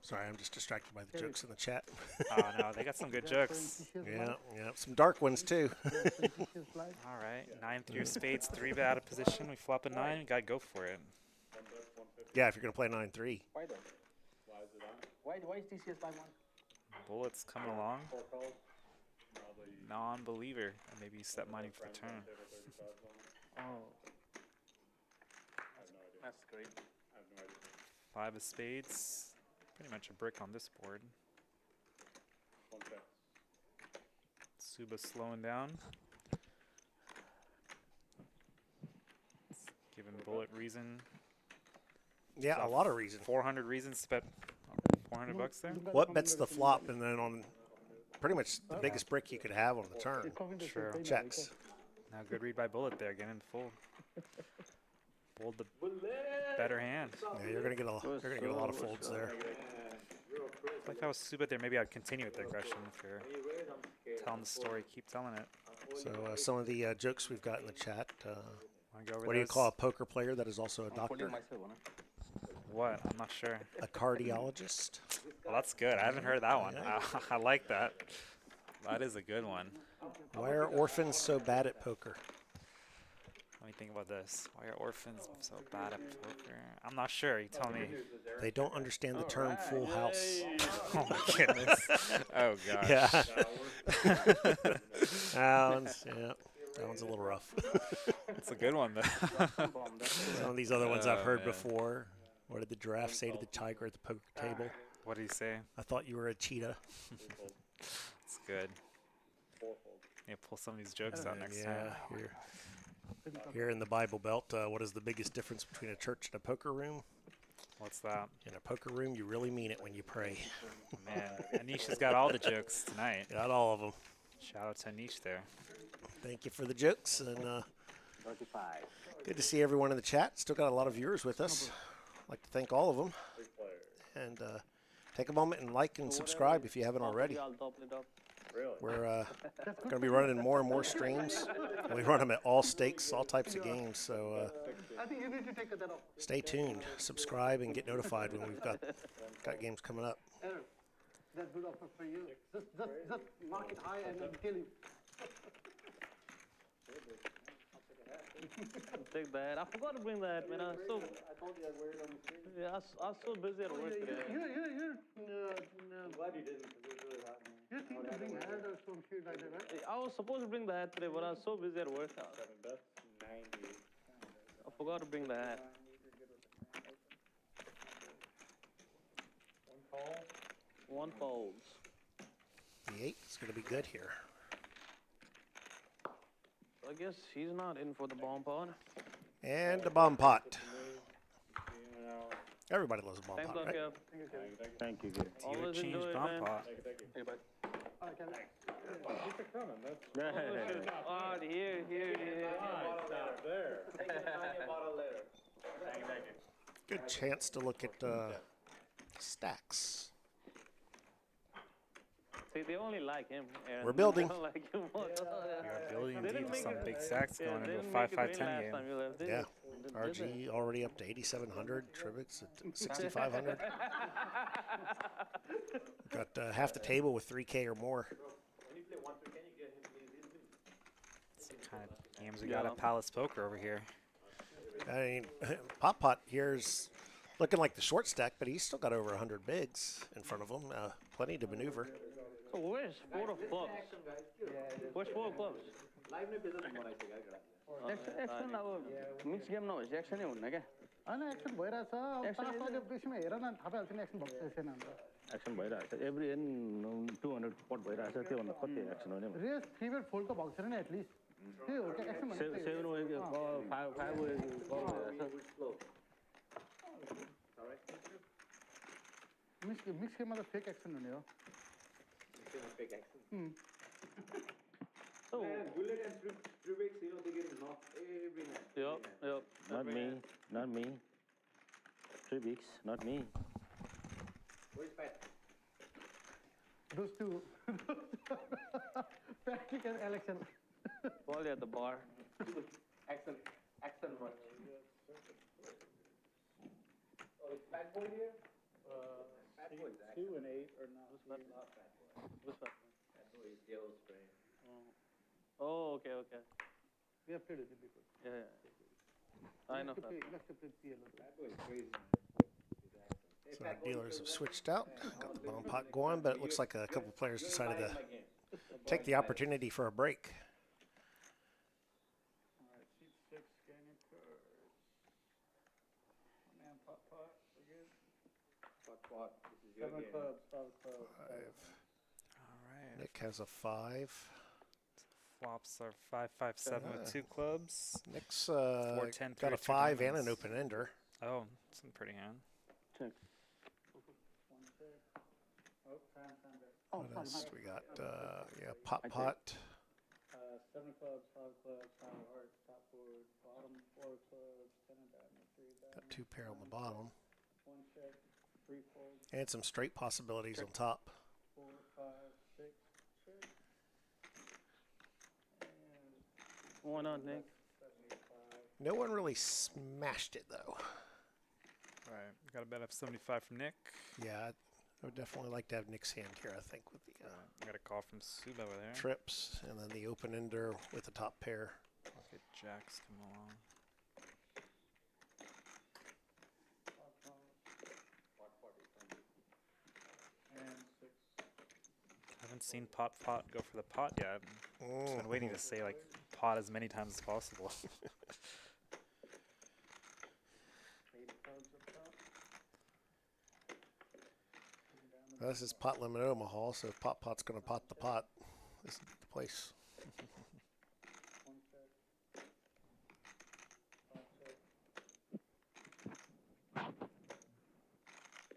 Sorry, I'm just distracted by the jokes in the chat. Oh no, they got some good jokes. Yeah, some dark ones too. All right, 9 through spades, 3-bet out of position. We flop a 9. Gotta go for it. Yeah, if you're gonna play 9-3. Why is TCS 5-1? Bullet's coming along. Non-believer. Maybe set mining for the turn. Oh. That's great. 5 of spades. Pretty much a brick on this board. Subba slowing down. Giving Bullet reason. Yeah, a lot of reason. 400 reasons to bet 400 bucks there. What bets the flop and then on pretty much the biggest brick you could have on the turn? Sure. Checks. Now good read by Bullet there, getting full. Fold the better hand. Yeah, you're gonna get a lot of folds there. Like if I was Subba there, maybe I'd continue with the aggression. If you're telling the story, keep telling it. So some of the jokes we've got in the chat. Go what do you call a poker player that is also a doctor? What? I'm not sure. A cardiologist. Well, that's good. I haven't heard that one. I like that. That is a good one. Why are orphans so bad at poker? Let me think about this. Why are orphans so bad at poker? I'm not sure. You tell me. They don't understand the term full house. Oh my goodness. Oh gosh. Yeah. That one's a little rough. It's a good one though. Some of these other ones I've heard before. What did the giraffe say to the tiger at the poker table? What did he say? I thought you were a cheetah. It's good. Yeah, pull some of these jokes out next time. Here in the Bible Belt, what is the biggest difference between a church and a poker room? What's that? In a poker room, you really mean it when you pray. Man, Anish has got all the jokes tonight. Got all of them. Shout out to Anish there. Thank you for the jokes, and good to see everyone in the chat. Still got a lot of viewers with us. I'd like to thank all of them. And take a moment and like and subscribe if you haven't already. We're going to be running more and more streams. We run them at all stakes, all types of games. So stay tuned, subscribe, and get notified when we've got games coming up. That's good offer for you. Just mark it high and then kill you. Take that. I forgot to bring that, man. I was so busy at work today. I'm glad you didn't, because it was really hot. You think to bring hat or some shit like that, right? I was supposed to bring the hat today, but I was so busy at work. 7 bets, 90. I forgot to bring the hat. One folds. The 8 is going to be good here. I guess he's not in for the bomb pot. And a bomb pot. Everybody loves a bomb pot, right? Thank you. Always change enjoy it, bomb man. pot. Hey, bud. Oh, here. There. Good chance to look at stacks. See, they only like him. Aaron. We're building. They don't like him. We are building They didn't indeed with make some it- big stacks going into a didn't make it 5-5-10 rain last game. time you left, did Yeah. they? RG already up to 8,700. Trivix at 6,500. Got half the table with 3K or more. It's the kind of games we got at Palace Poker over here. I mean, PotPot here's looking like the short stack, but he's still got over 100 bigs in front of him. Plenty to maneuver. So where's 4 of clubs? Where's 4 of clubs? Action now, mixed game now. Action is not. Action भइरहेछ अब तास अहिले बेसीमा हेर न थाहा पाइहाल्छ नि action भएको छैन हाम्रो Action भइरहेछ एभ्री एन 200 पट भइरहेछ त्यो भन्दा कति एक्सन हो नि रेस 3 बेट फोल्ड त भएको छैन नि एटलिस्ट त्यही हो के एक्सन भनेको 7 वे 5 वे कल भइरहेछ मिक्स गेममा त फेक एक्सन हुने हो Oh, Bullet and Trivix, you know, they get knocked every night. yep. Not me, not me. 3 weeks, not me. Where's Pat? Those two. Patrick and Alex and Wally at the bar. Accent much. Oh, is Pat Boy here? Pat Boy is 2 and 8 are not. Who's Pat? Who's Pat? Pat Boy is Dale's friend. Oh, okay. we have played with it before. Yeah. I know. We have to play PLO. Pat Boy is crazy. So our dealers have switched out, got the bomb pot going, but it looks like a couple players decided to take the opportunity for a break. All right, seat 6, scanning cards. Man, PotPot, we're good. PotPot, this is your 7 game. clubs, 5 clubs. All right. Nick has a 5. Flops are 5, 5, 7 with 2 clubs. Nick's 4, 10, got a 5 and an open ender. Oh, that's a pretty hand. Check. 1 check. Oh, time back. Oh, What else sorry. we got? PotPot. 7 clubs, 5 clubs, 5 hearts, top board, bottom 4 clubs, 10 of diamond, 3 of Got diamond. 2 pair on the bottom. 1 check, 3 folds, And some straight possibilities on top. 4, 5, 6, check. And Why not, Nick? 75. No one really smashed it though. All right, we got a bet up 75 from Nick. Yeah, I would definitely like to have Nick's hand here, I think, with the We got a call from Subba over there. trips and then the open ender with the top pair. Okay, Jack's coming along. And 6. Haven't seen PotPot go for the pot yet. Just been waiting to say like pot as many times as possible. 8 clubs up top. This is Pot Limit Omaha, so if PotPot's going to pot the pot, this is the place. 1 check. 5 check.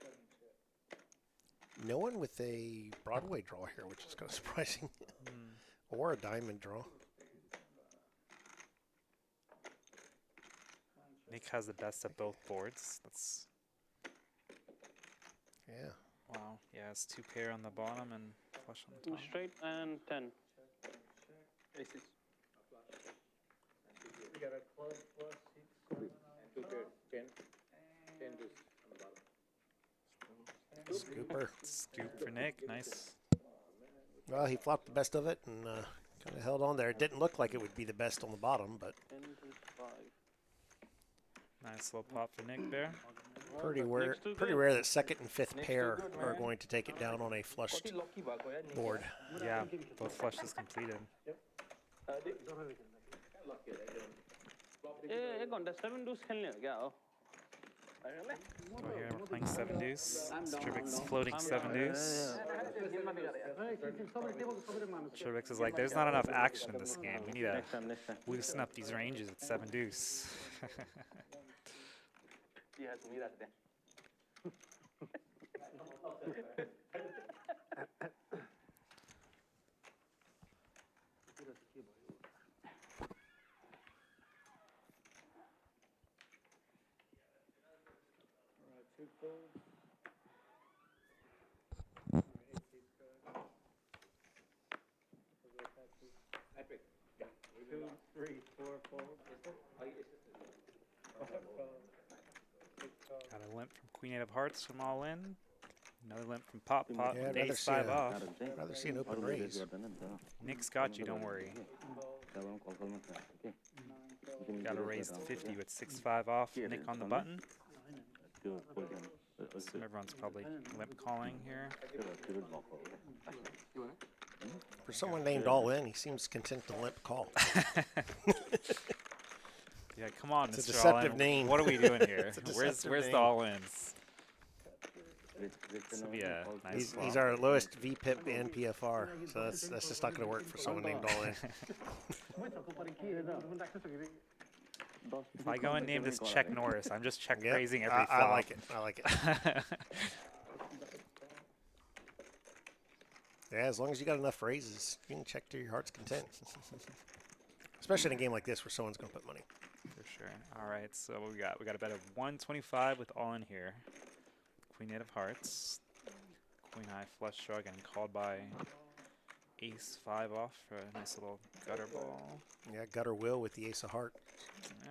7 check. No one with a Broadway draw here, which is kind of surprising. Or a diamond draw. Nick has the best of both boards. That's Yeah. wow. Yeah, it's 2 pair on the bottom and flush on the top. Straight and 10. Aces. We got a club plus 6, 7 And 2 pairs. 10. 10 deuce on the bottom. Scooper. Scoop for Nick. Nice. Well, he flopped the best of it and kind of held on there. It didn't look like it would be the best on the bottom, but 10 to 5. Nice little pot for Nick there. pretty rare that second and fifth pair are going to take it down on a flushed board. Yeah, both flushes completed. ए घन्टा 7 deuce खेल्ने हो क्या हो? Oh, here we're playing 7 deuce. Strivix floating 7 deuce. Strivix is like, there's not enough action in this game. We need to loosen up these ranges at 7 deuce. Alright, 2 folds. 2, 3, 4 folds. 5 folds. 6 folds. Got a limp from Queen 8 of Hearts from all in. Another limp from PotPot Yeah, with I'd rather ace see 5 a- off. I'd rather see an open raise. Nick's got you, don't worry. Got to raise to 50 with 6-5 off. Nick on the button. So everyone's probably limp calling here. For someone named All In, he seems content to limp call. Yeah, come on, It's a Mr. deceptive All-In. name. What are we doing here? It's a Where's deceptive the name. all-ins? This will be a nice He's swap. our lowest VPIP and PFR, so that's just not going to work for someone named All In. If I go and name this Check Norris, I'm just check Yep, raising every I flop. like it. I like it. Yeah, as long as you got enough raises, you can check to your heart's content. Especially in a game like this where someone's going to put money. For sure. All right, so what we got? We got a bet of 125 with all in here. Queen 8 of hearts. Queen high flush draw getting called by ace 5 off for a nice little gutter ball. Yeah, gutter will with the ace of heart. Yeah.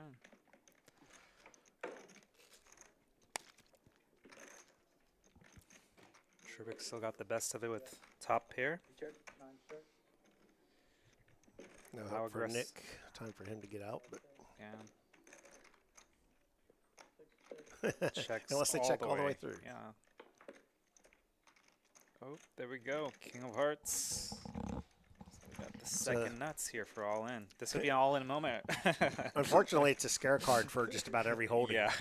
Trubik still got the best of it with top pair. No How help for aggressive. Nick. Time for him to get out, but Yeah. Checks unless they check all the way through. Yeah. Oh, there we go. King of hearts. So we got the second nuts here for all in. This would be an all in moment. Unfortunately, it's a scare card for just about every holding. Yeah.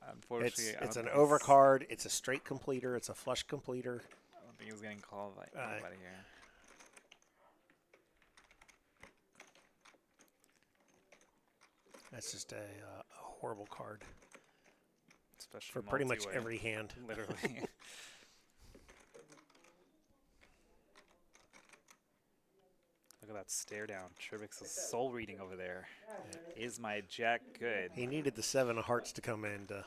Unfortunately, it's an overcard. It's a straight completer. It's a flush completer. I don't think he was getting called by anybody here. That's just a horrible card. Especially for pretty much multi-way. every hand. Literally. Look at that stare down. Trubik's soul reading over there. Yeah. Is my jack good? He needed the 7 of hearts to come in to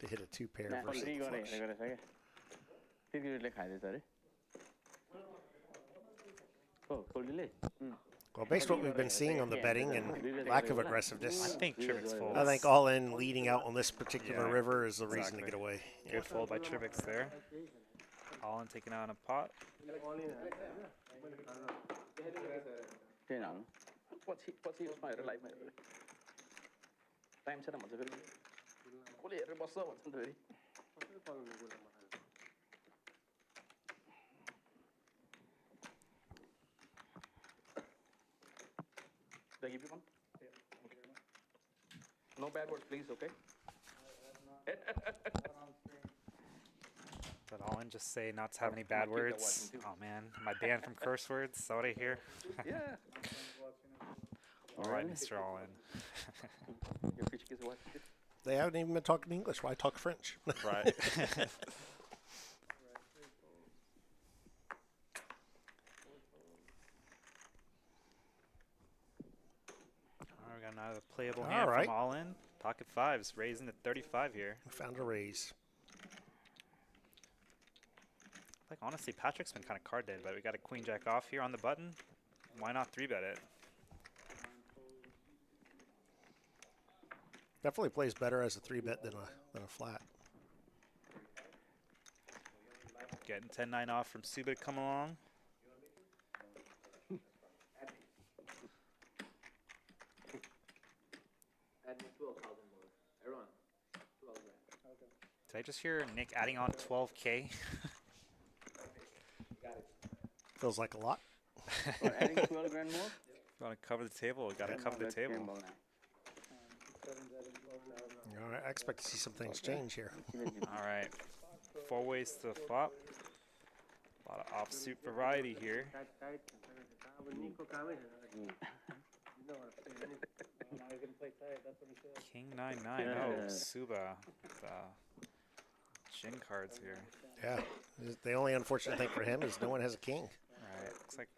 hit a 2 pair versus a flush. Well, based on what we've been seeing on the betting and lack of aggressiveness, I think Trubik's folds. I think all in leading out on this particular river is the reason to get away. Good fold by Trubik's there. All in taking out a pot. Did I give you one? Yeah. Okay. No bad words, please, okay? But all in just say not to have any bad words. Oh man, am I banned from curse words? Is that what I hear? Yeah. All right, Mr. All in. They haven't even been talking English. Why talk French? Right. We got another playable hand from all in. Pocket fives, raising to 35 here. We found a raise. Like honestly, Patrick's been kind of card dead, but we got a queen jack off here on the button. Why not 3-bet it? Definitely plays better as a 3-bet than a flat. Getting 10-9 off from Subba to come along. Did I just hear Nick adding on 12K? Feels like a lot. Adding 12 grand more? Want to cover the table? Got to cover the table. All right, I expect to see some things change here. All right, 4 ways to the flop. A lot of offsuit variety here. King 9-9. Oh, Subba. Gin cards here. Yeah. The only unfortunate thing for him is no one has a king. All right. Looks like.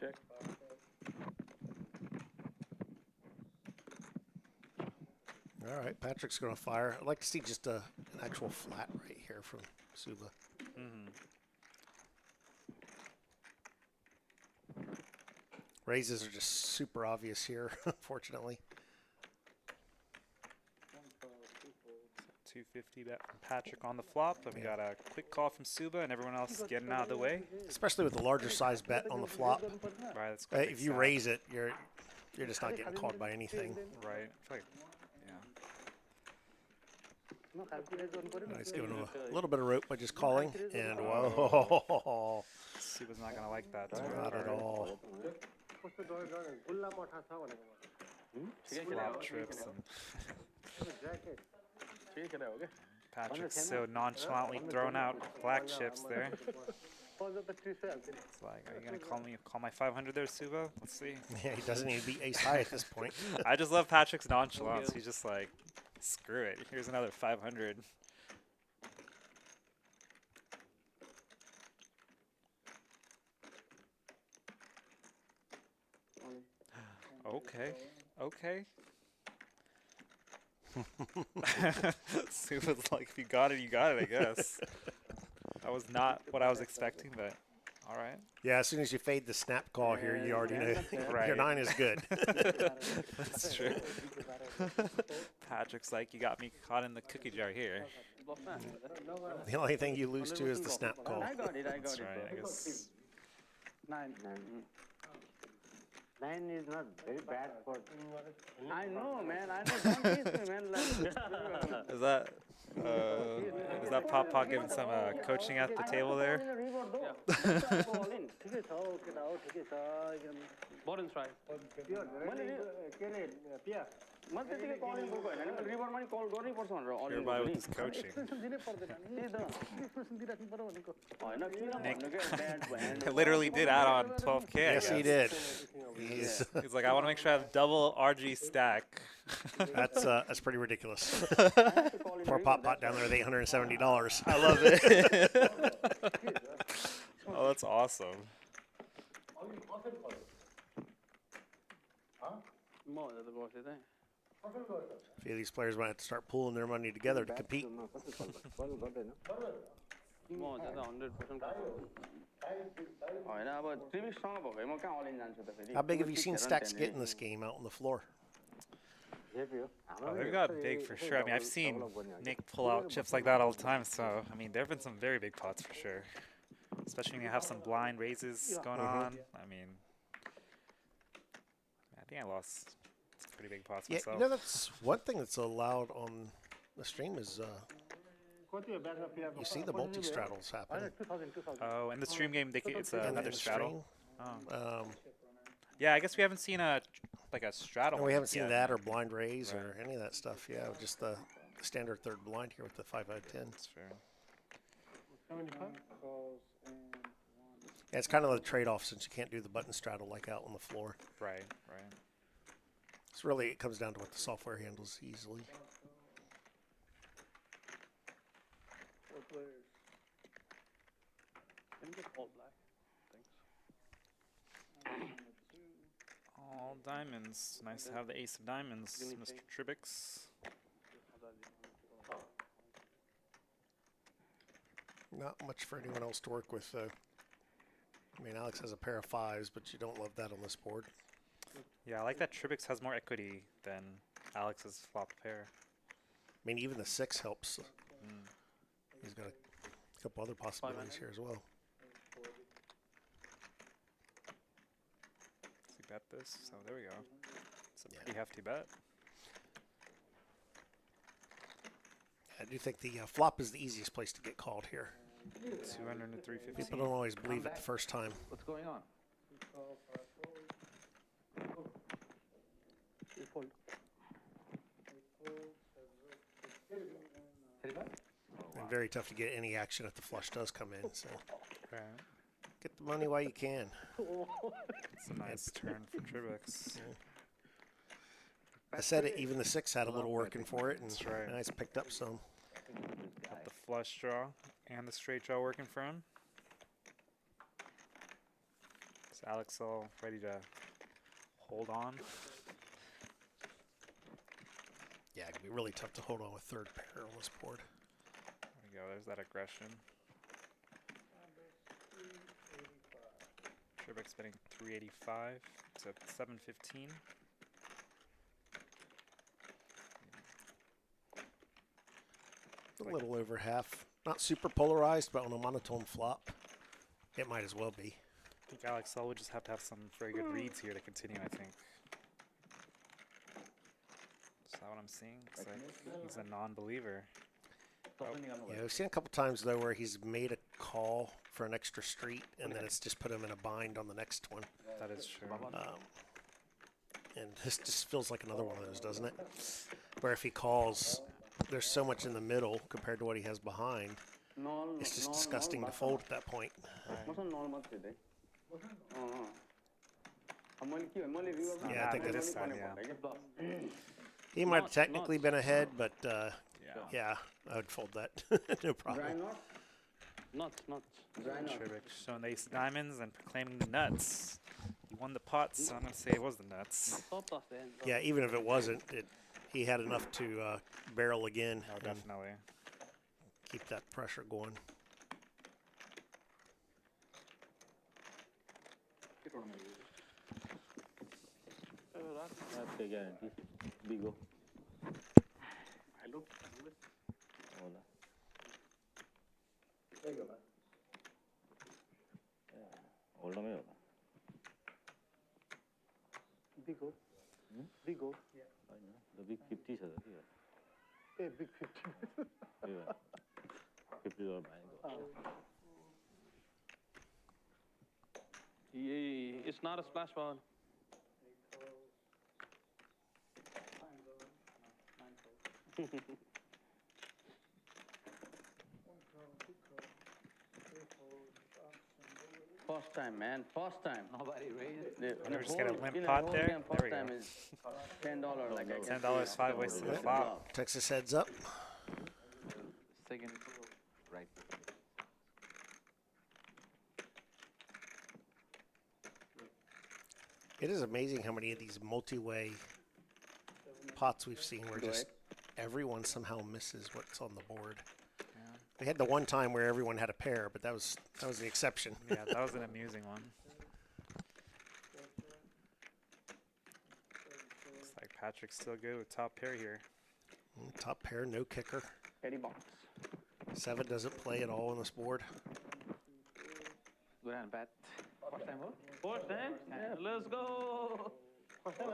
Check. All right, Patrick's going to fire. I'd like to see just an actual flat right here from Subba. Mm-hmm. Raises are just super obvious here, unfortunately. 250 bet from Patrick on the flop, but we got a quick call from Subba and everyone else getting out of the way. Especially with the larger size bet on the flop. Right, that's quite if you raise it, you're just not getting called by anything. Right. Like, He's giving him a little bit of rope by just calling, and whoa. Subba's not going to like that. Not at all. Flop trips and Patrick's so nonchalantly throwing out black chips there. It's like, are you going to call my 500 there, Subba? Let's see. Yeah, he doesn't even beat ace high at this point. I just love Patrick's nonchalance. He's just like, Screw it. Here's another 500. Okay. Okay. Subba's like, if you got it, you got it, I guess. That was not what I was expecting, but all right. Yeah, as soon as you fade the snap call here, you already know Right. your 9 is good. That's true. Patrick's like, you got me caught in the cookie jar here. The only thing you lose to is the snap call. I got it. That's right, I guess. 9. 9 is not very bad for. I know, man. I know. Don't tease me, man. Like, Is that PotPot giving some coaching at the table there? Borin's right. Everybody with his coaching. Nick literally did add on 12K. Yes, he did. He's like, I want to make sure I have double RG stack. That's pretty ridiculous. Poor PotPot down there with $870. I love it. Oh, that's awesome. A few of these players might have to start pooling their money together to compete. How big have you seen stacks get in this game out on the floor? Oh, they've got big for sure. I mean, I've seen Nick pull out chips like that all the time, so, I mean, there have been some very big pots for sure. Especially when you have some blind raises going on. I mean, I think I lost some pretty big pots myself. You know, that's one thing that's allowed on the stream is you see the multi-straddles happen. Oh, in the stream game, it's another straddle. Oh. Um, Yeah, I guess we haven't seen a straddle. we haven't seen yet. that or blind raise or any of that stuff. Yeah, just the standard third blind here with the 5 out of 10. That's fair. Yeah, it's kind of a trade-off since you can't do the button straddle like out on the floor. Right, right. It's really, it comes down to what the software handles easily. Can you get all black? Thanks. All diamonds. Nice to have the ace of diamonds, Mr. Tribix. Not much for anyone else to work with, though. I mean, Alex has a pair of 5s, but you don't love that on this board. Yeah, I like that Tribix has more equity than Alex's flop pair. I mean, even the 6 helps. He's got a couple other possibilities here as well. Does he bet this? So there we go. It's a pretty hefty bet. I do think the flop is the easiest place to get called here. 200 to 350. People don't always believe it the first time. What's going on? And very tough to get any action if the flush does come in. So Right. get the money while you can. It's a nice turn for Tribix. I said it. Even the 6 had a little working for it, and That's right. nice picked up some. Got the flush draw and the straight draw working for him. Is Alex all ready to hold on? Yeah, it can be really tough to hold on with third pair on this board. There we go. There's that aggression. Tribix betting 385 to 715. A little over half. Not super polarized, but on a monotone flop, it might as well be. I think Alex L would just have to have some very good reads here to continue, I think. Is that what I'm seeing? It's like he's a non-believer. Yeah, we've seen a couple times, though, where he's made a call for an extra street, and then it's just put him in a bind on the next one. That is true. And this just feels like another one of those, doesn't it? Where if he calls, there's so much in the middle compared to what he has behind. It's just disgusting to fold at that point. Right. Yeah, I think that is. He might have technically been ahead, but yeah, I would fold that. No problem. Nuts. Trivik showing the ace of diamonds and proclaiming the nuts. He won the pot, so I'm going to say it was the nuts. Yeah, even if it wasn't, he had enough to barrel again. Oh, definitely. Keep that pressure going. Okay, guarantee. Bigo. Hello. Hola. Hold'em में होगा. Bigo. Bigo. Yeah. I know. The big 50s है तो Hey, big 50. 50 और buying. It's not a splash ball. First time, man. First time. Nobody raised. Never just get a limp pot there. There we go. Time is $10. Like I guess. $10, 5 ways to the flop. Texas heads up. Second right. It is amazing how many of these multi-way pots we've seen where just everyone somehow misses what's on the board. Yeah. We had the one time where everyone had a pair, but that was the exception. Yeah, that was an amusing one. Looks like Patrick's still good with top pair here. Top pair, no kicker. Eddie box. 7 doesn't play at all on this board. Good hand, Pat. First time, huh? First time? Yeah, let's go. First time,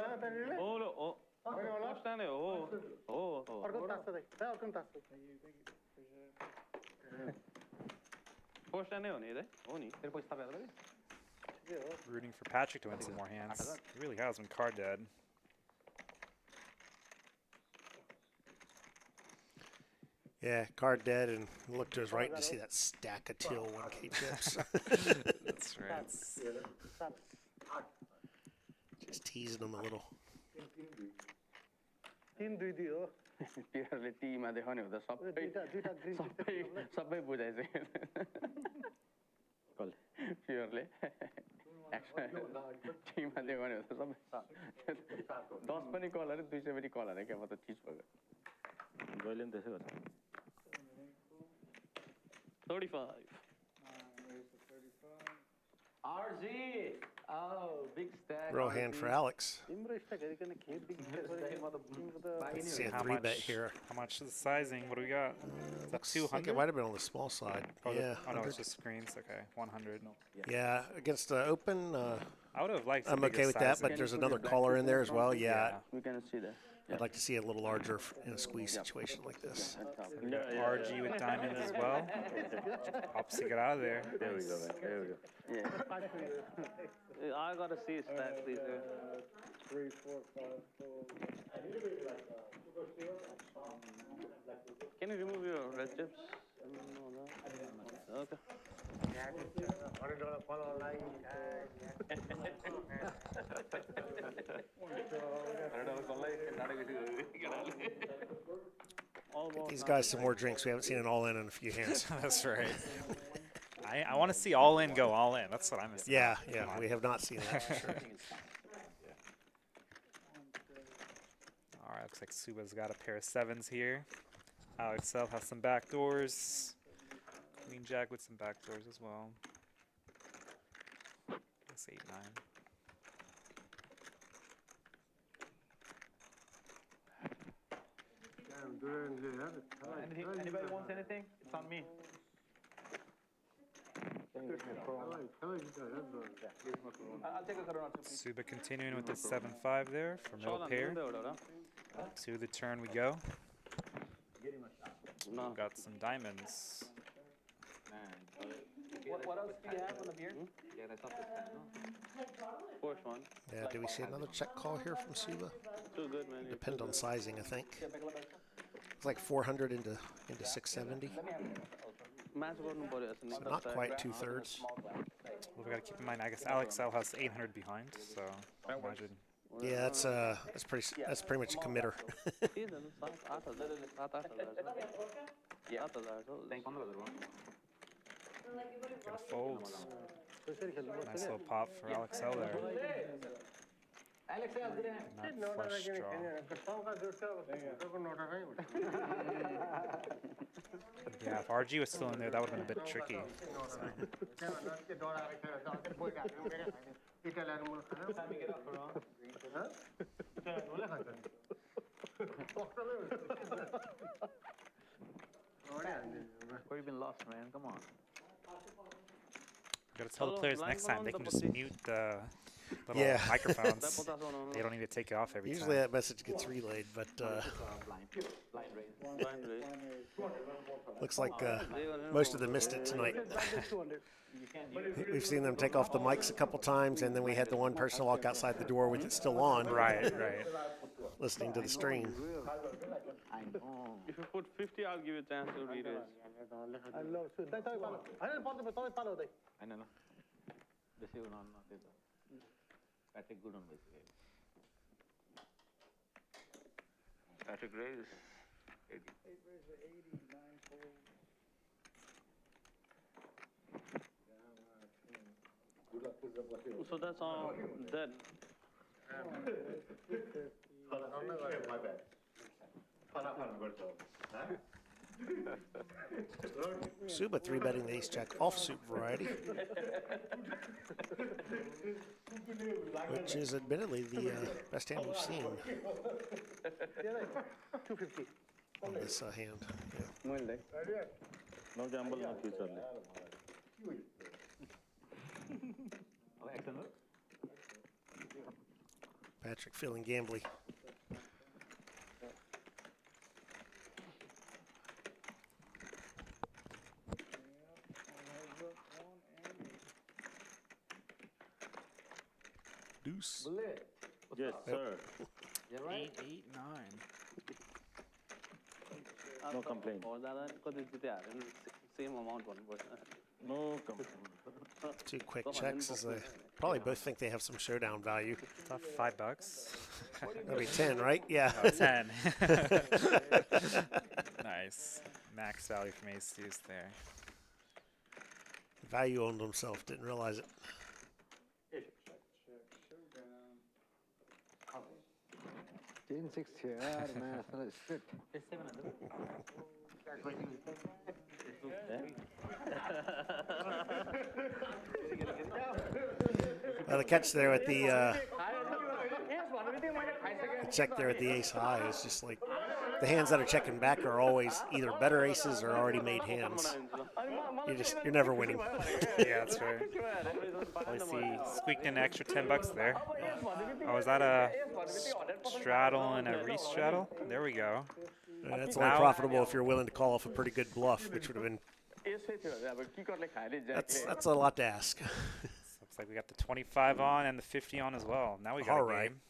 Oh. First time, oh. अर्को तास छ दाइ अर्को तास छ First time हो नि तेरे पैसा तपाईँ होला Rooting for Patrick to win some more hands. He really has been card dead. Yeah, card dead, and look to his right to see that stack of till 1K chips. That's right. Just teasing him a little. 3-2 हो तिमीहरूले टीमा देखाउने हुँदा सबै बुझाइछ प्योरले टीमा देखाउने हुँदा सबै 10 पनि कल अरे 200 पनि कल अरे क्या म त चिज भयो जहिले पनि त्यसै गर्छ 35 RG. Oh, big stack. Real hand for Alex. Let's See a how 3-bet much here. How much is the sizing? What do we got? Is that Looks like 200? it might have been on the small side. Oh, Yeah. oh no, 100. it's just screens. Okay, 100. Yeah, against the open, I would have liked. I'm okay with that, but there's another caller in there as well. Yeah, we can see that. I'd like to see a little larger in a squeeze situation like this. We got RG with diamonds as well. Opposite, get out of there. There we go, man. There we go. Yeah. I gotta see his stats, please. 3, 4, 5, 4. Can you remove your red chips? No. Okay. Get these guys some more drinks. We haven't seen an all-in a few hands. That's right. I want to see all in go all in. That's what I'm missing. Yeah, we have not seen that for sure. All right, looks like Subba's got a pair of 7s here. Alex Self has some backdoors. Queen Jack with some backdoors as well. That's 8, 9. Anybody wants anything? It's on me. I'll take a Corona too, please. Subba continuing with the 7-5 there for middle pair. To the turn we go. Got some diamonds. What else do you have on the beard? Yeah, that's up to 10. First one. Yeah, do we see another check call here from Subba? Too good, man. Depend on sizing, I think. It's like 400 into 670. So not quite 2/3. Well, we got to keep in mind, I guess Alex L has 800 behind, so I imagine Yeah, that's pretty much a committer. Gonna fold. Nice little pop for Alex L there. Not flush draw. Yeah, if RG was still in there, that would have been a bit tricky. Where you been lost, man? Come on. Gotta tell the players next time they can just mute the little microphones. They don't need to take it off every time. Usually that message gets relayed, but looks like most of them missed it tonight. We've seen them take off the mics a couple times, and then we had the one person walk outside the door with it still on. Right. Listening to the stream. If you put 50, I'll give you a chance to read it. I love to. I know. This is not this. Patrick good on this game. Patrick Ray is 80. So that's all dead. Subba 3-betting the ace-jack offsuit variety, which is admittedly the best hand we've seen 250 on this hand. No gamble, no future. Patrick feeling gambly. Deuce. Yes, sir. 8, 8, 9. No complaint. Same amount. No complaint. Two quick checks as they probably both think they have some showdown value. Tough $5. That'll be 10, right? Yeah. Oh, 10. Nice. Max value from ace deuce there. Value owned himself, didn't realize it. Jane 6 here, man, it's strict. Well, the catch there with the check there at the ace high is just like the hands that are checking back are always either better aces or already made hands. You're never winning. Yeah, that's right. I see squeaked in an extra $10 there. Oh, is that a straddle and a re-straddle? There we go. That's only profitable if you're willing to call off a pretty good bluff, which would have been. That's a lot to ask. Looks like we got the 25 on and the 50 on as well. Now we got All a right. game.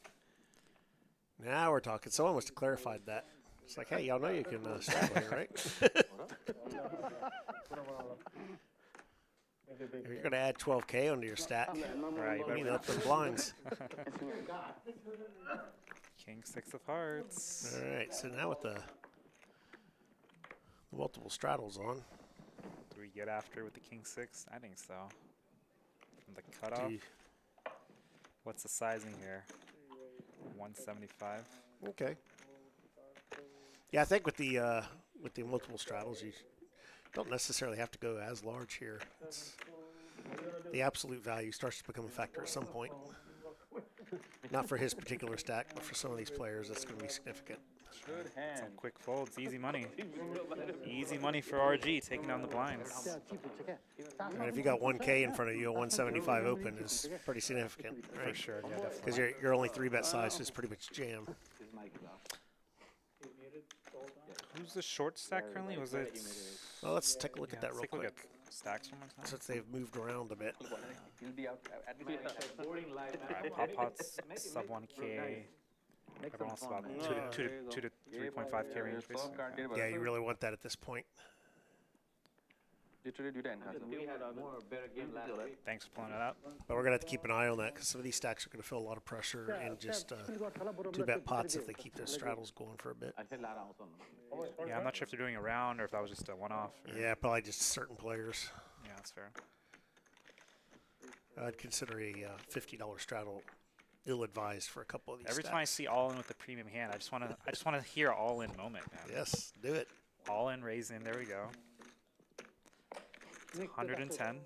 Now we're talking. Someone must have clarified that. It's like, hey, y'all know you can straddle here, right? You're going to add 12K onto your stack. Right, you need up the blinds. King 6 of hearts. All right, so now with the multiple straddles on. Do we get after with the King 6? I think so. From the cutoff. What's the sizing here? 175. Okay. Yeah, I think with the multiple straddles, you don't necessarily have to go as large here. The absolute value starts to become a factor at some point. Not for his particular stack, but for some of these players, that's going to be significant. Some quick folds, easy money. Easy money for RG, taking down the blinds. And if you got 1K in front of you, a 175 open is pretty significant, right? For sure, yeah, definitely. Because your only 3-bet size is pretty much jam. Who's the short stack currently? Was it? Well, let's take a look at that real quick. Stacks one more time. Since they've moved around a bit. PotPot's sub 1K. Everyone else about 2 to 3.5K range, basically. Yeah, you really want that at this point. Literally दुईटा hand खान्छ. We had a more better game last week. Thanks for pulling it up. But we're going to have to keep an eye on that because some of these stacks are going to feel a lot of pressure and just two-bet pots if they keep those straddles going for a bit. Yeah, I'm not sure if they're doing a round or if that was just a one-off. Yeah, probably just certain players. Yeah, that's fair. I'd consider a $50 straddle ill-advised for a couple of these Every stacks. time I see all in with the premium hand, I just want to hear all in moment, man. Yes, do it. All in, raise in. There we go. It's 110.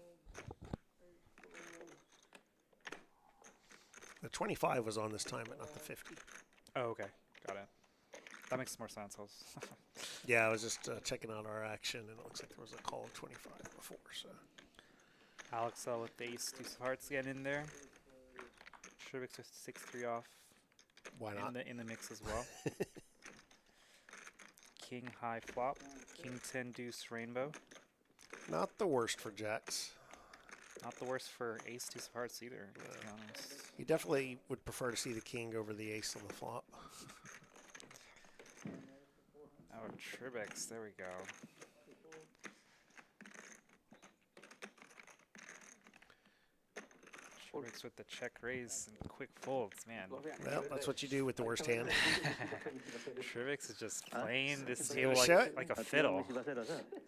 The 25 was on this time, but not the 50. Oh, okay. Got it. That makes more sense. Yeah, I was just checking out our action, and it looks like there was a call of 25 before. So Alex L with the ace, deuce of hearts getting in there. Shrivix with 6-3 off. Why not? In the mix as well. King high flop. King 10 deuce rainbow. Not the worst for jacks. Not the worst for ace deuce of hearts either, to be honest. You definitely would prefer to see the king over the ace on the flop. Oh, Tribix, there we go. Tribix with the check raise and quick folds, man. Well, that's what you do with the worst hand. Tribix is just playing this table like a fiddle. He's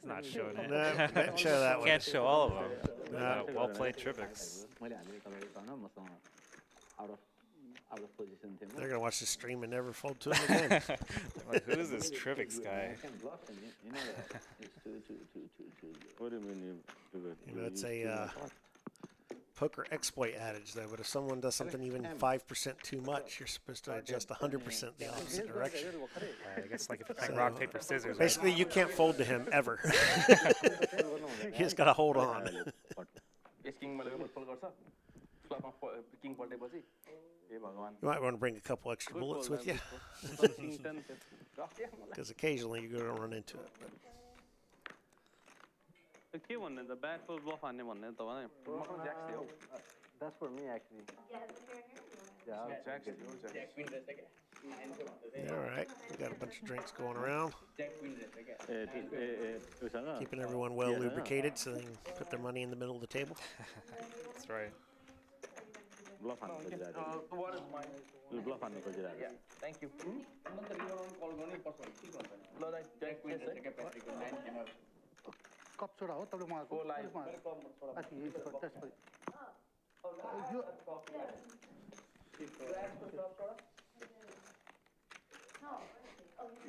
not showing it. No, can't show that one. Can't show all of them. No. Well played, Tribix. They're gonna watch the stream and never fold to him again. Like, who is this Trivix guy? What do you mean You know, it's a poker exploit adage, though. But if someone does something even 5% too much, you're supposed to adjust 100% the opposite direction. I guess like if you're playing rock paper scissors. Basically, you can't fold to him ever. You just gotta hold on. You might want to bring a couple extra bullets with you, because occasionally you're going to run into it. The back full bluff on him. That's for me, actually. Yeah, all right, we got a bunch of drinks going around. Keeping everyone well lubricated so they can put their money in the middle of the table. That's right. What is mine? Yeah, thank you. Cup soda हो तपाईले मलाई Go live. I think it's for test for you.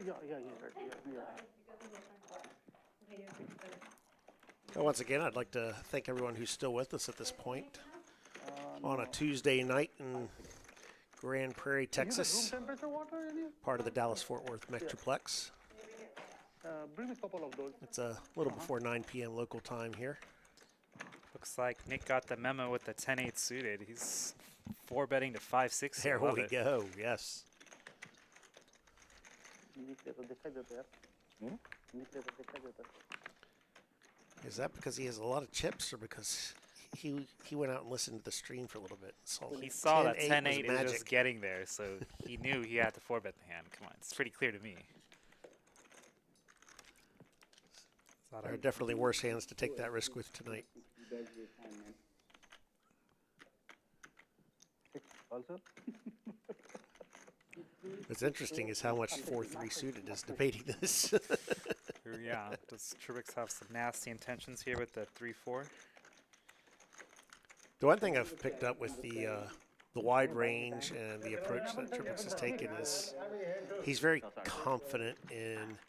Yeah, he's right. Yeah. Well, once again, I'd like to thank everyone who's still with us at this point on a Tuesday night in Grand Prairie, Texas, part of the Dallas-Fort Worth Metroplex. Bring a couple of those. It's a little before 9 p.m. local time here. Looks like Nick got the memo with the 10-8 suited. He's 4-betting to 5-6. There we go, yes. Is that because he has a lot of chips or because he went out and listened to the stream for a little bit? He saw that 10-8 is just getting there, so he knew he had to 4-bet the hand. Come on, it's pretty clear to me. There are definitely worse hands to take that risk with tonight. Also? What's interesting is how much 4-3 suited is debating this. Yeah, does Tribix have some nasty intentions here with the 3-4? The one thing I've picked up with the wide range and the approach that Tribix has taken is he's very confident in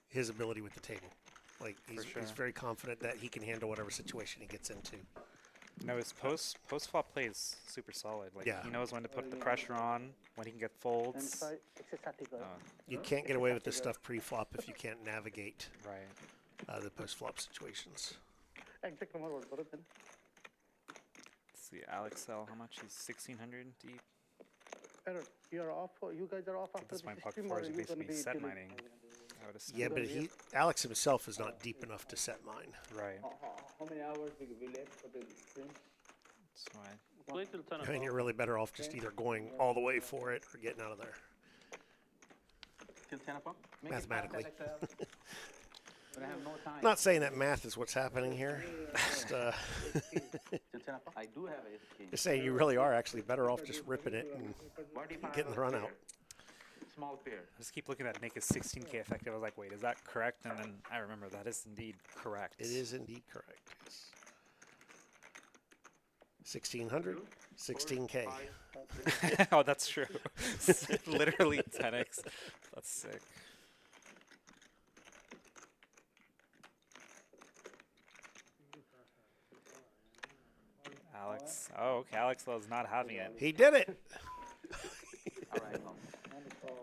his ability with the table. Like he's very confident that he can handle whatever situation he gets into. No, his post-flop play is super solid. Like he knows when to put the pressure on, when he can get folds. You can't get away with this stuff pre-flop if you can't navigate right the post-flop situations. Let's see, Alex L, how much? He's 1,600 deep. You're off. You guys are off after this. My pocket four is basically set mining. Yeah, but Alex himself is not deep enough to set mine. Right. How many hours will we left for the stream? That's I mean, you're really better off just either going all the way for it or getting out of there. Mathematically. Not saying that math is what's happening here. Just, I do have ace king. just saying you really are actually better off just ripping it and getting the run out. Small pair. I just keep looking at Nick is 16K effective. I was like, wait, is that correct? And then I remember that is indeed correct. It is indeed correct. Yes. 1600, 16K. Oh, that's true. Literally 10x. That's sick. Alex. Oh, okay. Alex was not having it. He did it. Okay,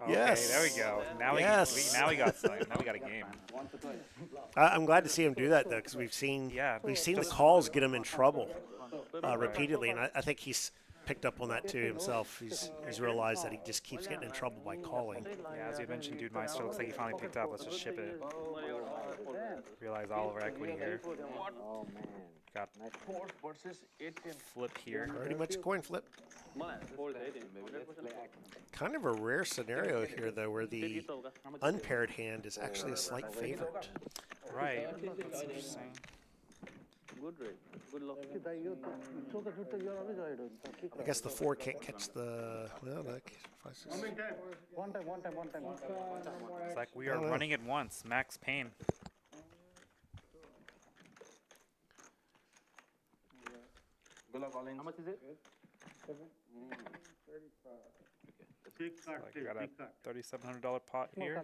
Yes. there we go. Now Yes. now we got something. Now we got a game. I'm glad to see him do that though, because we've seen the calls get him in trouble repeatedly, and I think he's picked up on that too himself. He's realized that he just keeps getting in trouble by calling. Yeah, as you mentioned, Dude Meister looks like he finally picked up. Let's just ship it. Realize all of our equity here. Got flip here. Pretty much a coin flip. Kind of a rare scenario here though, where the unpaired hand is actually a slight favorite. Right. That's interesting. Good rate. Good luck. I guess the 4 can't catch the. Well, no, 5, 6. One time. It's like we are running it once. Max Payne. How much is it? Like we got a $3,700 pot here.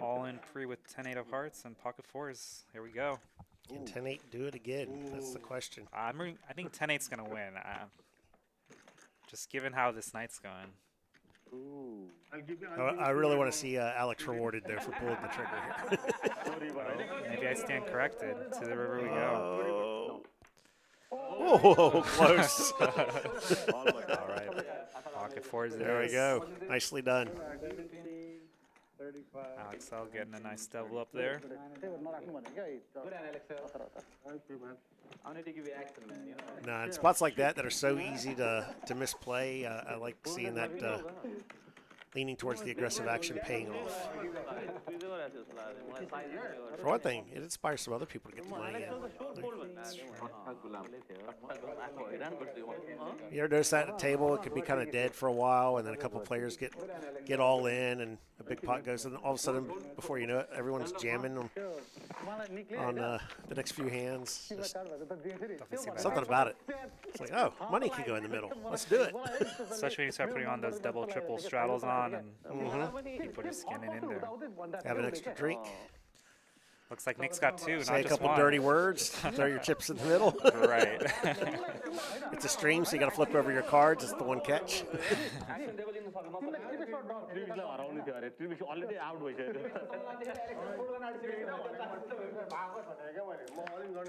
All in free with 10-8 of hearts and pocket fours. Here we go. Can 10-8 do it again? That's the question. I think 10-8's gonna win. Just given how this night's going. I really want to see Alex rewarded there for pulling the trigger here. Maybe I stand corrected. To the river we go. Oh, close. All right. Pocket fours. There we go. Nicely done. Alex L getting a nice double up there. Nah, in spots like that are so easy to misplay, I like seeing that leaning towards the aggressive action paying off. For one thing, it inspires some other people to get the money in. You ever notice that at a table, it could be kind of dead for a while, and then a couple of players get all in, and a big pot goes, and all of a sudden, before you know it, everyone's jamming on the next few hands. Just something about it. It's like, oh, money can go in the middle. Let's do it. Especially when you start putting on those double, triple straddles on, and people just scanning in there. Have an extra drink. Looks like Nick's got two, Say not a just couple one. dirty words, throw your chips in the middle. Right. It's a stream, so you got to flip over your cards. It's the one catch.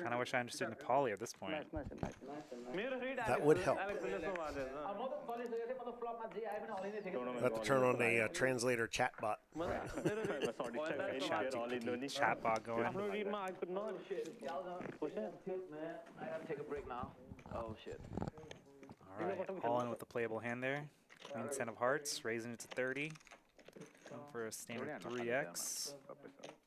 Kind of wish I understood Nepali at this point. That would help. We'll have to turn on a translator chat bot. Chat bot going. I could not. Push it. Man, I gotta take a break now. Oh shit. All right, all in with the playable hand there. Queen 10 of hearts, raising it to 30. Going for a standard 3x.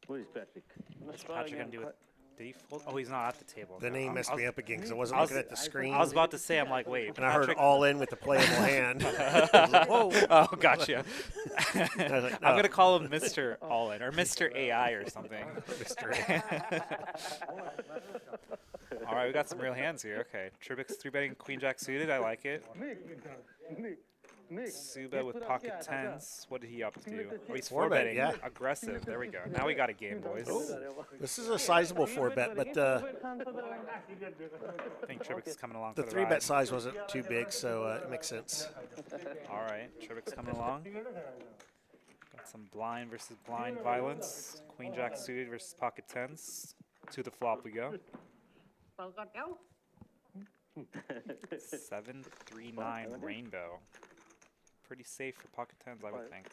Who is Patrick? What's Patrick gonna do with? Did he fold? Oh, he's not at the table. The name messed me up again because I wasn't looking at the screen. I was about to say, I'm like, wait. And I heard all in with the playable hand. Like, whoa. Oh, gotcha. Like, no. I'm going to call him Mr. All In or Mr. AI or something. Mr. AI. All right, we got some real hands here. Okay. Tribix 3-betting Queen Jack suited. I like it. Subba with pocket 10s. What did he up to? Oh, he's 4-betting. Yeah. Aggressive. There we go. Now we got a game, boys. This is a sizable 4-bet, but I think Tribix is coming along the for the 3-bet ride. size wasn't too big, so it makes sense. All right, Tribix coming along. Got some blind versus blind violence. Queen Jack suited versus pocket 10s. To the flop we go. 7-3-9 rainbow. Pretty safe for pocket 10s, I would think.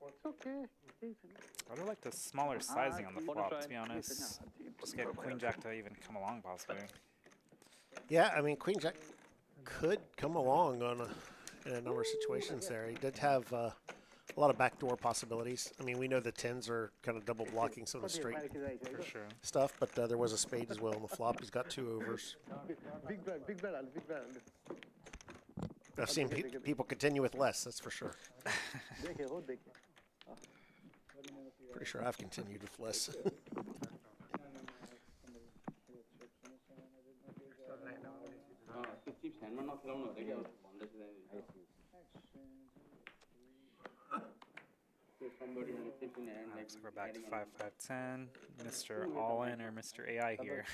It's okay. I would like the smaller sizing on the flop, to be honest. Just get Queen Jack to even come along, possibly. Yeah, I mean, Queen Jack could come along in a number of situations there. He did have a lot of backdoor possibilities. I mean, we know the tens are kind of double blocking some of the straight For sure. stuff, but there was a spade as well on the flop. He's got 2 overs. Big blind. I've seen people continue with less, that's for sure. Pretty sure I've continued with less. So we're back to 5-5-10. Mr. All-In or Mr. AI here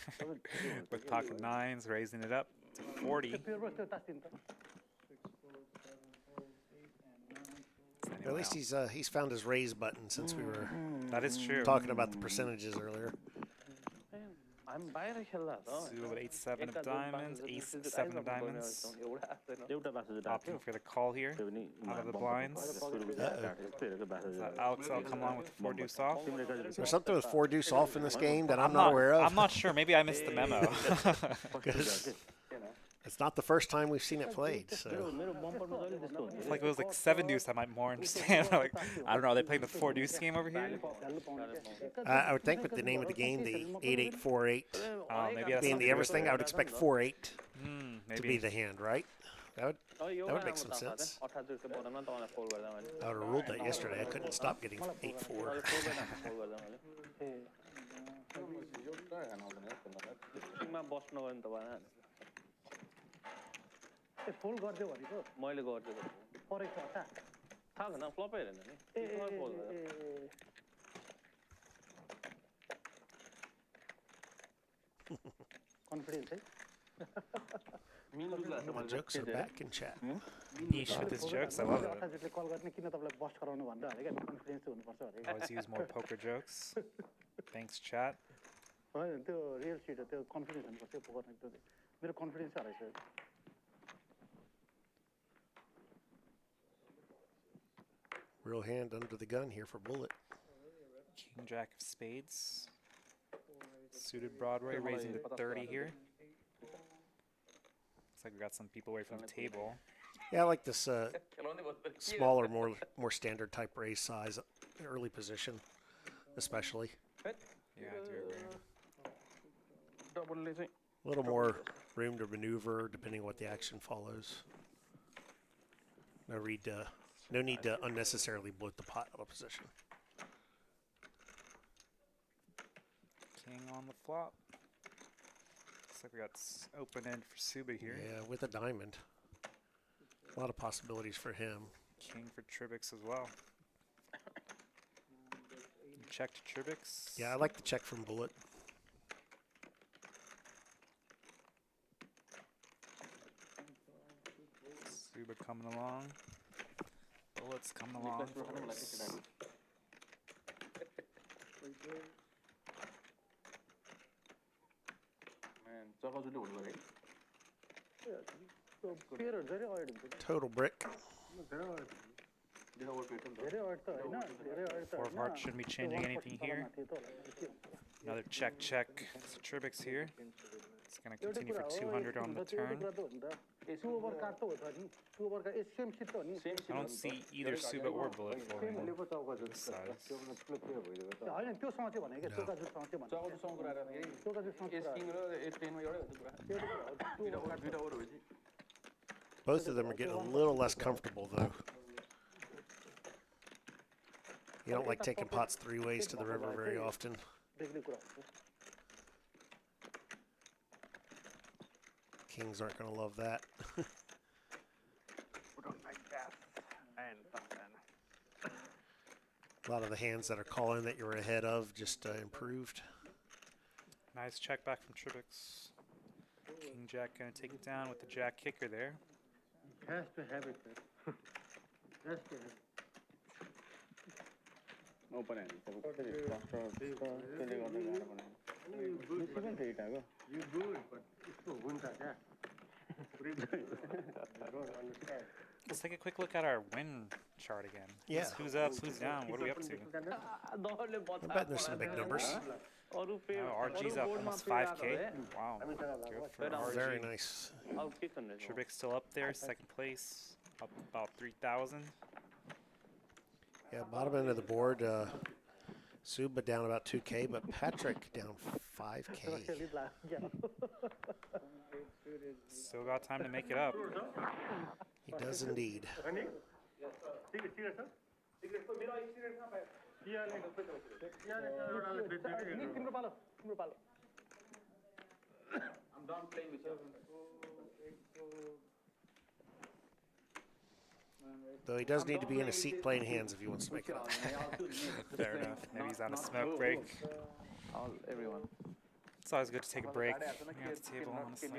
with pocket nines, raising it up to 40. At least he's found his raise button since we were That is true. talking about the percentages earlier. Suba with 8-7 of diamonds, ace-7 of diamonds. Opting for the call here, out of the blinds. Alex will come along with 4 deuce off. Is there something with 4 deuce off in this game that I'm not aware of? I'm not sure. Maybe I missed the memo. It's not the first time we've seen it played, so. It's like it was like 7 deuce, I might more understand. Like, I don't know, are they playing the 4 deuce game over here? I would think with the name of the game, the 8-8-4-8 maybe that's being the Evers thing, I would expect 4-8 maybe. to be the hand, right? That would make some sense. I would have ruled that yesterday. I couldn't stop getting 8-4. Fold गर्दियो भनेको मैले गर्दियो परेको छ थाहा भएन फ्लपै हेरेन नि confidence है The jokes are back in chat. Niche with his jokes, I love it. कल गर्ने किन तपाईलाई बस्ट गराउनु भनेर अरे के कन्फिडेन्स चाहिँ हुनुपर्छ अरे Always use more poker jokes. Thanks, chat. हैन त्यो रियल सिट हो त्यो कन्फिडेन्स हुनुपर्छ पोकर एकदम मेरो confidence हराइछ Real hand under the gun here for Bullet. King Jack of spades. Suited Broadway, raising to 30 here. Looks like we got some people away from the table. Yeah, I like this smaller, more standard type raise size, early position, especially. Yeah, I do agree. A little more room to maneuver depending on what the action follows. No need to unnecessarily bloat the pot out of position. King on the flop. Looks like we got open end for Suba here. Yeah, with a diamond. A lot of possibilities for him. King for Tribix as well. Check to Tribix. Yeah, I like the check from Bullet. Suba coming along. Bullet's coming along. Total brick. 4 of hearts shouldn't be changing anything here. Another check. So Tribix here. It's going to continue for 200 on the turn. I don't see either Suba or Bullet folding this size. Both of them are getting a little less comfortable, though. You don't like taking pots 3 ways to the river very often. Kings aren't going to love that. A lot of the hands that are calling that you're ahead of just improved. Nice check back from Tribix. King Jack going to take it down with the Jack kicker there. Has to have it. Has to have it. Open end. You good, but it's no winter. I don't understand. Let's take a quick look at our win chart again. Yeah. Who's up, who's down, what are we up to? I bet there's some big numbers. Oh, RG's up almost 5K. Wow. Good for RG. Very nice. Trubik's still up there, second place, up about 3,000. Yeah, bottom end of the board, Subba down about 2K, but Patrick down 5K. Still got time to make it up. He does indeed. I'm done playing with you. Though he does need to be in a seat playing hands if he wants to make it up. Fair enough. Maybe he's on a smoke break. Everyone. It's always good to take a break at the table, honestly.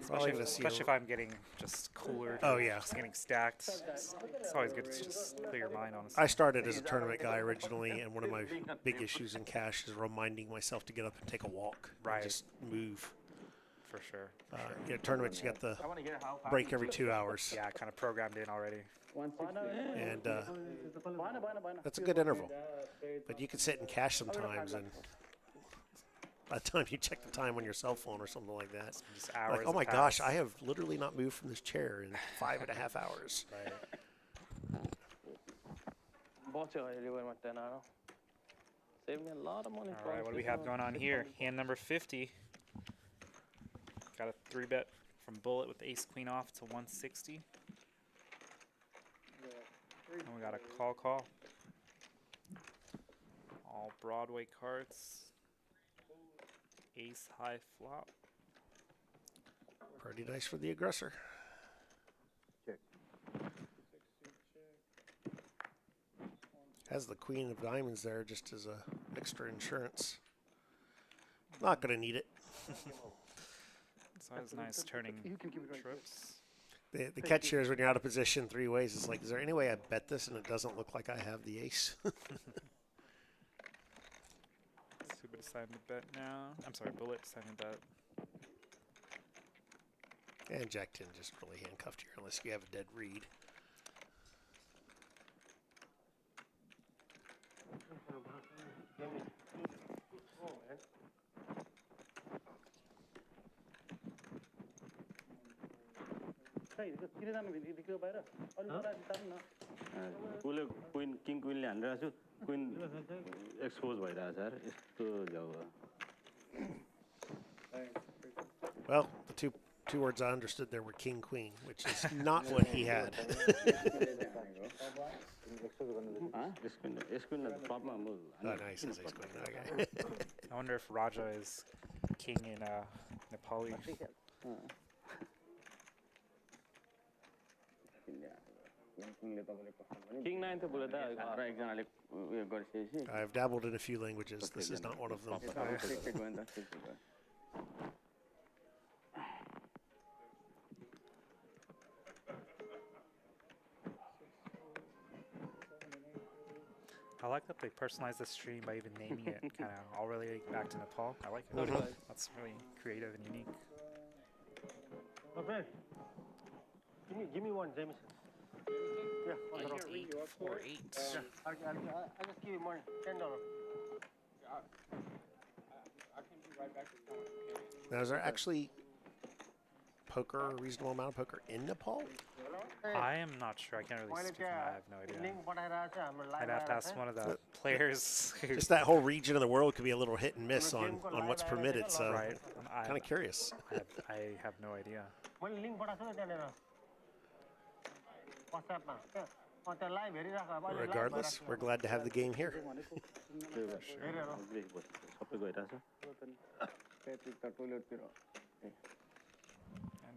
Probably Especially if I'm getting just cooler. Oh, yeah. Just getting stacked. It's always good to just clear your mind, honestly. I started as a tournament guy originally, and one of my big issues in cash is reminding myself to get up and take a walk. Right. Just move. For sure. Yeah, tournaments, you got the break every 2 hours. Yeah, kind of programmed in already. And that's a good interval. But you can sit and cash sometimes, and by the time you check the time on your cell phone or something like that, like, oh my gosh, I have literally not moved from this chair in 5.5 hours. Save me a lot of money. All right, what do we have going on here? Hand number 50. Got a 3-bet from Bullet with ace queen off to 160. And we got a call. All Broadway cards. Ace high flop. Pretty nice for the aggressor. Has the queen of diamonds there just as a extra insurance. Not going to need it. It's always nice turning trips. The catch here is when you're out of position 3 ways. It's like, is there any way I bet this and it doesn't look like I have the ace? Subba deciding to bet now. I'm sorry, Bullet deciding to bet. And Jack 10 just really handcuffed here unless you have a dead read. King Queen ले हानेर आछु Queen expose भइरहेछ sir यस्तो जाऊ. Well, the two words I understood there were king queen, which is not what he had. Oh, nice. Ace queen. Okay. I wonder if Raja is king in Nepali. King 9 to bullet एकजनाले उयो गरिसकेपछि I've dabbled in a few languages. This is not one of them. I like that they personalized the stream by even naming it kind of all related back to Nepal. I like it. That's really creative and unique. Okay. Give me one, Jameson. Yeah, on the road. 848. Yeah, I'll just give you money, $10. Now, is there actually poker, a reasonable amount of poker in Nepal? I am not sure. I can't really speak on that. I have no idea. I'd have to ask one of the players. Just that whole region of the world could be a little hit and miss on what's permitted, so Right. I'm kind of curious. I have no idea. Regardless, we're glad to have the game here. And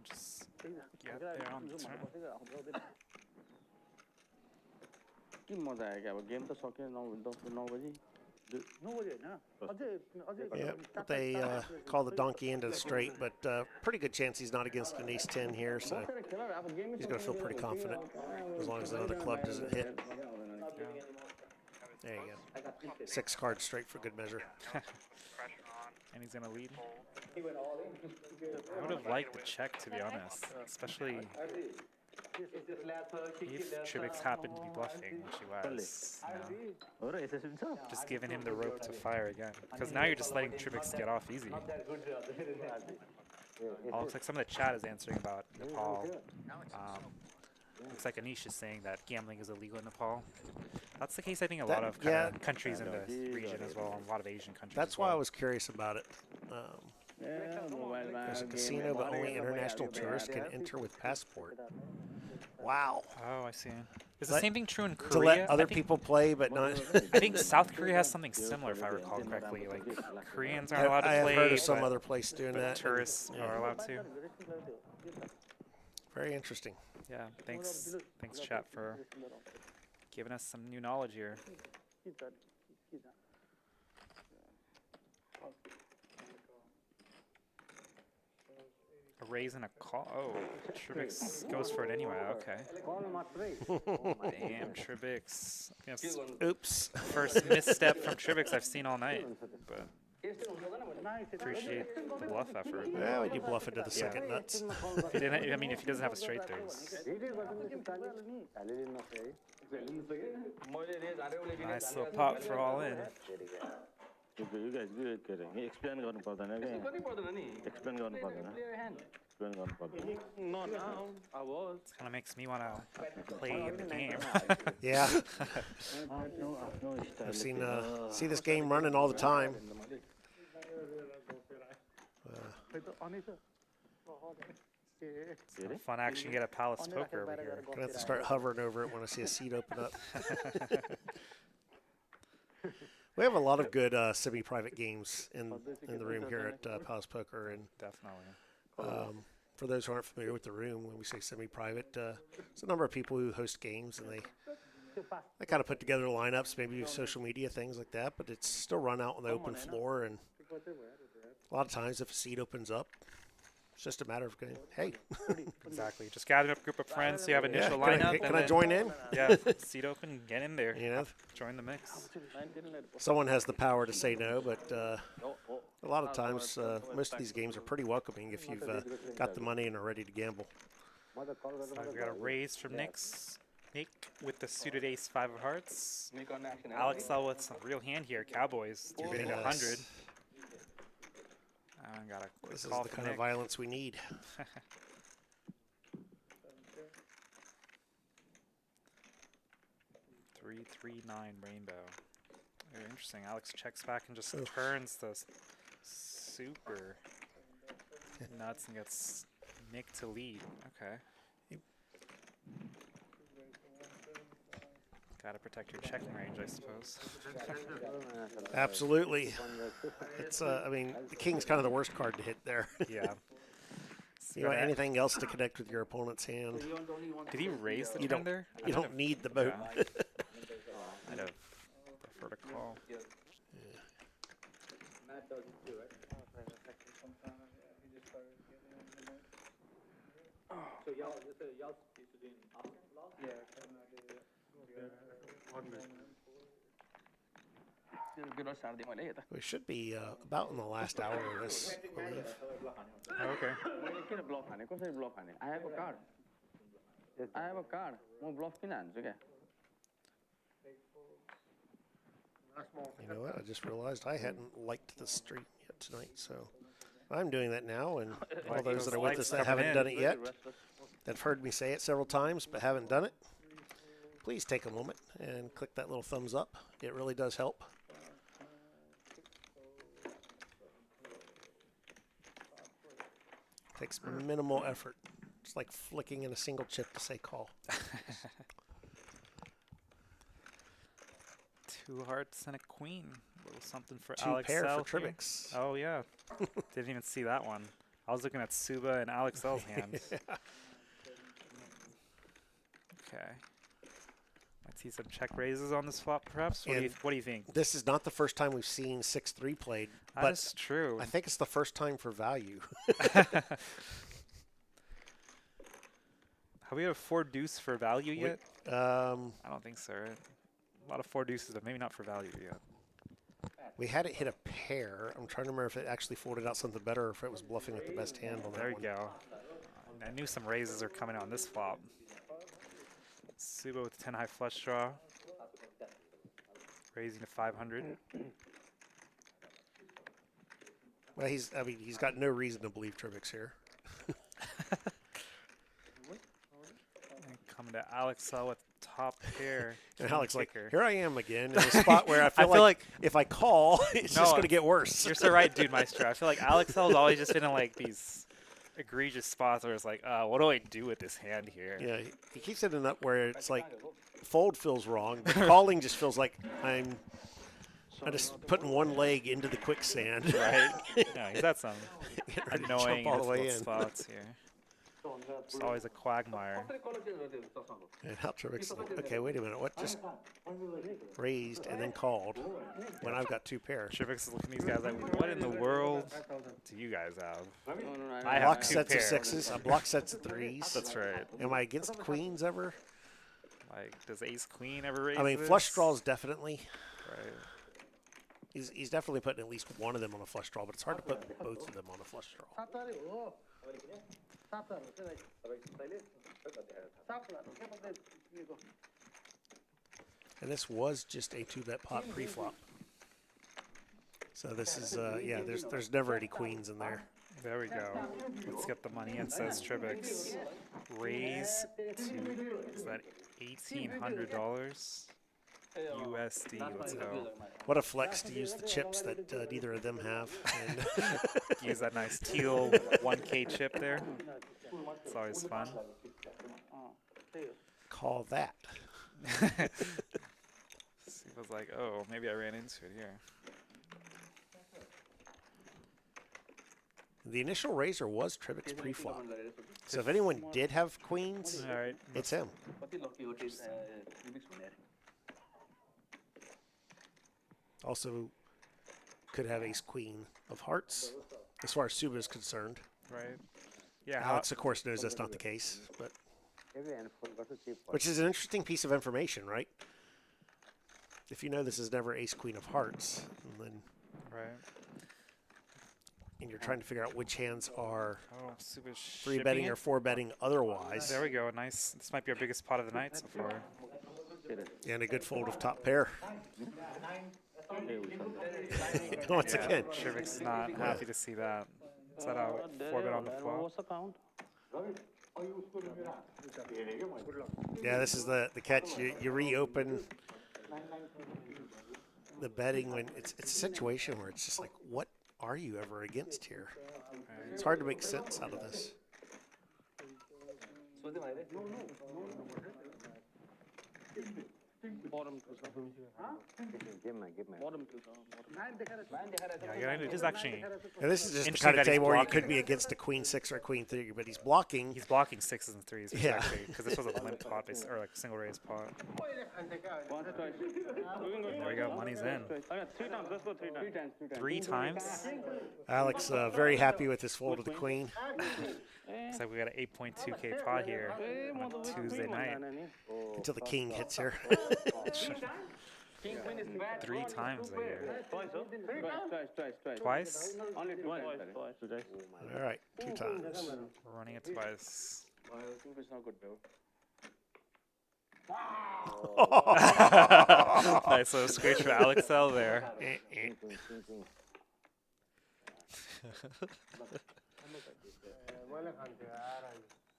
just get there on the turn. के मजा आयो कि अब game त सक्यो 9 बजी. Yeah, they call the donkey into the straight, but pretty good chance he's not against an ace 10 here, so he's going to feel pretty confident as long as another club doesn't hit. There you go. 6 cards straight for good measure. And he's going to lead. I would have liked the check, to be honest, especially If Trivix happened to be bluffing, which he was, you know, just giving him the rope to fire again. Because now you're just letting Trivix get off easy. Oh, looks like some of the chat is answering about Nepal. Looks like Anish is saying that gambling is illegal in Nepal. That's the case, I think, a lot of countries in the region as well, a lot of Asian countries. That's why I was curious about it. There's a casino, but only international tourists can enter with passport. Wow. Oh, I see. Is the same thing true in Korea? To let other people play, but not... I think South Korea has something similar, if I recall correctly. Like, Koreans aren't allowed to play. I have heard of some other place doing that. Tourists are allowed to. Very interesting. Yeah, thanks chat, for giving us some new knowledge here. A raise and a call. Oh, Trivix goes for it anyway. Okay. Damn, Trivix. Yes. Oops. First misstep from Trivix I've seen all night. But appreciate the bluff effort. Yeah, we do bluff into the second nuts. If he didn't, I mean, if he doesn't have a straight, there's nice little pot for all in. You guys explain गर्नु पर्दैन के explain गर्नु पर्दैन explain गर्नु पर्दैन No, now I was. Kind of makes me want to play the game. Yeah. I've seen see this game running all the time. Fun action, get a Palace Poker over here. Gonna have to start hovering over it when I see a seat open up. We have a lot of good semi-private games in the room here at Palace Poker, and definitely. For those who aren't familiar with the room, when we say semi-private, it's a number of people who host games, and they kind of put together lineups, maybe social media things like that, but it's still run out on the open floor, and a lot of times if a seat opens up, it's just a matter of going, hey. Exactly. Just gather up a group of friends, so you have initial lineup. Can I join in? Yeah, seat open, get in there. You know, join the mix. Someone has the power to say no, but a lot of times, most of these games are pretty welcoming if you've got the money and are ready to gamble. So we got a raise from Nick with the suited ace 5 of hearts. Alex L with some real hand here. Cowboys, bidding 100. Got a this is the kind of violence we need. 3-3-9 rainbow. Very interesting. Alex checks back and just turns the super nuts and gets Nick to lead. Okay. Gotta protect your checking range, I suppose. Absolutely. It's I mean, the king's kind of the worst card to hit there. Yeah. You want anything else to connect with your opponent's hand? Did he raise the turn there? You don't need the boat. Yeah. I'd have preferred a call. Yeah. So y'all used to do option block? Yeah. We should be about in the last hour of this, I believe. Okay. I have a card. I have a card. I'm bluff finance. Okay. You know what? I just realized I hadn't liked the stream yet tonight, so I'm doing that now. And all those that are with us that haven't done it yet, that have heard me say it several times but haven't done it, please take a moment and click that little thumbs up. It really does help. Takes minimal effort. It's like flicking in a single chip to say call. 2 hearts and a queen. A little something for 2 Alex pair L for here. Trivix. Oh, yeah. Didn't even see that one. I was looking at Subba and Alex L's hands. Yeah. Okay. Might see some check raises on this flop, perhaps. What do you think? This is not the first time we've seen 6-3 played. That's true. I think it's the first time for value. Have we had a 4 deuce for value yet? I don't think so. Right? A lot of 4 deuces, but maybe not for value yet. We had it hit a pair. I'm trying to remember if it actually folded out something better or if it was bluffing with the best hand on that one. There you go. I knew some raises are coming on this flop. Subba with 10 high flush draw. Raising to 500. Well, he's got no reason to believe Trivix here. And coming to Alex with top pair. And Alex like, kicker. here I am again in a spot where I feel like if I call, it's just going to get worse. You're so right, dude, Maestro. I feel like Alex has always just been in like these egregious spots where it's like, what do I do with this hand here? Yeah, he keeps ending up where it's like fold feels wrong, but calling just feels like I'm just putting one leg into the quicksand. Right? Yeah, he's got some annoying jump all the way in. spots here. It's always a quagmire. And how Trivix like, okay, wait a minute, what just raised and then called when I've got two pairs? Trivix is looking at these guys like, what in the world do you guys have? I block sets of sixes, I block sets of threes. That's right. Am I against queens ever? Like, does ace queen ever raise I mean, this? flush draws definitely. Right. He's definitely putting at least one of them on a flush draw, but it's hard to put both of them on a flush draw. And this was just a 2-bet pot pre-flop. So this is, yeah, there's never any queens in there. There we go. Let's get the money in, says Trivix. Raise to, is that $1,800 USD? Let's go. What a flex to use the chips that neither of them have. And use that nice teal 1K chip there. It's always fun. Call that. He was like, oh, maybe I ran into it here. The initial raiser was Trivix pre-flop. So if anyone did have queens, it's him. Also could have ace-queen of hearts, as far as Subba is concerned. Right. Yeah. Alex, of course, knows that's not the case, but which is an interesting piece of information, right? If you know this is never ace-queen of hearts, and then and you're trying to figure out which hands are 3-betting or 4-betting otherwise. There we go. Nice. This might be our biggest pot of the night so far. And a good fold of top pair. Once again. Trivix is not happy to see that. Is that a 4-bet on the flop? Yeah, this is the catch. You reopen the betting when it's a situation where it's just like, what are you ever against here? It's hard to make sense out of this. Yeah, it is actually. And this is just the kind of table where you could be against a queen 6 or a queen 3, but he's blocking. He's blocking 6s and 3s, yeah. Because this was a limp pot, or like single raise pot. There we go, money's in. 3 times. Alex very happy with his fold of the queen. Looks like we got an 8.2K pot here on a Tuesday night. Until the king hits here. 3 times a year. Twice? Only twice. All right, 2 times. We're running it twice. Nice little scratch for Alex L there.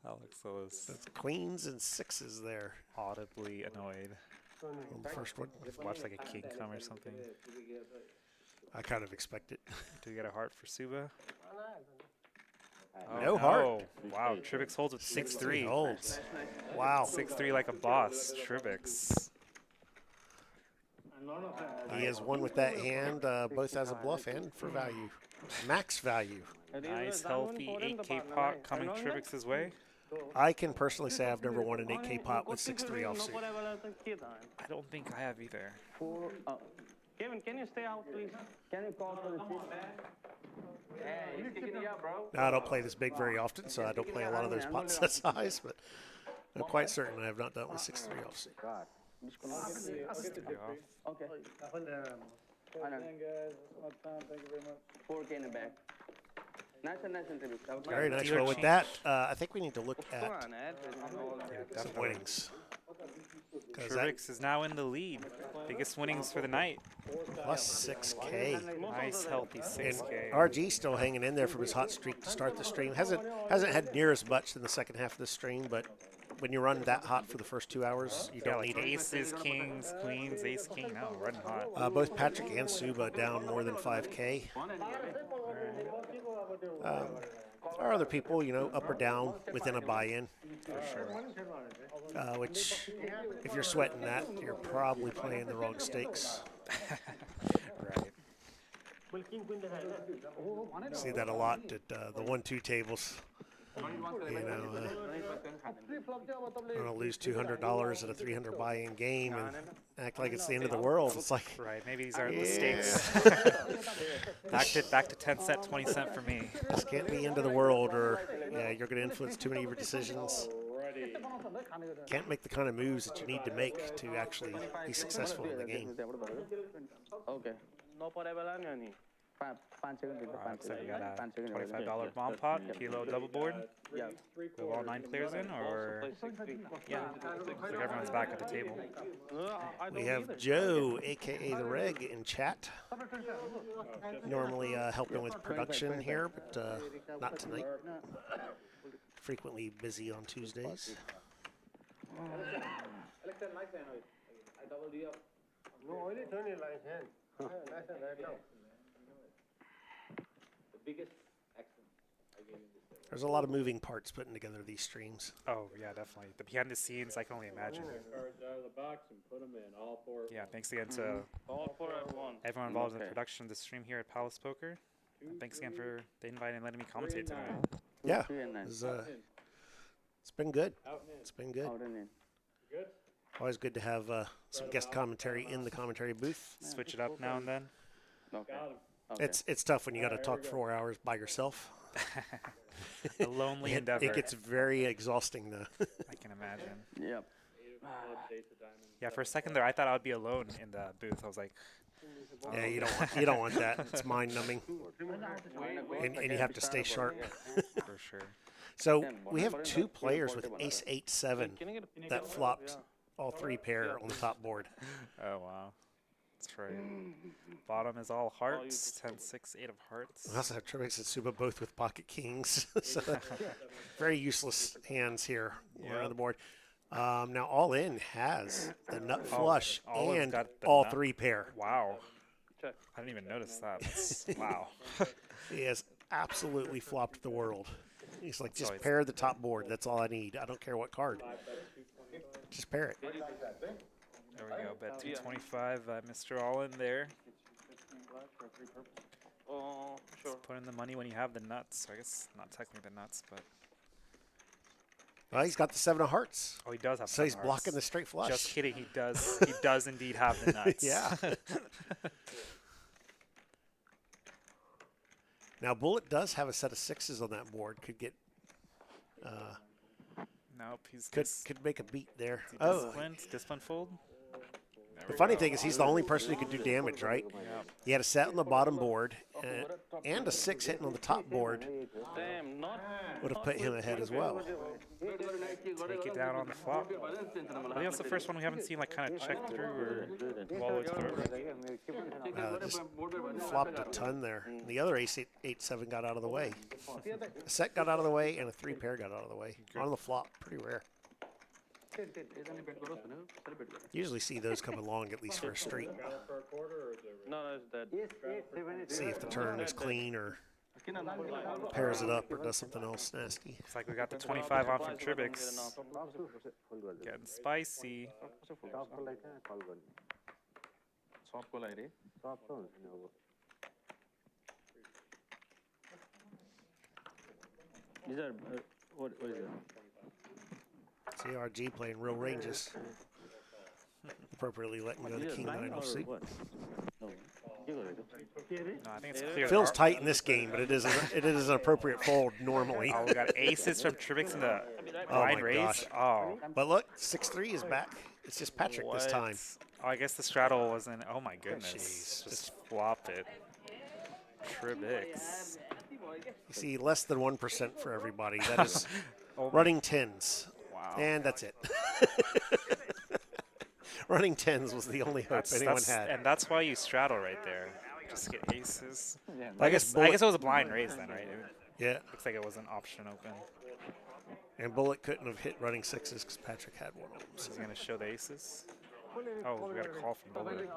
Alex was That's queens and 6s there. Audibly annoyed. On the first one. Watch like a king come or something. I kind of expect it. Do we get a heart for Subba? No heart. Wow, Trivix holds with 6-3. Holds. Wow. 6-3 like a boss, Trivix. He has one with that hand, both as a bluff and for value. Max value. Nice, healthy 8K pot coming Trivix's way. I can personally say I've never won an 8K pot with 6-3 offsuit. I don't think I have either. Kevin, can you stay out, please? Can you call for the Now, I don't play this big very often, so I don't play a lot of those pots that size, but I'm quite certain I have not dealt with 6-3 offsuit. Okay. Thank you very much. 4K in the back. Nice and Very nice. Well, with that, I think we need to look at some winnings. Trivix is now in the lead. Biggest winnings for the night. Plus 6K. Nice, healthy 6K. And RG still hanging in there from his hot streak to start the stream. Hasn't had near as much in the second half of the stream, but when you run that hot for the first 2 hours, you don't like need it. aces, kings, queens, ace, king. No, running hot. Both Patrick and Subba down more than 5K. There are other people, you know, up or down within a buy-in. For sure. Which, if you're sweating that, you're probably playing the wrong stakes. Right. See that a lot at the 1-2 tables. You know, I'm going to lose $200 at a 300 buy-in game and act like it's the end of the world. It's like, right, maybe these aren't the stakes. back to 10 cent, 20 cent for me. This can't be end of the world, or yeah, you're going to influence too many of your decisions. Can't make the kind of moves that you need to make to actually be successful in the game. Okay. So you got a $25 bomb pot, PLO double board. With all 9 players in, or yeah, looks like everyone's back at the table. We have Joe, aka the Reg, in chat. Normally helping with production here, but not tonight. Frequently busy on Tuesdays. There's a lot of moving parts putting together these streams. Oh yeah, definitely. The behind the scenes, I can only imagine. Cards out of the box and put them in, all 4. Yeah, thanks again to everyone involved in the production of the stream here at Palace Poker. And thanks again for the invite and letting me commentate tonight. Yeah, it's been good. It's been good. Always good to have some guest commentary in the commentary booth. Switch it up now and then. It's tough when you got to talk 4 hours by yourself. A lonely endeavor. It gets very exhausting, though. I can imagine. Yep. Yeah, for a second there, I thought I would be alone in the booth. I was like, oh. Yeah, you don't want that. It's mind numbing, and you have to stay sharp. For sure. So we have 2 players with Ace 8-7 that flopped all 3 pair on the top board. Oh wow. That's right. Bottom is all hearts. 10, 6, 8 of hearts. We also have Trivix and Subba both with pocket kings. So very useless hands here on the board. Now all in has the nut flush and all 3 pair. Wow. I didn't even notice that. That's, wow. He has absolutely flopped the world. He's like, just pair the top board. That's all I need. I don't care what card. Just pair it. There we go, bet 225, Mr. All in there. Oh, sure. Just put in the money when you have the nuts. I guess not technically the nuts, but. Well, he's got the 7 of hearts. Oh, he does have. So he's hearts. blocking the straight flush. Just kidding. He does. He does indeed have the nuts. Yeah. Now Bullet does have a set of 6s on that board. Could get. Nope. He's could make a beat there. Discipline fold. The funny thing is he's the only person who could do damage, right? Yep. He had a set on the bottom board and a 6 hitting on the top board. Would have put him ahead as well. Take it down on the flop. I think that's the first one we haven't seen like kind of check through or all the way through. Just flopped a ton there. And the other Ace 8-7 got out of the way. A set got out of the way and a 3 pair got out of the way. On the flop, pretty rare. Usually see those come along at least for a street. No, it's dead. See if the turn is clean or pairs it up or does something else nasty. Looks like we got the 25 off from Trivix. Getting spicy. These are, what is it? CRG playing real ranges. Appropriately letting go the king 9 offsuit. No, I think it's clear. Feels tight in this game, but it is an appropriate fold normally. Oh, we got aces from Trivix in the blind raise. Gosh. Oh. But look, 6-3 is back. It's just Patrick this time. Oh, I guess the straddle wasn't. Oh my goodness. Jeez. Just flop it. Trivix. You see, less than 1% for everybody. That is running 10s. Wow. And that's it. Running tens was the only hope anyone had. And that's why you straddle right there. Just get aces. Yeah, I guess it was a blind raise then, right? Yeah. Looks like it was an option open. And Bullet couldn't have hit running sixes because Patrick had one of them. So he's going to show the aces. Oh, we got a call from Bullet.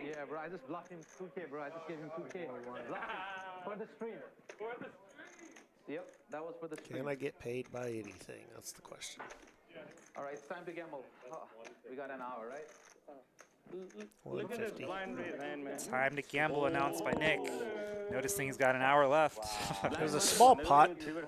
Yeah, bro, I just blocked him 2K, bro. I just gave him 2K. For the stream. Yep, that was for the stream. Can I get paid by anything? That's the question. All right, it's time to gamble. We got an hour, right? Look at this blind raise hand, man. Time to gamble announced by Nick. Noticing he's got an hour left. It was a small pot. Yeah,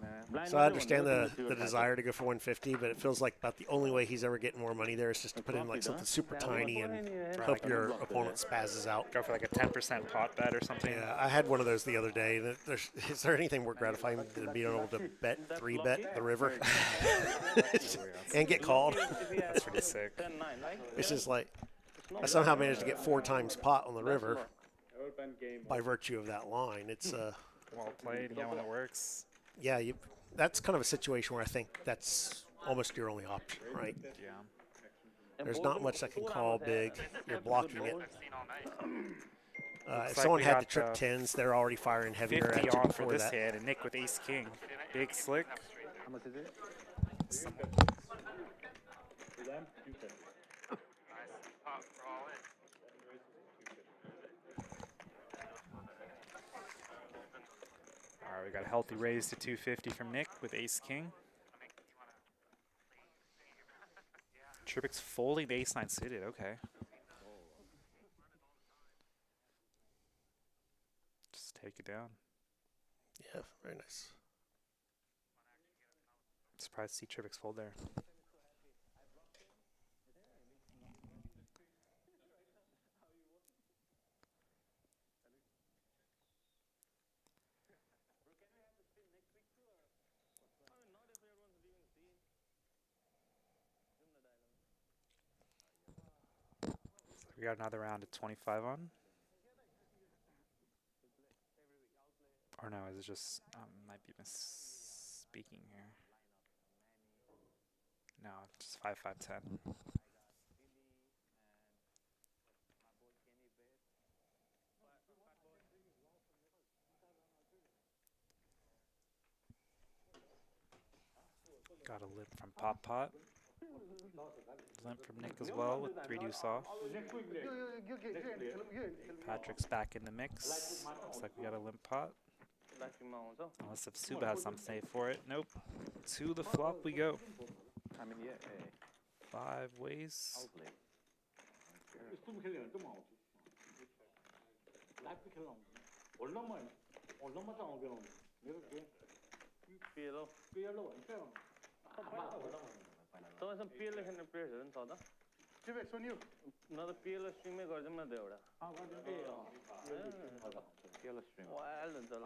man. So I understand the desire to go for 150, but it feels like about the only way he's ever getting more money there is just to put in like something super tiny and hope your opponent spazzes out. Go for like a 10% pot bet or something. Yeah, I had one of those the other day. Is there anything more gratifying than being able to bet the river and get called? That's pretty sick. It's just like I somehow managed to get 4 times pot on the river by virtue of that line. It's well played, yeah, when it works. Yeah, that's kind of a situation where I think that's almost your only option, right? Yeah. There's not much that can call big. You're blocking it. If like someone we had got the trip tens, they're already firing heavier 50 at you on for before this that. hand, and Nick with ace king. Big slick. How much is it? All right, we got a healthy raise to 250 from Nick with ace king. Trippick's folding the ace nine suited. Okay. Just take it down. Yeah, very nice. Surprised to see Trippick's fold there. We got another round of 25 on. Or no, is it just, might be misspeaking here. No, just 5, 5, 10. Got a limp from PotPot. Limp from Nick as well with 3 deuce off. Patrick's back in the mix. Looks like we got a limp pot. Unless if Subba has something to say for it. Nope. To the flop we go. I mean, yeah. 5 ways. तपाईसँग PLO खेल्ने प्लेयर्सहरु नि छ त न त PLO स्ट्रिममै गर्दिम न त एउटा PLO स्ट्रिम वाइल्ड हुन्छ ल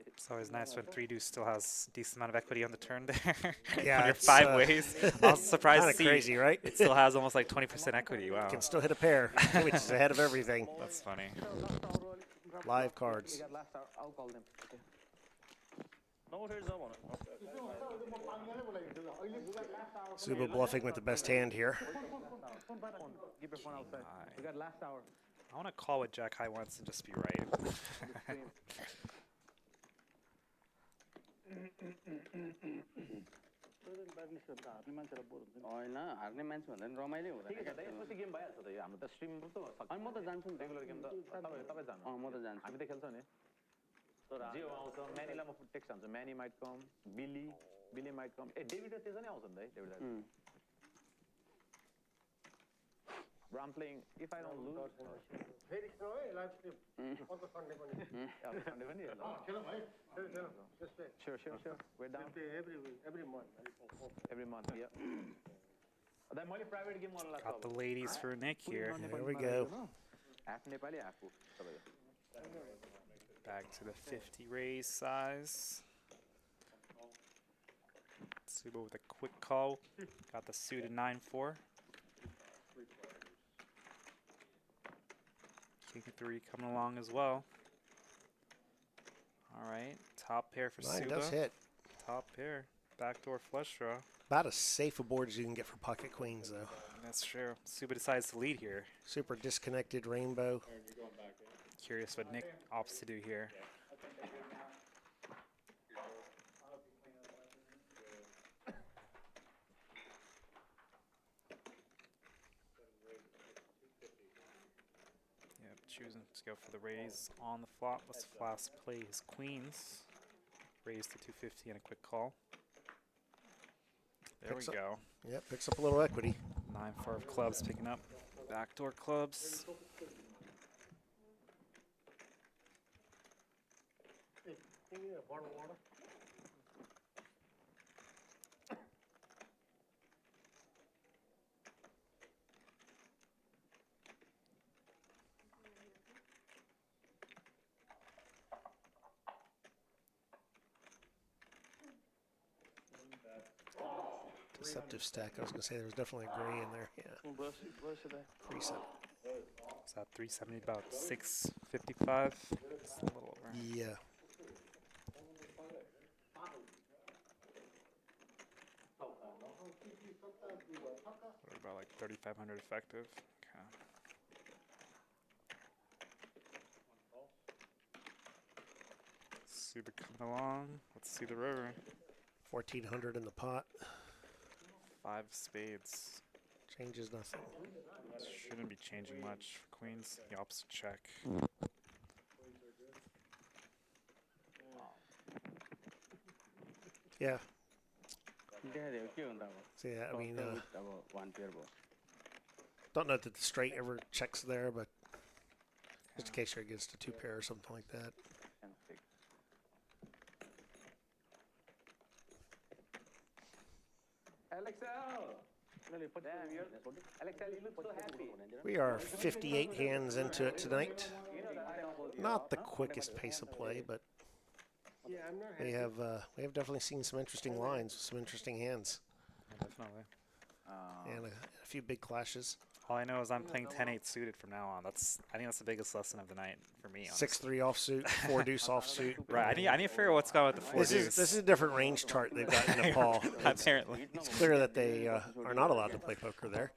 It's always nice when 3 deuce still has a decent amount of equity on the turn there. Yeah, On your it's, 5 ways. I was surprised to see crazy, right? it still has almost like 20% equity. Wow. Can still hit a pair, which is ahead of everything. That's funny. Live cards. We got last hour. I'll call them. Okay. Subba bluffing with the best hand here. Keep your phone outside. We got last hour. I want to call with Jack high once and just be right. होइन हार्ने मान्छे भन्दा नि रमाइलो हुँदैन यसपछि game भइहाल्छ त यो हाम्रो त स्ट्रिम त अनि म त जान्छु नि रेगुलर गेम त तपाईँ जानु म त जान्छु हामी त खेल्छ नि जे आउँछ म्यानीलाई म टेक्स्ट हाल्छु म्यानी माइट कम बिली माइट कम डेभिड त्यसो नै आउँछ नि त है David Bro, I'm playing. If I don't lose, very slow, live stream. On the Sunday morning. Sure. We're down Every month. every month. Yeah. That money private game on last. Got the ladies for Nick here. There we go. Half Nepali, half. Back to the 50 raise size. Subba with a quick call. Got the suited 9-4. King 3 coming along as well. All right, top pair for Nine Subba. does hit. Top pair. Backdoor flush draw. About as safe a board as you can get for pocket queens, though. That's true. Subba decides to lead here. Super disconnected rainbow. Curious what Nick opts to do here. Yep, choosing to go for the raise on the flop. Let's fast play his queens. Raise to 250 and a quick call. There we go. Yep, picks up a little equity. 9-4 of clubs picking up. Backdoor clubs. Deceptive stack. I was going to say there was definitely a gray in there. Yeah. 3-7. Is that 370 about 655? It's a little over. Yeah. What about like 3,500 effective? Okay. Subba coming along. Let's see the river. 1,400 in the pot. 5 spades. Changes nothing. Shouldn't be changing much. Queens, the opposite check. Yeah. So yeah, I mean, don't know that the straight ever checks there, but just in case you're against a 2-pair or something like that. We are 58 hands into it tonight. Not the quickest pace of play, but we have definitely seen some interesting lines, some interesting hands, Definitely. and a few big clashes. All I know is I'm playing 10-8 suited from now on. I think that's the biggest lesson of the night for me. Honestly. 6-3 offsuit, 4 deuce offsuit. Right. I need to figure out what's going with the 4 deuce. This is a different range chart they've got in Nepal. Apparently. It's clear that they are not allowed to play poker there.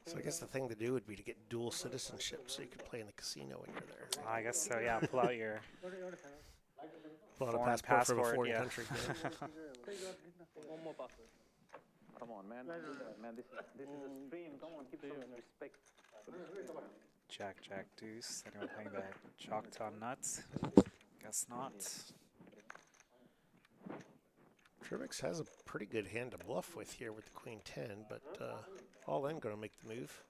So I guess the thing to do would be to get dual citizenship so you could play in the casino when you're there. I guess so, yeah. Pull out your Pull out a foreign passport from a passport, foreign yeah. country. Come on, man. Man, this is a stream. Come on, keep some respect. Jack, Jack, deuce. Anyone playing the Choctaw nuts? Guess not. Trivix has a pretty good hand to bluff with here with the Queen 10, but all in going to make the move.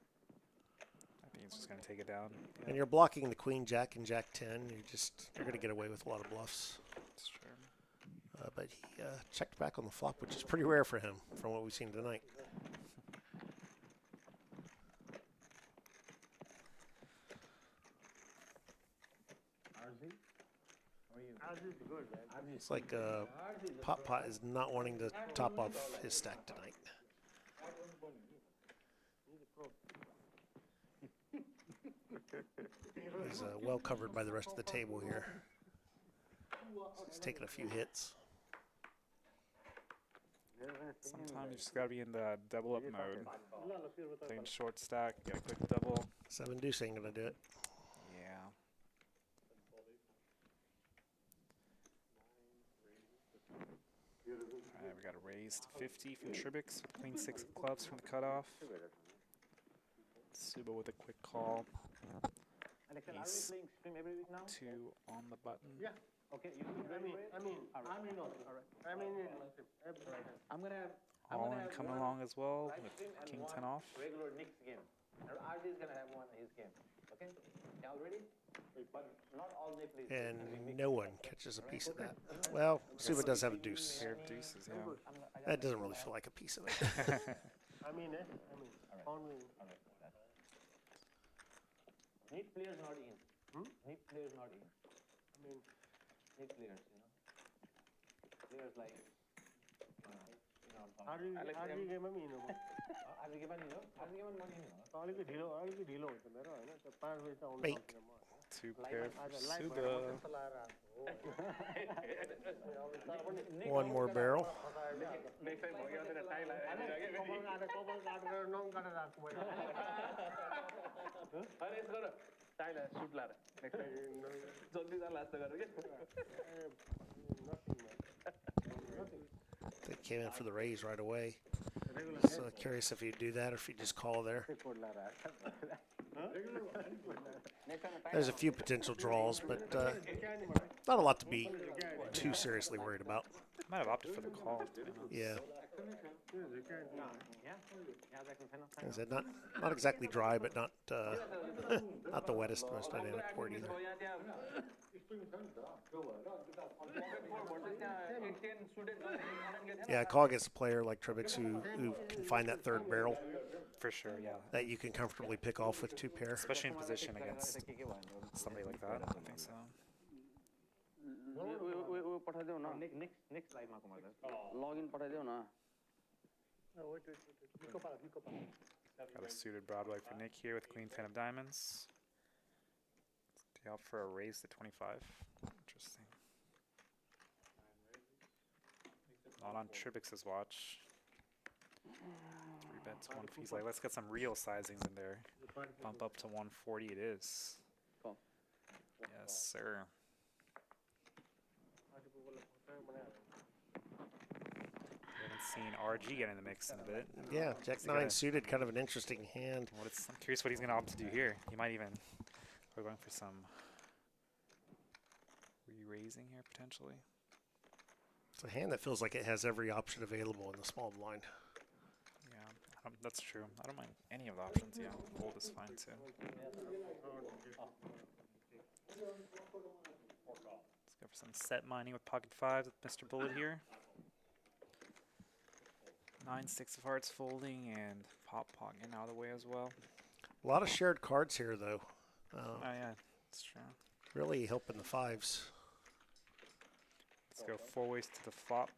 I think he's just going to take it down. Yeah. And you're blocking the Queen Jack and Jack 10. You're going to get away with a lot of bluffs. That's true. But he checked back on the flop, which is pretty rare for him from what we've seen tonight. It's like PotPot is not wanting to top off his stack tonight. He's well covered by the rest of the table here. So he's taking a few hits. Sometimes you just got to be in the double up mode. Playing short stack, get a quick double. 7 deuce ain't going to do it. Yeah. Alright, we got a raise to 50 from Tribix. Queen 6 of clubs from the cutoff. Subba with a quick call. Ace 2 on the button. Yeah. Okay. All in coming along as well with King 10 off. Regular Nick's game. RD is gonna have one in his game. Okay. Y'all ready? Not all day, please. And no one catches a piece of that. Well, Subba does have a deuce. Pair of deuces, yeah. That doesn't really feel like a piece of it. I mean, found me. Need players not in. Need players not in. I mean, Need players, Players like, आधी गेममा पनि हिँड्नु आज के पनि money अलिकति ढिलो हुन्छ मेरो होइन त्यो 5 बजे त आउनु Wait. सक्दिनँ म Two pair for Subba. त्यस्तो लाएर आएको One more barrel. Next time भयो तेरो टाइ कपाल काटेर नङ काटेर आएको मैले अरे यसो गर टाइ लाएर सुट लाएर नेक्स्ट टाइम जल्दी जा लास्ट गरेर के They came in for the raise right away. So curious if you do that or if you just call there. There's a few potential draws, but not a lot to be too seriously worried about. Might have opted for the call. Yeah. Is it not exactly dry, but not not the wettest, most dynamic board either. Yeah, call against a player like Tribix who can find that third barrel. For sure, yeah. That you can comfortably pick off with 2 pair. Especially in position against somebody like that. I think so. पठाइदेऊ न next लाइभमा कमाउँदा login पठाइदेऊ न Got a suited Broadway for Nick here with Queen 10 of Diamonds. They opt for a raise to 25. Interesting. Not on Tribix's watch. 3 bets, 1 fee. He's like, let's get some real sizings in there. Bump up to 140 it is. Cool. Yes, sir. Haven't seen RG get in the mix in a bit. Yeah, Jack 9 suited, kind of an interesting hand. I'm curious what he's going to opt to do here. He might even... We're going for some re-raising here, potentially. It's a hand that feels like it has every option available in the small blind. Yeah, that's true. I don't mind any of the options, yeah. Fold is fine, too. Let's go for some set mining with pocket 5s with Mr. Bullet here. 9, 6 of hearts folding, and PotPot getting out of the way as well. A lot of shared cards here, though. Oh, yeah, that's true. Really helping the 5s. Let's go 4 ways to the flop.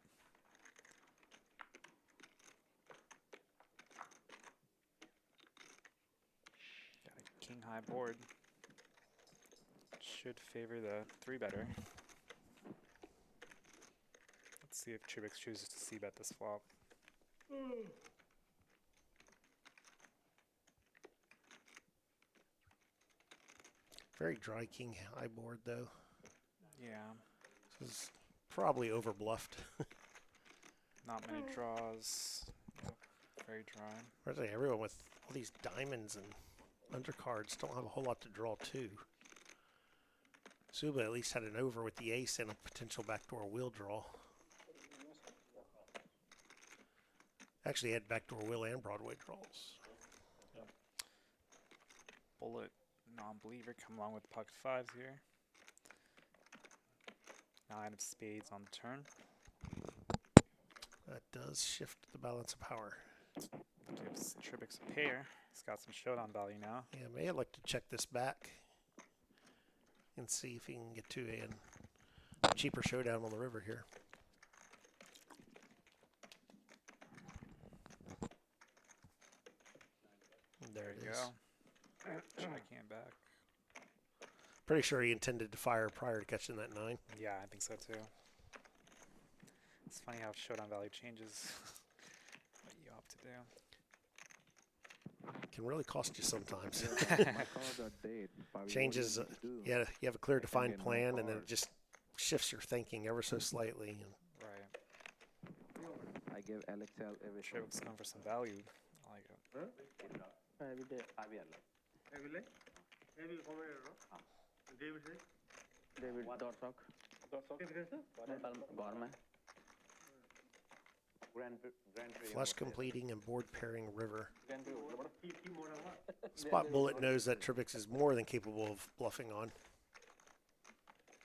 Got a king high board. Should favor the 3-better. Let's see if Tribix chooses to c-bet this flop. Very dry king high board, though. Yeah. This is probably overbluffed. Not many draws. Yep. Very dry. Really, everyone with all these diamonds and undercards don't have a whole lot to draw to. Subba at least had an over with the ace and a potential backdoor wheel draw. Actually had backdoor wheel and Broadway draws. Yep. Bullet, non-believer, come along with pocket 5s here. 9 of spades on the turn. That does shift the balance of power. Gives Tribix a pair. He's got some showdown value now. Yeah, may I'd like to check this back and see if he can get to a cheaper showdown on the river here. There it is. Check hand back. Pretty sure he intended to fire prior to catching that 9. Yeah, I think so too. It's funny how showdown value changes what you opt to do. Can really cost you sometimes. Changes, yeah, you have a clear defined plan and then it just shifts your thinking ever so slightly. And right. I give Alexel every Tribix going for some value. I like it. David दर्शक घरमा Grand Prairie. flush completing and board pairing river. Spot Bullet knows that Tribix is more than capable of bluffing on.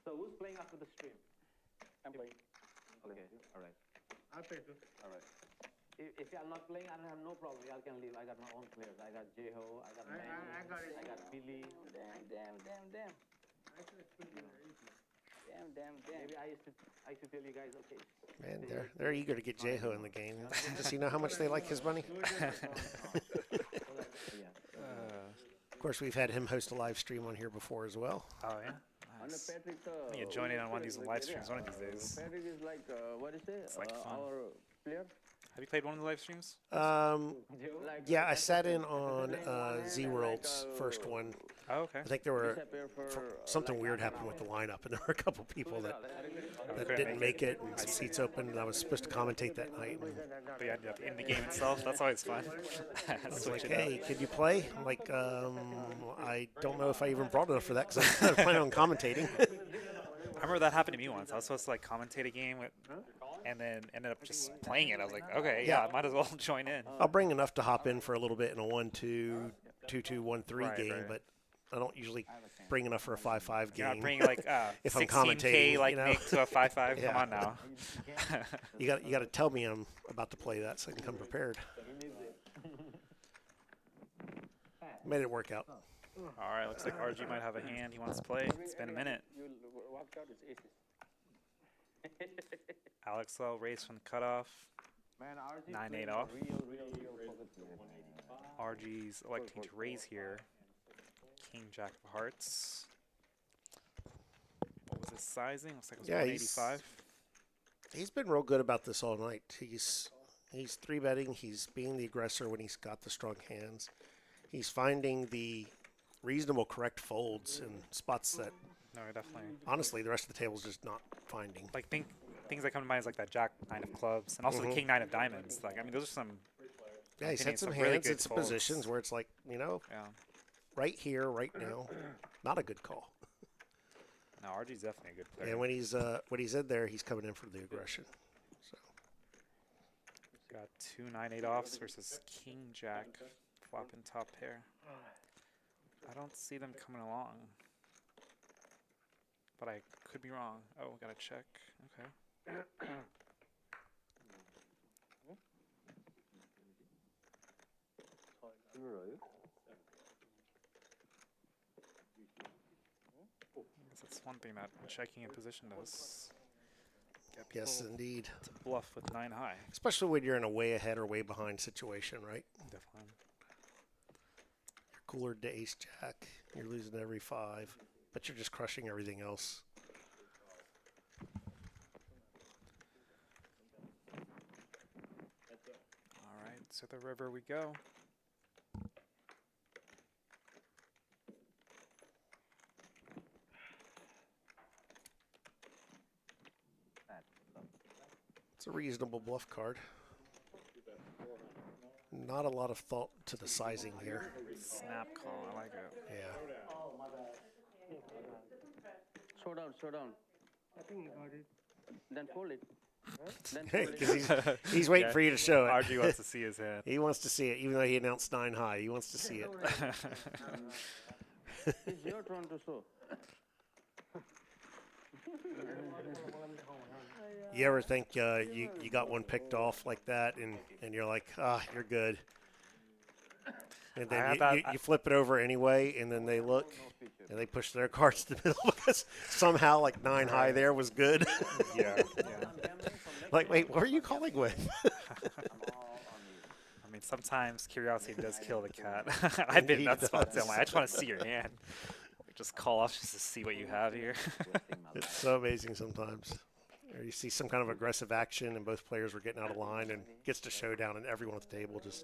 So who's playing after the stream? I'm playing. Okay, all right. I pay too. All right. If y'all not playing, I don't have no problem. Y'all can leave. I got my own players. I got Jeho, I got Manny, I got it. I got Billy. Damn. Maybe I used to tell you guys, okay. Man, they're eager to get Jeho in the game. Does he know how much they like his money? Of course, we've had him host a live stream on here before as well. Oh, yeah? Nice. I need to join in on one of these live streams one of these days. Patrick is like, what is it? It's like fun. Our player. Have you played one of the live streams? Yeah, I sat in on Z-World's first one. Oh, okay. I think there were something weird happened with the lineup, and there were a couple people that didn't make it, and seats open, and I was supposed to commentate that night. But you ended up in the game itself. That's always fun. I was like, hey, could you play? I'm like, I don't know if I even brought enough for that because I was planning on commentating. I remember that happened to me once. I was supposed to like commentate a game and then ended up just playing it. I was like, okay, yeah, I might as well join in. I'll bring enough to hop in for a little bit in a 1-2, 2-2, 1-3 game, but I don't usually bring enough for a 5-5 game. You're not bringing like if I'm 16K commentating, like you know? make to a 5-5. Yeah. Come on now. you got to tell me I'm about to play that so I can come prepared. Made it work out. All right, looks like RG might have a hand he wants to play. It's been a minute. Alex Lowe raised from the cutoff. 9-8 off. RG's electing to raise here. King Jack of Hearts. What was his sizing? Looks like it was 185. He's been real good about this all night. He's 3-betting. He's being the aggressor when he's got the strong hands. He's finding the reasonable correct folds in spots that definitely. Honestly, the rest of the table's just not finding. Like things that come to mind is like that Jack 9 of clubs and also the King 9 of diamonds. Like I mean, those are some. Yeah, he's had some hands, really it's positions where it's like right here, right now, not a good call. No, RG's definitely a good player. And when he's in there, he's coming in for the aggression. So. Got 2 9-8 offs versus King Jack, flopping top pair. I don't see them coming along, but I could be wrong. Oh, gotta check. Okay. That's one thing that checking in position does. Yes, indeed. To bluff with 9 high. Especially when you're in a way ahead or way behind situation, right? Definitely. You're cooler to ace jack. You're losing every 5, but you're just crushing everything else. All right, to the river we go. It's a reasonable bluff card. Not a lot of thought to the sizing here. Snap call, I like it. Yeah. Showdown. I think he got it. Then fold it. Hey, because he's waiting for you to show it. RG wants to see his hand. He wants to see it, even though he announced 9 high. He wants to see it. It's your turn to show. You ever think you got one picked off like that, and you're like, you're good. And then you flip it over anyway, and then they look, and they push their cards to the middle because somehow like 9 high there was good. Yeah. Like, wait, what are you calling with? I mean, sometimes curiosity does kill the cat. I've been in that spot too. I just want to see your hand. Or just call off just to see what you have here. It's so amazing sometimes. Or you see some kind of aggressive action, and both players were getting out of line, and gets to showdown, and everyone at the table just,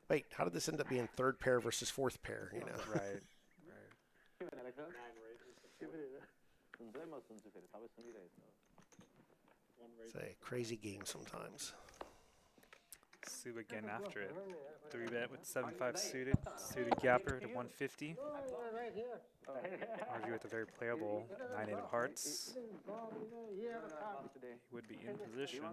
wait, how did this end up being 3rd pair versus 4th pair? You know. Right. It's a crazy game sometimes. Subba again after it. 3-bet with 7-5 suited gapper to 150. RG with a very playable 9-8 of hearts. He would be in position.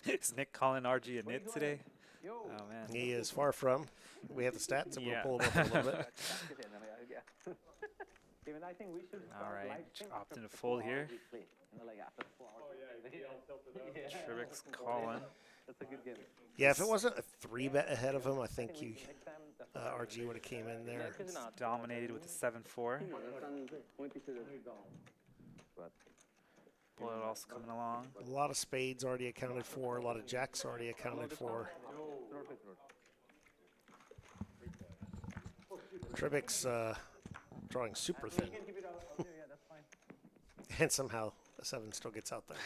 Is Nick calling RG a nit today? Oh man. He is far from. We have the stats, and we'll pull him up a little bit. All right, opting to fold here. Trivix calling. That's a good game. Yeah, if it wasn't a 3-bet ahead of him, I think you RG would have came in there. It's dominated with a 7-4. Bullet also coming along. A lot of spades already accounted for, a lot of jacks already accounted for. Trivix drawing super thin. And somehow the 7 still gets out there.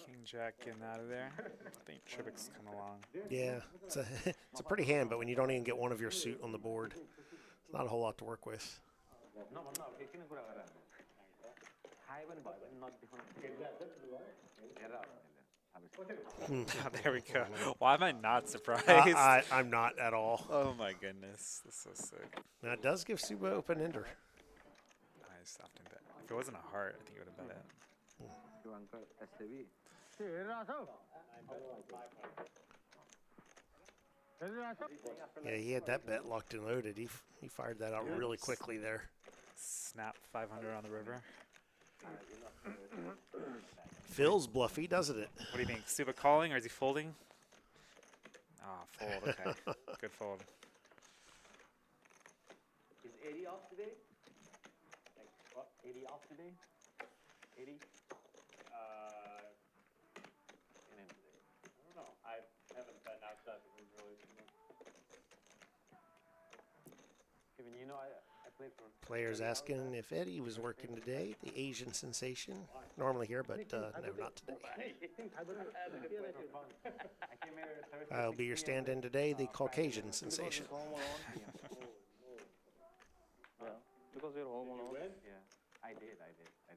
King Jack getting out of there. I think Trivix come along. Yeah, it's a pretty hand, but when you don't even get one of your suit on the board, it's not a whole lot to work with. There we go. Why am I not surprised? I'm not at all. Oh my goodness, this is so sick. Now it does give Subba open ender. Nice, often bet. If it wasn't a heart, I think it would have bet it. Yeah, he had that bet locked and loaded. He fired that out really quickly there. Snap 500 on the river. Feels bluffy, doesn't it? What do you think? Subba calling or is he folding? Ah, fold. Okay, good fold. Is 80 off today? Like, what? 80 off today? 80? In today. I don't know. I haven't been outside the room really too much. Kevin, you know, I played for... Players asking if Eddie was working today, the Asian sensation. Normally here, but no, not today. I'll be your stand-in today, the Caucasian sensation. Because you're home alone. Yeah, I did.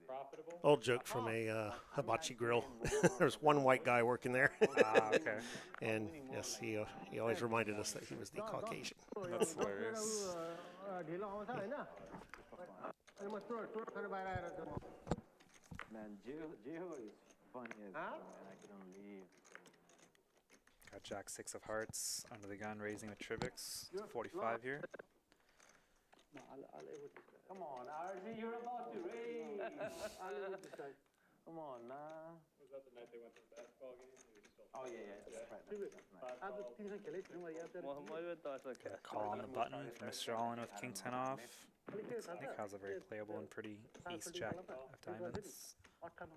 Profitable? Old joke from a hibachi grill. There's one white guy working there. Okay. And yes, he always reminded us that he was the Caucasian. That's hilarious. Man, Jeho is funny as hell, man. I couldn't leave. Got Jack 6 of hearts under the gun, raising with Trivix. 45 here. Come on, RG, you're about to raise. Come on, nah. Was that the night they went to the basketball game? Oh, yeah, that's right. Get a call on the button for Mr. Allen with King 10 off. Nick has a very playable and pretty ace jack of diamonds.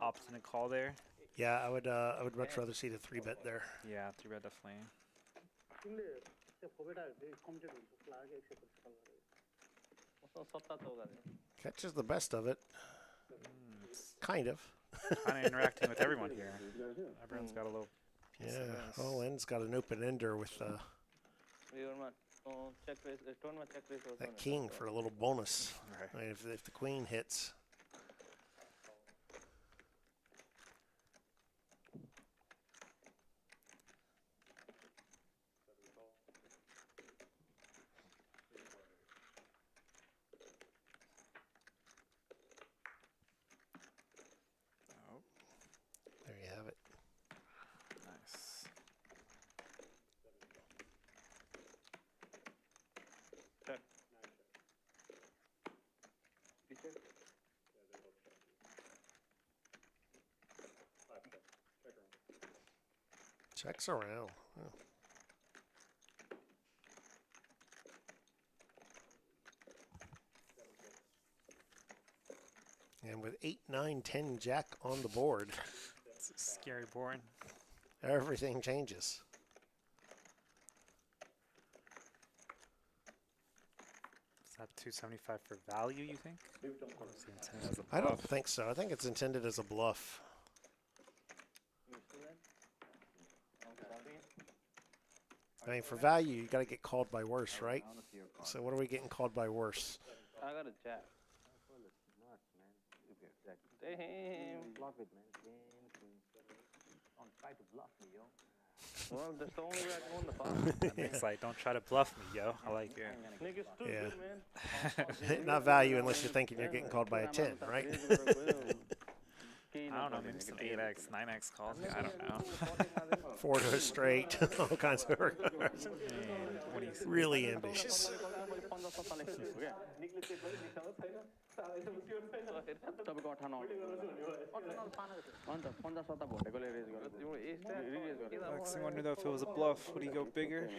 Obstinate call there. Yeah, I would much rather see the 3-bet there. Yeah, 3-bet definitely. Catches the best of it. Kind of. Kind of interacting with everyone here. Everyone's got a little piece of Yeah, this. Owen's got an open ender with that king for a little bonus. Right. I mean, if the queen hits. Oh, There you have it. nice. Checks around. Oh. And with 8, 9, 10 jack on the board, It's a scary board. everything changes. Is that 275 for value, you think? Or is he intended as a I don't bluff? think so. I think it's intended as a bluff. I mean, for value, you got to get called by worse, right? So what are we getting called by worse? I got a jack. Damn. Bluff it, man. Don't try to bluff me, yo. Well, that's the only way I can win the pot. Nick's like, don't try to bluff me, yo. I like it. Nick is too Yeah. good, man. Not value unless you're thinking you're getting called by a 10, right? Que I don't know, maybe some 8x, 9x calls. Yeah, I don't know. 4 to a straight, all kinds of really ambitious. I wonder though if it was a bluff, would he go bigger?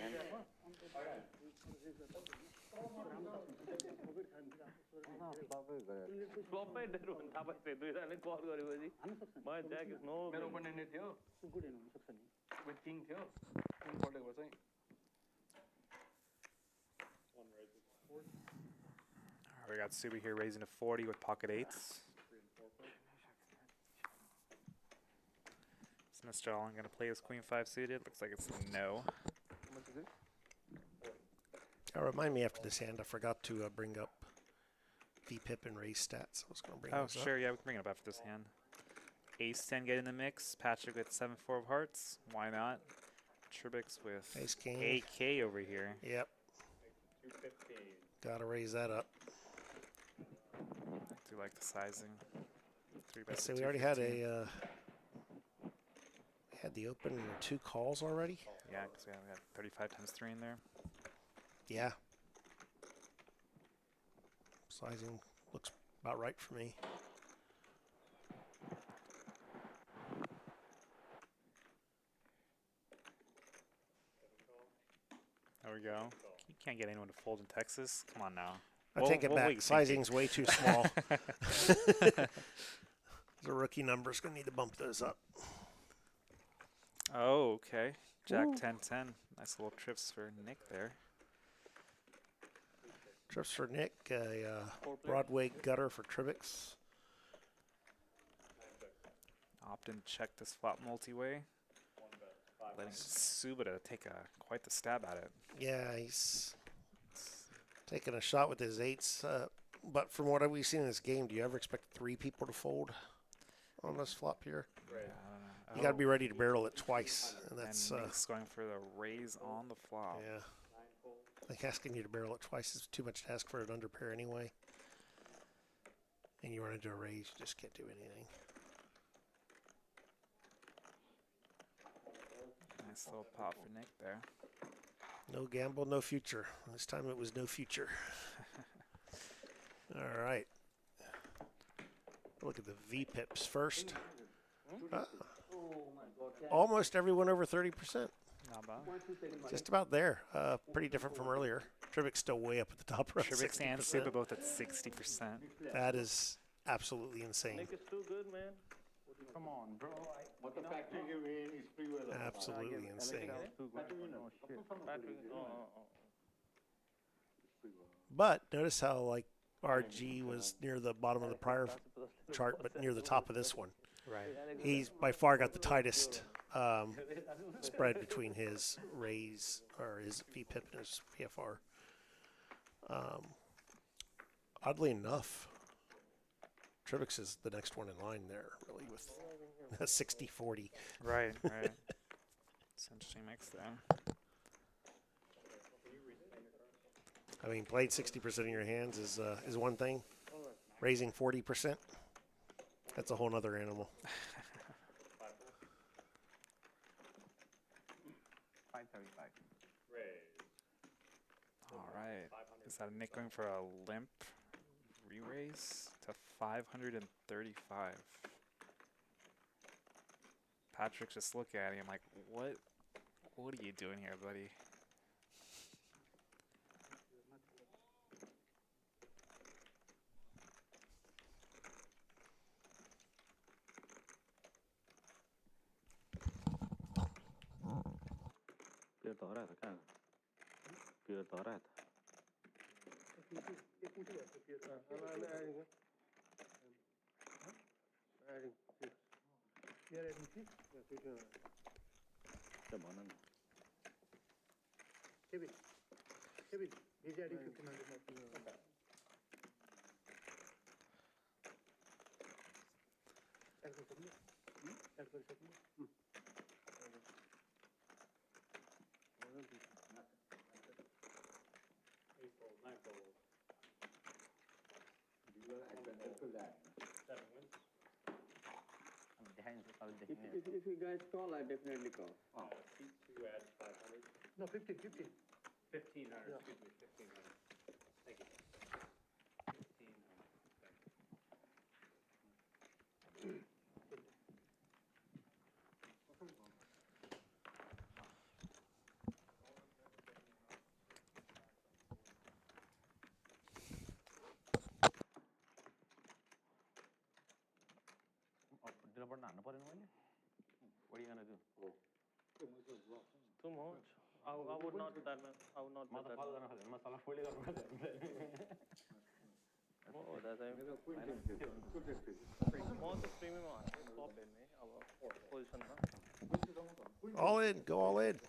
We got Subba here raising to 40 with pocket 8s. Is Mr. Allen going to play his queen 5 suited? Looks like it's no. Remind me after this hand, I forgot to bring up VPIP and raise stats. I was going to bring those sure, up. yeah, we can bring it up after this hand. Ace 10 get in the mix. Patrick with 7-4 of hearts. Why not? Tribix with Ace king. AK over here. Yep. Got to raise that up. I do like the sizing. 3 Let's see, we already had a... we had the open 2 calls already? Yeah, because we have 35 times 3 in there. Yeah. Sizing looks about right for me. There we go. You can't get anyone to fold in Texas. Come on now. I take it back. Sizing's way too small. The rookie number's going to need to bump those up. Oh, okay. Jack 10-10. Nice little trips for Nick there. Trips for Nick. A Broadway gutter for Tribix. Opt in check this flop multi-way. Letting Subba to take quite the stab at it. Yeah, he's taking a shot with his 8s. But from what we've seen in this game, do you ever expect 3 people to fold on this flop here? Right. You got to be ready to barrel it twice, and that's Nick's going for the raise on the flop. Yeah. I think asking you to barrel it twice is too much to ask for an under pair anyway. And you run into a raise, you just can't do anything. Nice little pop for Nick there. No gamble, no future. This time it was no future. All right. Look at the VPIPs first. Almost everyone over 30%. Not bad. Just about there. Pretty different from earlier. Tribix still way up at the top. Tribix and Subba both at 60%. That is absolutely insane. Nick is too good, man. Come on, bro. What the factory give me is free will. Absolutely insane. But notice how like RG was near the bottom of the prior chart, but near the top of this one. Right. He's by far got the tightest spread between his raise or his VPIP and his PFR. Oddly enough, Tribix is the next one in line there, really, with a 60-40. Right, right. It's an interesting mix there. I mean, playing 60% of your hands is one thing. Raising 40%, that's a whole other animal. 535. All right. Is that Nick going for a limp re-raise to 535? Patrick just look at him like, what are you doing here, buddy? If you guys call, I definitely call. No, 50, 50. 1500, excuse me, 1500. Thank you. 1500. What are you gonna do? Too much. I would not do that, man. I would not do that. Oh, that's a most premium top in our position. All in. Go all in.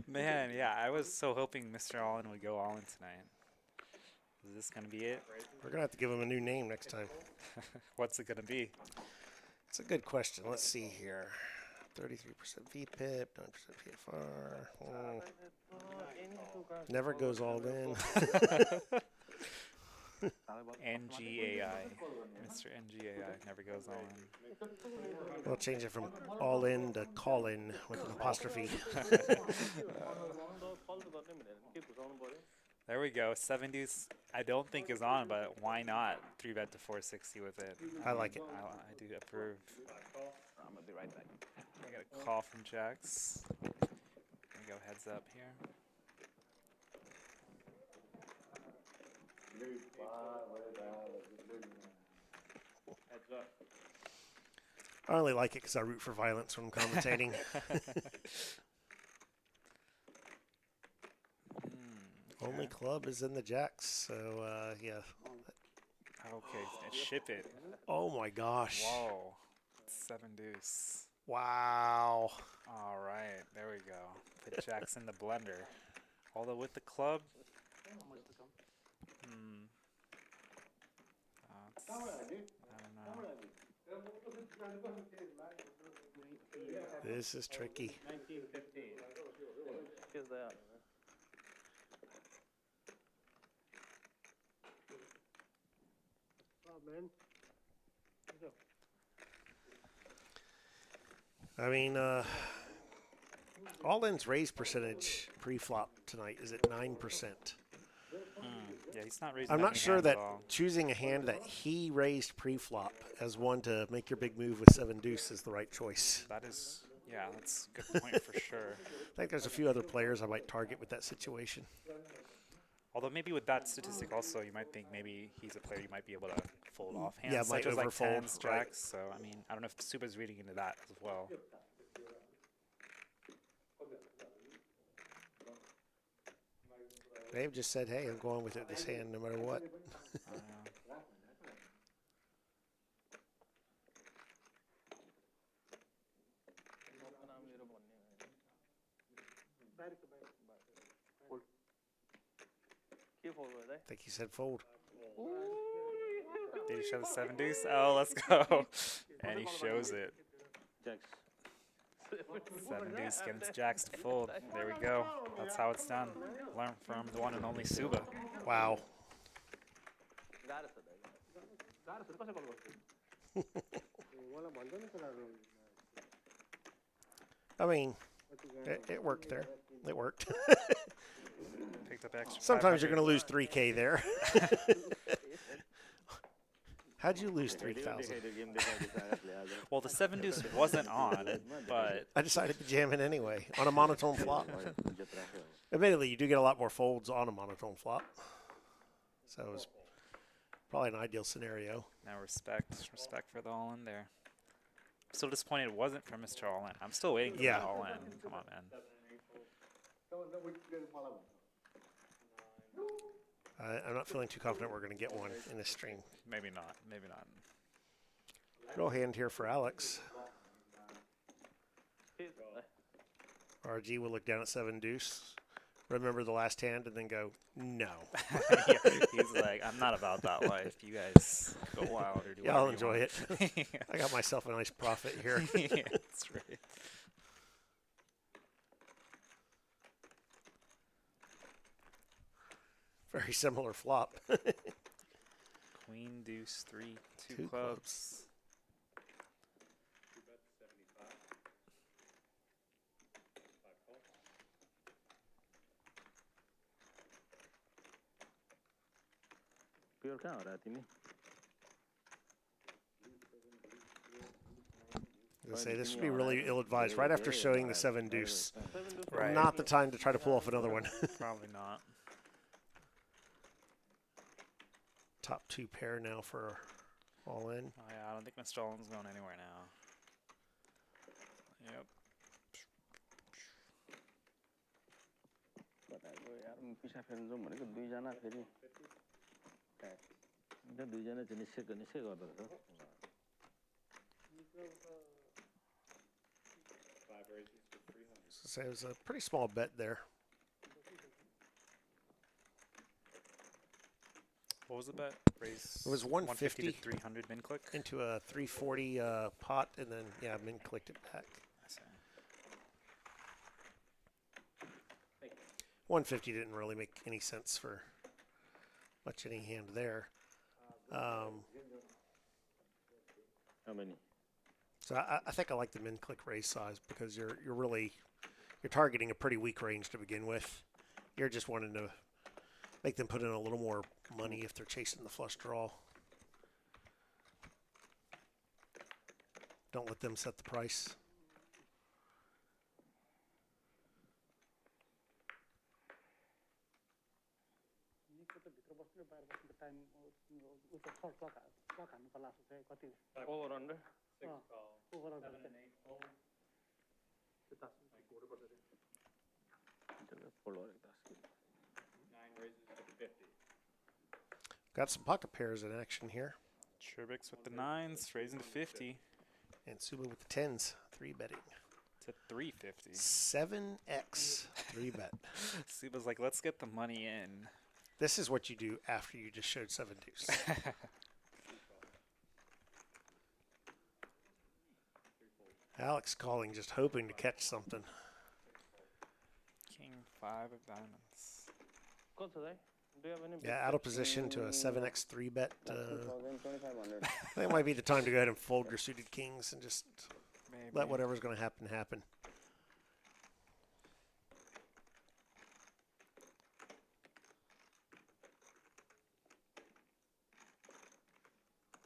Man, yeah, I was so hoping Mr. All In would go all in tonight. Is this gonna be it? We're going to have to give him a new name next time. What's it gonna be? It's a good question. Let's see here. 33% VPIP, 9% PFR. Oh. Never goes all in. NGAI. Mr. NGAI never goes on. We'll change it from all in to call in with an apostrophe. There we go. 7 deuce. I don't think is on, but why not 3-bet to 460 with it? I like it. I do approve. I'm gonna be right back. I got a call from Jax. Gonna go heads up here. Heads up. I only like it because I root for violence when I'm commentating. Only club is in the jacks, so yeah. Okay, and ship it. Oh my gosh. Whoa. 7 deuce. Wow. All right, there we go. Put Jacks in the blender. Although with the club. I don't know. This is tricky. 1915. Here's the Man. I mean, all-in's raise percentage pre-flop tonight is at 9%. Yeah, he's not raising. I'm not sure that all. choosing a hand that he raised pre-flop as one to make your big move with 7 deuce is the right choice. That is, yeah, that's a good point for sure. I think there's a few other players I might target with that situation. Although maybe with that statistic also, you might think maybe he's a player you might be able to fold off hands, Yeah, such might as like overfold, 10s, jacks. So I mean, I don't know if Subba's reading into that as well. Dave just said, hey, I'm going with it this hand no matter what. I think he said fold. Did he show the 7 deuce? Oh, let's go. And he shows it. Jacks. 7 deuce against jacks to fold. There we go. That's how it's done. Learn from the one and only Subba. Wow. I mean, it worked there. It worked. Picked up extra. Sometimes you're going to lose 3K there. How'd you lose 3,000? Well, the 7 deuce wasn't on, but I decided to jam it anyway on a monotone flop. Admittedly, you do get a lot more folds on a monotone flop, so it was probably an ideal scenario. now respect for the all in there. Still disappointed it wasn't for Mr. All In. I'm still waiting for Yeah. the all in. Come on, man. I'm not feeling too confident we're going to get one in this stream. Maybe not. Maybe not. Real hand here for Alex. RG will look down at 7 deuce, remember the last hand, and then go, no. Yeah, he's like, I'm not about that life. You guys go wild or do Yeah, I'll whatever you enjoy want." it. I got myself a nice profit here. Yeah, that's right. Very similar flop. Queen, deuce, 3, two Two clubs. Pure कहाँ हो रहा है तिमी? I say this would be really ill-advised right after showing the 7 deuce. Right. Not the time to try to pull off another one. Probably not. Top 2 pair now for all in. Oh yeah, I don't think Mr. Allen's going anywhere now. Yep. बताएको यार म पिसा फेर्न जाउँ भनेको दुईजना फेरि दुईजना चाहिँ निस्कै गर्दो रहेछ So it was a pretty small bet there. What was the bet? Raise. It was 150 to 300 min click into a 340 pot, and then yeah, min clicked it back. I see. 150 didn't really make any sense for much any hand there. How many? So I think I like the min click raise size because you're targeting a pretty weak range to begin with. You're just wanting to make them put in a little more money if they're chasing the flush draw. Don't let them set the price. Over under Got some pocket pairs in action here. Tribix with the 9s, raising to 50. And Subba with the 10s, 3-betting. To 350. 7x 3-bet. Subba's like, let's get the money in. This is what you do after you just showed 7 deuce. Alex calling, just hoping to catch something. King 5 of diamonds. Do you have any Yeah, out of position to a 7x 3-bet. 2,500. I think it might be the time to go ahead and fold your suited kings and just Maybe. let whatever's going to happen happen.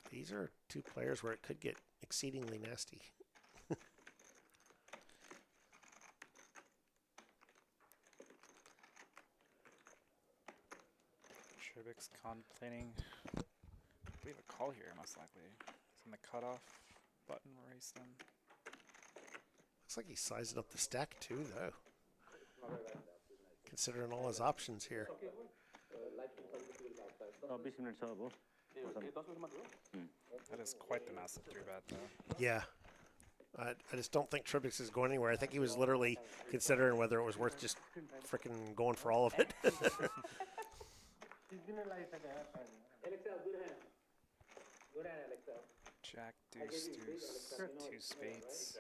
These are 2 players where it could get exceedingly nasty. Tribix contemplating. We have a call here, most likely. It's in the cutoff button race then. Looks like he's sizing up the stack too, though. Considering all his options here. 20 minutes छ अब That is quite the massive 3-bet, though. Yeah. I just don't think Tribix is going anywhere. I think he was literally considering whether it was worth just freaking going for all of it. Jack, deuce, deuce, 2 spades.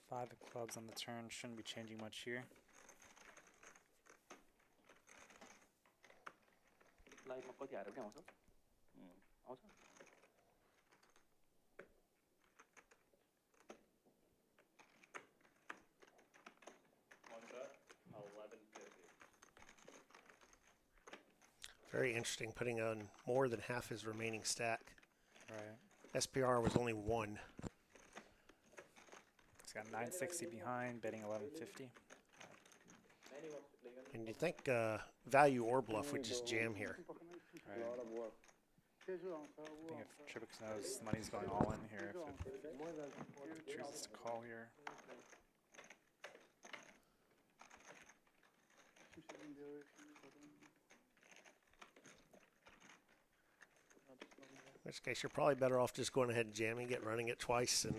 Five of clubs on the turn, shouldn't be changing much here. लाइभमा कति हारेर के आउँछ आउँछ Very interesting, putting on more than half his remaining stack. Right. SPR was only 1. He's got 960 behind, betting 1150. And you think value or bluff would just jam here. Right. I think if Tribix knows money's going all in here, if it chooses to call here. which case you're probably better off just going ahead and jamming it, running it twice, and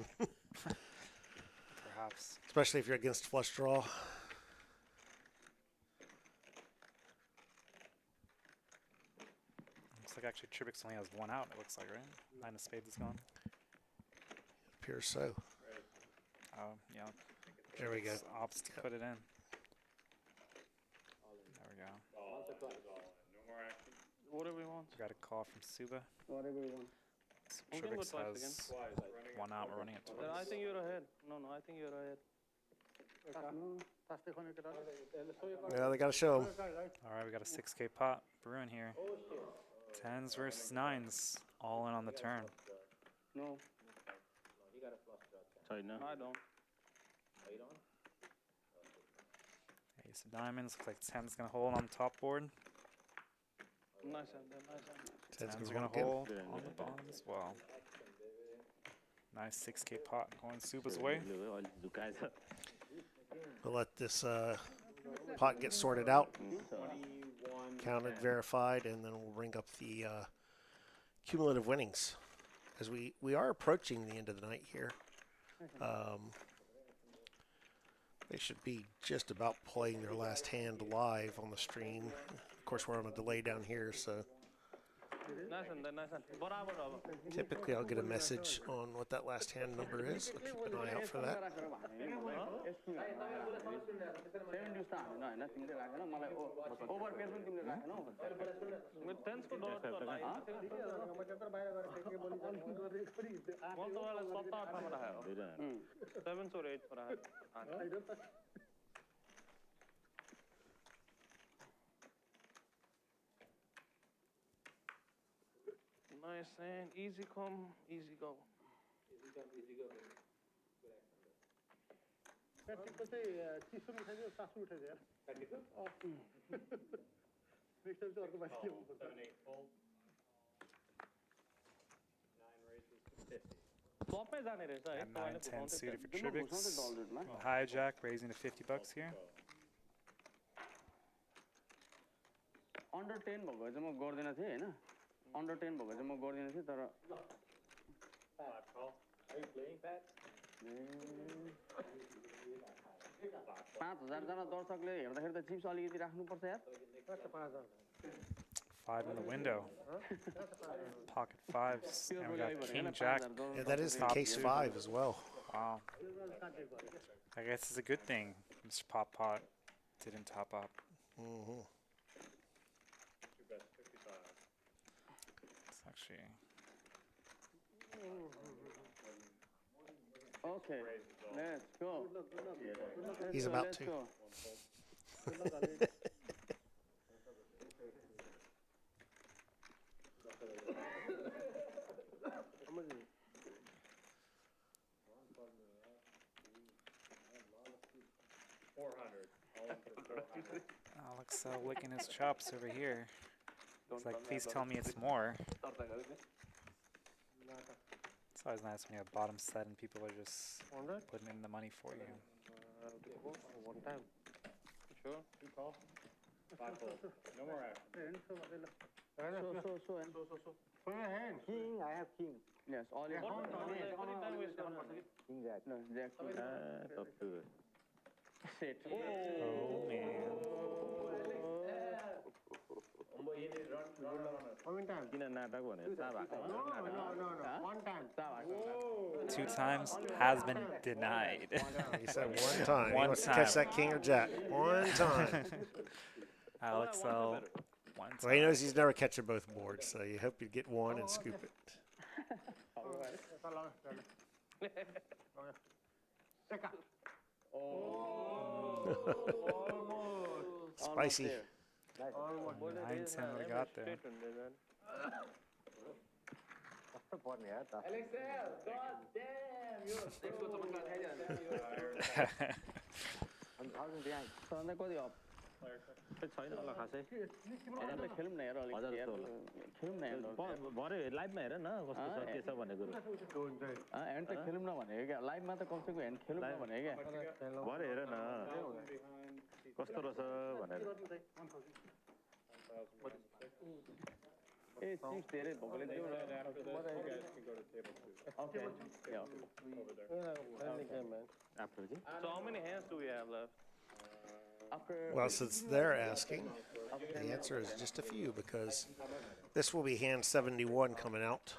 Perhaps. especially if you're against flush draw. Looks like actually Trubix only has one out, it looks like, right? Nine of spades is gone. Appears so. Oh, yeah. There we go. Trubix opts to put it in. There we go. Whatever we want. Got a call from Subba. Whatever you want. Trubix has one out, we're running it twice. I think you're ahead. No, I think you're ahead. Yeah, they got to show 'em. All right, we got a 6K pot brewing here. 10s versus 9s, all in on the turn. No. Sorry, no. I don't. Ace of diamonds, looks like 10's gonna hold on the top board. Nice hand, nice hand. 10s are gonna hold on the bottom as well. Nice 6K pot going Subba's way. We'll let this pot get sorted out, counted, verified, and then we'll bring up the cumulative winnings. As we are approaching the end of the night here. They should be just about playing their last hand live on the stream. Of course, we're on a delay down here, so typically I'll get a message on what that last hand number is. I'll keep an eye out for that. Nice hand, easy come, easy go. And 9-10 suited for Trubix. Hijack raising to $50 here. Under 10 भएको चाहिँ म गर्दिन थिए हैन Under 10 भएको चाहिँ म गर्दिन थिए तर 5000 जना दर्शकले हेर्दाखेरि त चिप्स अलिकति राख्नु पर्छ यार 5 in the window. Pocket 5s. And we got King Jack. Yeah, that is the case 5 as well. Wow. I guess it's a good thing Mr. PotPot didn't top up. It's actually... Okay, let's go. He's about to. Alex licking his chops over here. It's like, please tell me it's more. It's always nice when you have bottom set and people are just putting in the money for you. One time. Sure. You call. 5 hole. No more action. King, I have king. Yes, all your King Jack. No, Jack. Top 2. Shit. Oh, man. How many times? No. One time. 2 times has been denied. He said one time. One He wants time. to catch that king or jack. One time. Alex one time. Well, he knows he's never catching both boards, so you hope you get one and scoop it. Spicy. 9-10 would have got there. भरे लाइभमा हेर न कस्तो छ के छ भनेको hand त खेलौँ न भनेको क्या लाइभमा त कमसेकम ह्यान्ड खेलौँ न भनेको क्या भरे हेर न कस्तो रहेछ भनेर ए chips धेरै भएकोले देऊ न After this, you guys can go to table 2. Okay. Yeah. Over there. Friendly game, man. After this. So how many hands do we have left? After Well, since they're asking, the answer is just a few because this will be hand 71 coming out,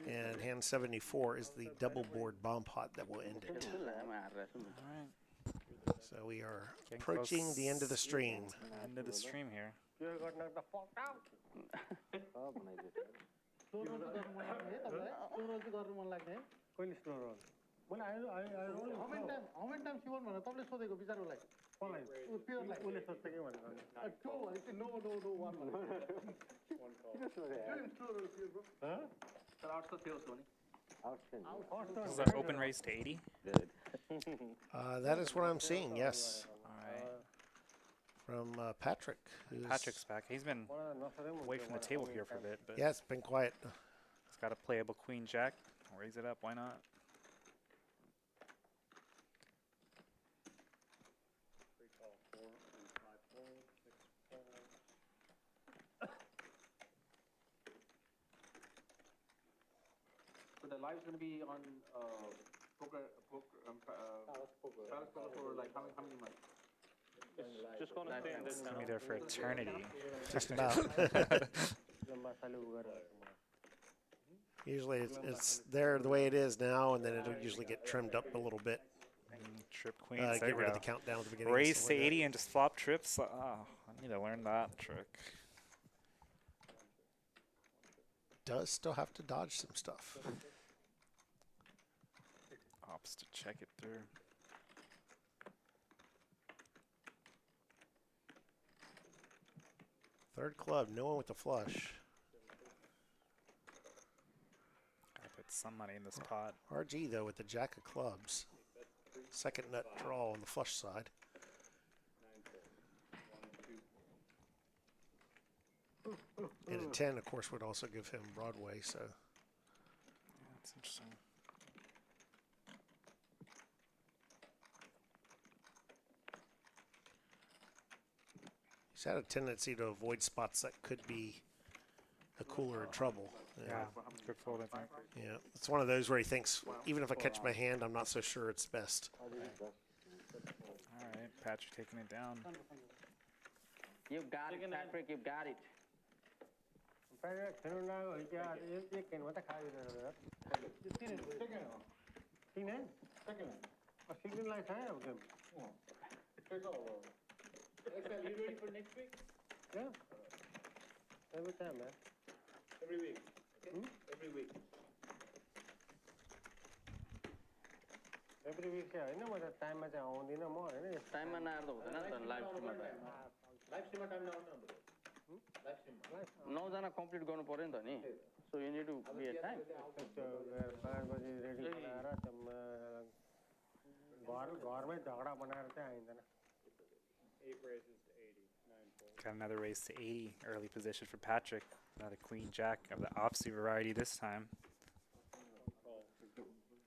and hand 74 is the double board bomb pot that will end it. Alright. So we are Getting approaching close. the end of the stream. End of the stream here. You got knocked the fuck out. Slow roll चाहिँ गर्नु मन लाग्ने है तपाईँलाई? Slow roll चाहिँ गर्नु मन लाग्ने है? कहिले स्लो रोल मैले I roll How many times you won भनेर तपाईँले सोधेको बिचारोलाई? मलाई ऊ प्योरलाई? उसले सोध्छ कि भनेर Two भनेपछि no one भनेर. One call. Do him slow roll, pure bro. तर आउट त थियो Soni Is that open raise to 80? That is what I'm seeing, yes. Alright. From Patrick. Who's, Patrick's back. He's been away from the table here for a bit, but yeah, it's been quiet. he's got a playable queen jack. Raise it up, why not? Free call 4 and 5 4, 6 4. So the live is going to be on Palace Poker for like how many months? It's just gonna stay in this It's gonna be channel. there for eternity. Just about. Usually it's there the way it is now, and then it'll usually get trimmed up a little bit. Trip queens, there Get you rid of go. the countdown at the beginning. Raise stuff to like that. 80 and just flop trips? Oh, I need to learn that trick. Does still have to dodge some stuff. Ops to check it through. Third club, no one with the flush. Gotta put some money in this pot. RG though with the jack of clubs. Second nut draw on the flush side. 9 4 1 2. And a 10, of course, would also give him Broadway, so. Yeah, that's interesting. He's had a tendency to avoid spots that could be a cooler in trouble. Yeah, good fold, I think. Yeah, it's one of those where he thinks, even if I catch my hand, I'm not so sure it's best. Alright, Patrick taking it down. You've got it, Patrick, you've got it. खेल्नु लाग्यो कि आज एक game मात्रै खाइदिएर तीन है सिक्किमलाई खाएँ अब game XL, you ready for next week? Yeah. Every time, man. Every week. Okay? Every week. Every week चाहिँ होइन म त टाइममा चाहिँ आउँदिनँ म होइन टाइममा नआएर त हुँदैन नि त लाइभ स्ट्रिममा त Live stream time now, no. Live stream. 9 जना कम्प्लिट गर्नु पर्यो नि त नि so you need to be at time 5 बजी रेडी बनाएर घरमै झगडा बनाएर चाहिँ आइँदैन 8 raises to 80. 9 4. Got another raise to 80. Early position for Patrick. Not a queen jack of the offsuit variety this time.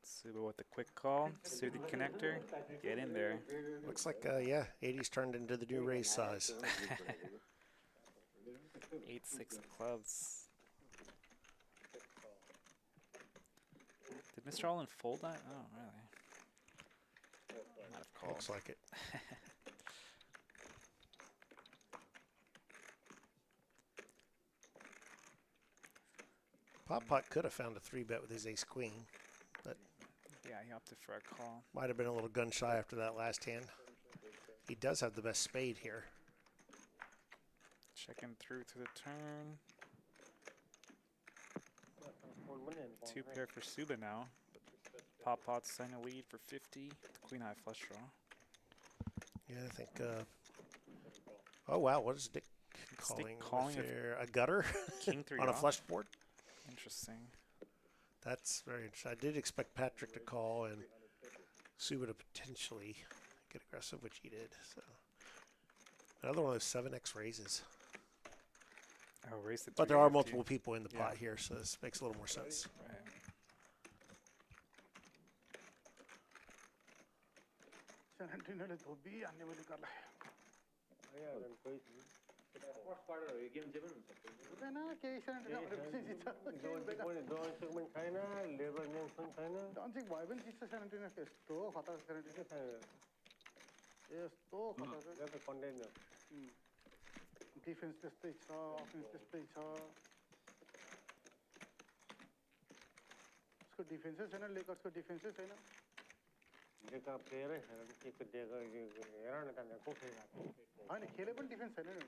Subba with the quick call. Suited connector. Get in there. Looks like, yeah, 80's turned into the new raise size. 8-6 of clubs. Did Mr. Olin fold that? Oh, really? Might have called. Looks like it. PotPot could have found a 3-bet with his ace-queen, but Yeah, he opted for a call. might have been a little gun shy after that last hand. He does have the best spade here. Checking through to the turn. 2 pair for Subba now. PotPot's starting to lead for 50. The queen high flush draw. Yeah, I think. Oh wow, what is Dick calling? calling with a there? A gutter King 3 on a off. flush board. Interesting. That's very interesting. I did expect Patrick to call and Subba to potentially get aggressive, which he did. So another one of those 7x raises. Oh, raise the But 3 there are off, multiple too. people in the pot Yeah. here, so this makes a little more sense. Right. हुँदैन केही saint डन्सिक भयो भने जित्छ सेन्टिना यस्तो खतरा सेन्टिना यस्तो खतरा defence त्यस्तै छ अफेन्स त्यस्तै छ उसको डिफेन्सै छैन लेकर्सको डिफेन्सै छैन होइन खेले पनि डिफेन्स छैन नि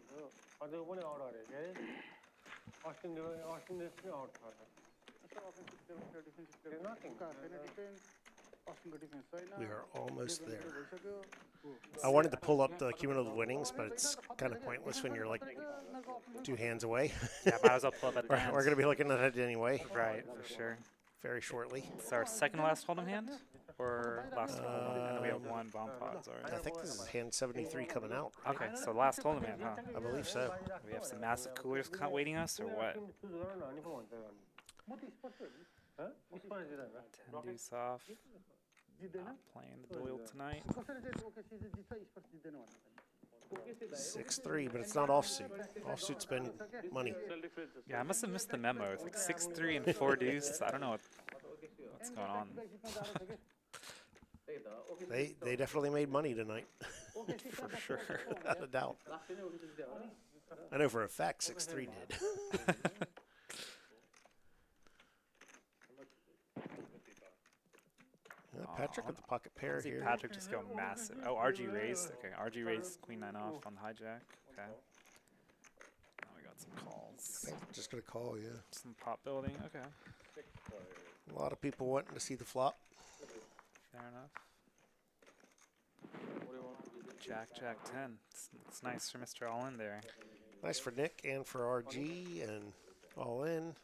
अझै पनि आउट अरे के अस्टिन आउट छ We are almost there. I wanted to pull up the cumulative winnings, but it's kind of pointless when you're like 2 hands away. Yeah, might as well pull up at the end. We're going to be looking at it anyway. Right, for sure. Very shortly. It's our second last hold'em hand? Or last hold'em? And then we have 1 bomb pot, sorry. I think this is hand 73 coming out. Okay, so last hold'em hand, huh? I believe so. We have some massive coolers waiting us, or what? 10 deuce off. Not playing the Doyle tonight. 6-3, but it's not offsuit. Offsuit's been money. Yeah, I must have missed the memo. It's like 6-3 and 4 deuce. I don't know what's going on. They definitely made money tonight. For sure. Without a doubt. I know for a fact 6-3 did. Patrick with the pocket pair here. Patrick just go massive. Oh, RG raised. Okay, RG raised queen 9 off on the hijack. Okay. Now we got some calls. Just gonna call, yeah. Some pot building. Okay. A lot of people wanting to see the flop. Fair enough. Jack, Jack 10. It's nice for Mr. All In there. Nice for Nick and for RG and All In.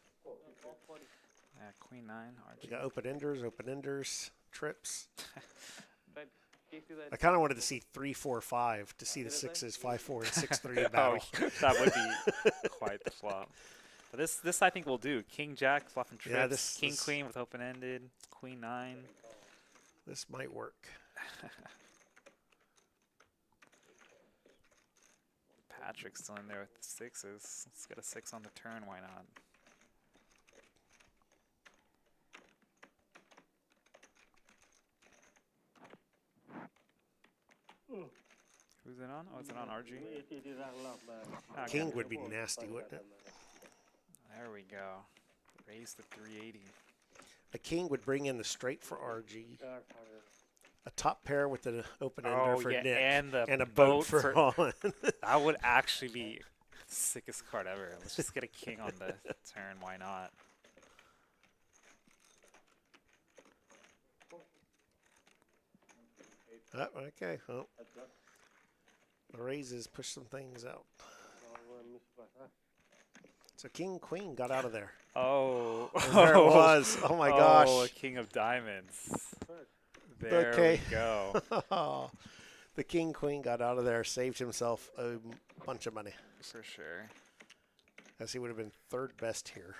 Yeah, queen 9. RG. We got open enders, trips. I kind of wanted to see 3-4-5 to see the 6s, 5-4 and 6-3 battle. Oh, that would be quite the flop. But this I think will do. King Jack, fluff and trips. Yeah, King Queen with open ended. Queen 9. This might work. Patrick's still in there with the 6s. Let's get a 6 on the turn. Why not? Who's it on? Oh, it's on RG. Okay. King would be nasty, wouldn't it? There we go. Raise to 380. A king would bring in the straight for RG. A top pair with an open ender for Nick. And a boat for On. That would actually be the sickest card ever. Let's just get a king on the turn. Why not? Okay. Well, the raises push some things out. So King Queen got out of there. Oh, there it was. Oh my gosh. Oh, King of Diamonds. There we go. The King Queen got out of there, saved himself a bunch of money. For sure. As he would have been third best here.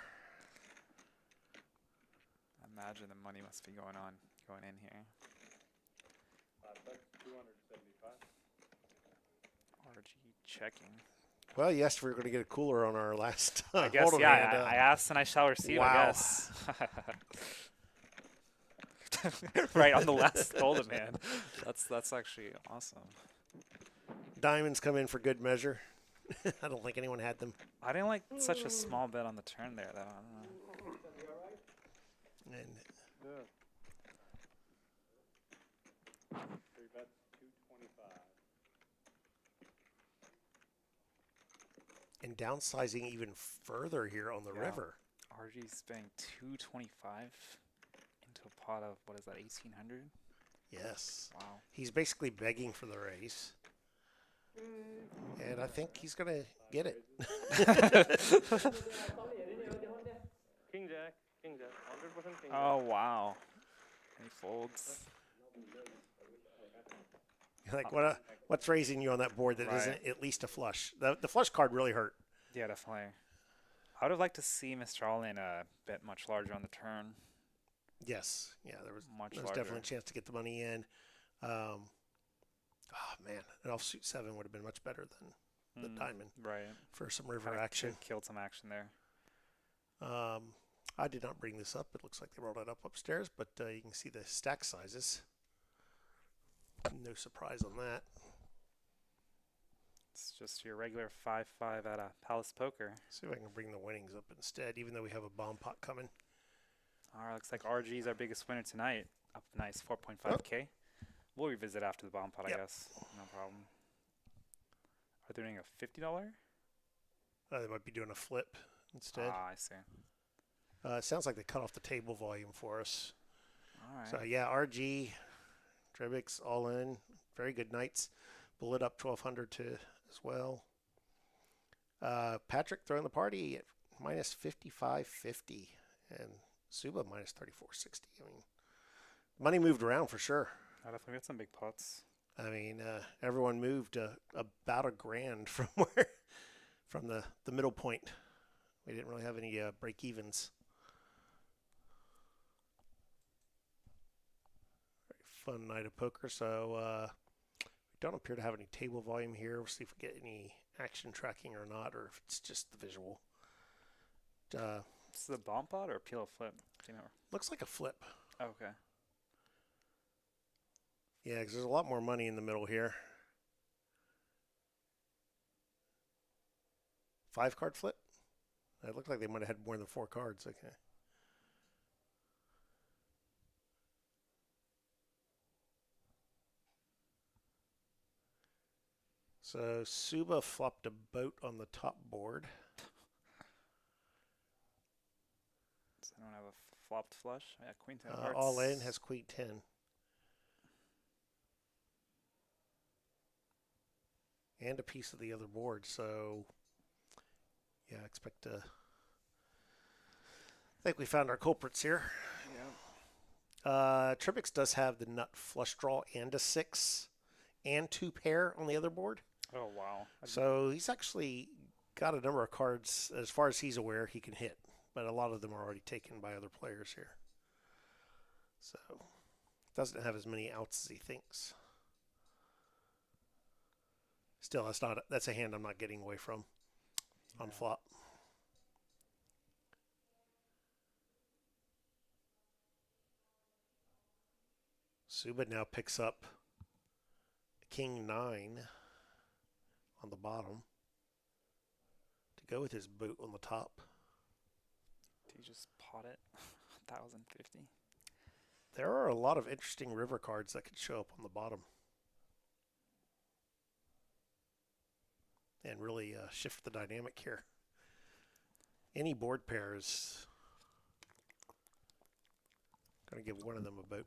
Imagine the money must be going in here. That's 275. RG checking. Well, yes, we were going to get a cooler on our last I guess, yeah, I asked and I shall receive, wow. I guess. Right, on the last hold'em, man. That's actually awesome. Diamonds come in for good measure. I don't think anyone had them. I didn't like such a small bet on the turn there, though. I don't know. And Three bets, 225. and downsizing even further here on the river. RG's spending 225 into a pot of, what is that, 1,800? Yes. Wow. He's basically begging for the raise. And I think he's going to get it. King Jack, 100% King Jack. Oh, wow. He folds. Like, what's raising you on that board that isn't at least a flush? The flush card really hurt. Yeah, definitely. I would have liked to see Mr. All-In bet much larger on the turn. Yes. Yeah, there was larger. definitely a chance to get the money in. Oh, man. An offsuit 7 would have been much better than the diamond Right. for some river Kinda action. Killed some action there. I did not bring this up. It looks like they brought it up upstairs, but you can see the stack sizes. No surprise on that. It's just your regular 5-5 at a Palace Poker. See if I can bring the winnings up instead, even though we have a bomb pot coming. All right, looks like RG is our biggest winner tonight. Up nice, 4.5K. We'll revisit after the bomb pot, I guess. No problem. Are they doing a $50? They might be doing a flip instead. Ah, I see. It sounds like they cut off the table volume for us. All right. So yeah, RG, Trebix all in. Very good nights. Bullet up 1200 to as well. Patrick throwing the party at minus 55.50 and Subba minus 34.60. I mean, money moved around for sure. I definitely got some big pots. I mean, everyone moved about $1,000 from from the middle point. We didn't really have any break evens. Very fun night of poker. So we don't appear to have any table volume here. We'll see if we get any action tracking or not, or if it's just the visual. Is this a bomb pot or a PLO flip? Do you know? Looks like a flip. Oh, okay. Yeah, because there's a lot more money in the middle here. 5-card flip? It looked like they might have had more than 4 cards. Okay. So Subba flopped a boat on the top board. Does anyone have a flopped flush? Yeah, Queen 10 hearts. All in has Queen 10. And a piece of the other board, so yeah, I expect to. I think we found our culprits here. Yeah. Tripix does have the nut flush draw and a 6 and 2 pair on the other board. Oh, wow. So he's actually got a number of cards, as far as he's aware, he can hit. But a lot of them are already taken by other players here. So doesn't have as many outs as he thinks. Still, that's a hand I'm not getting away from on flop. Subba now picks up King 9 on the bottom to go with his boot on the top. Do you just pot it? 1,050. There are a lot of interesting river cards that could show up on the bottom and really shift the dynamic here. Any board pair is going to give one of them a boat.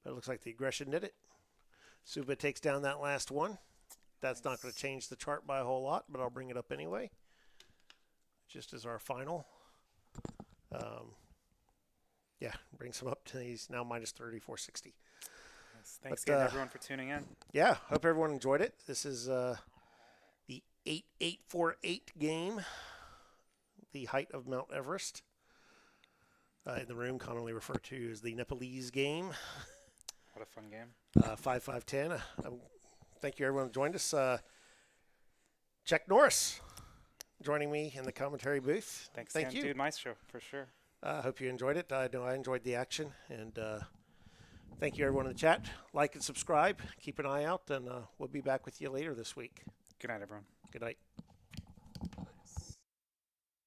But it looks like the aggression did it. Subba takes down that last one. That's not going to change the chart by a whole lot, but I'll bring it up anyway. Just as our final. Yeah, brings him up to, he's now minus 34.60. Thanks again, everyone, for tuning in. Yeah, hope everyone enjoyed it. This is the 8848 game, the height of Mount Everest. In the room, commonly referred to as the Nepalese game. What a fun game. 5-5-10. Thank you, everyone who joined us. Chuck Norris joining me in the commentary booth. Thanks, Thank you. Dude Maestro, for sure. I hope you enjoyed it. I know I enjoyed the action. And thank you, everyone in the chat. Like and subscribe. Keep an eye out, and we'll be back with you later this week. Good night, everyone. Good night.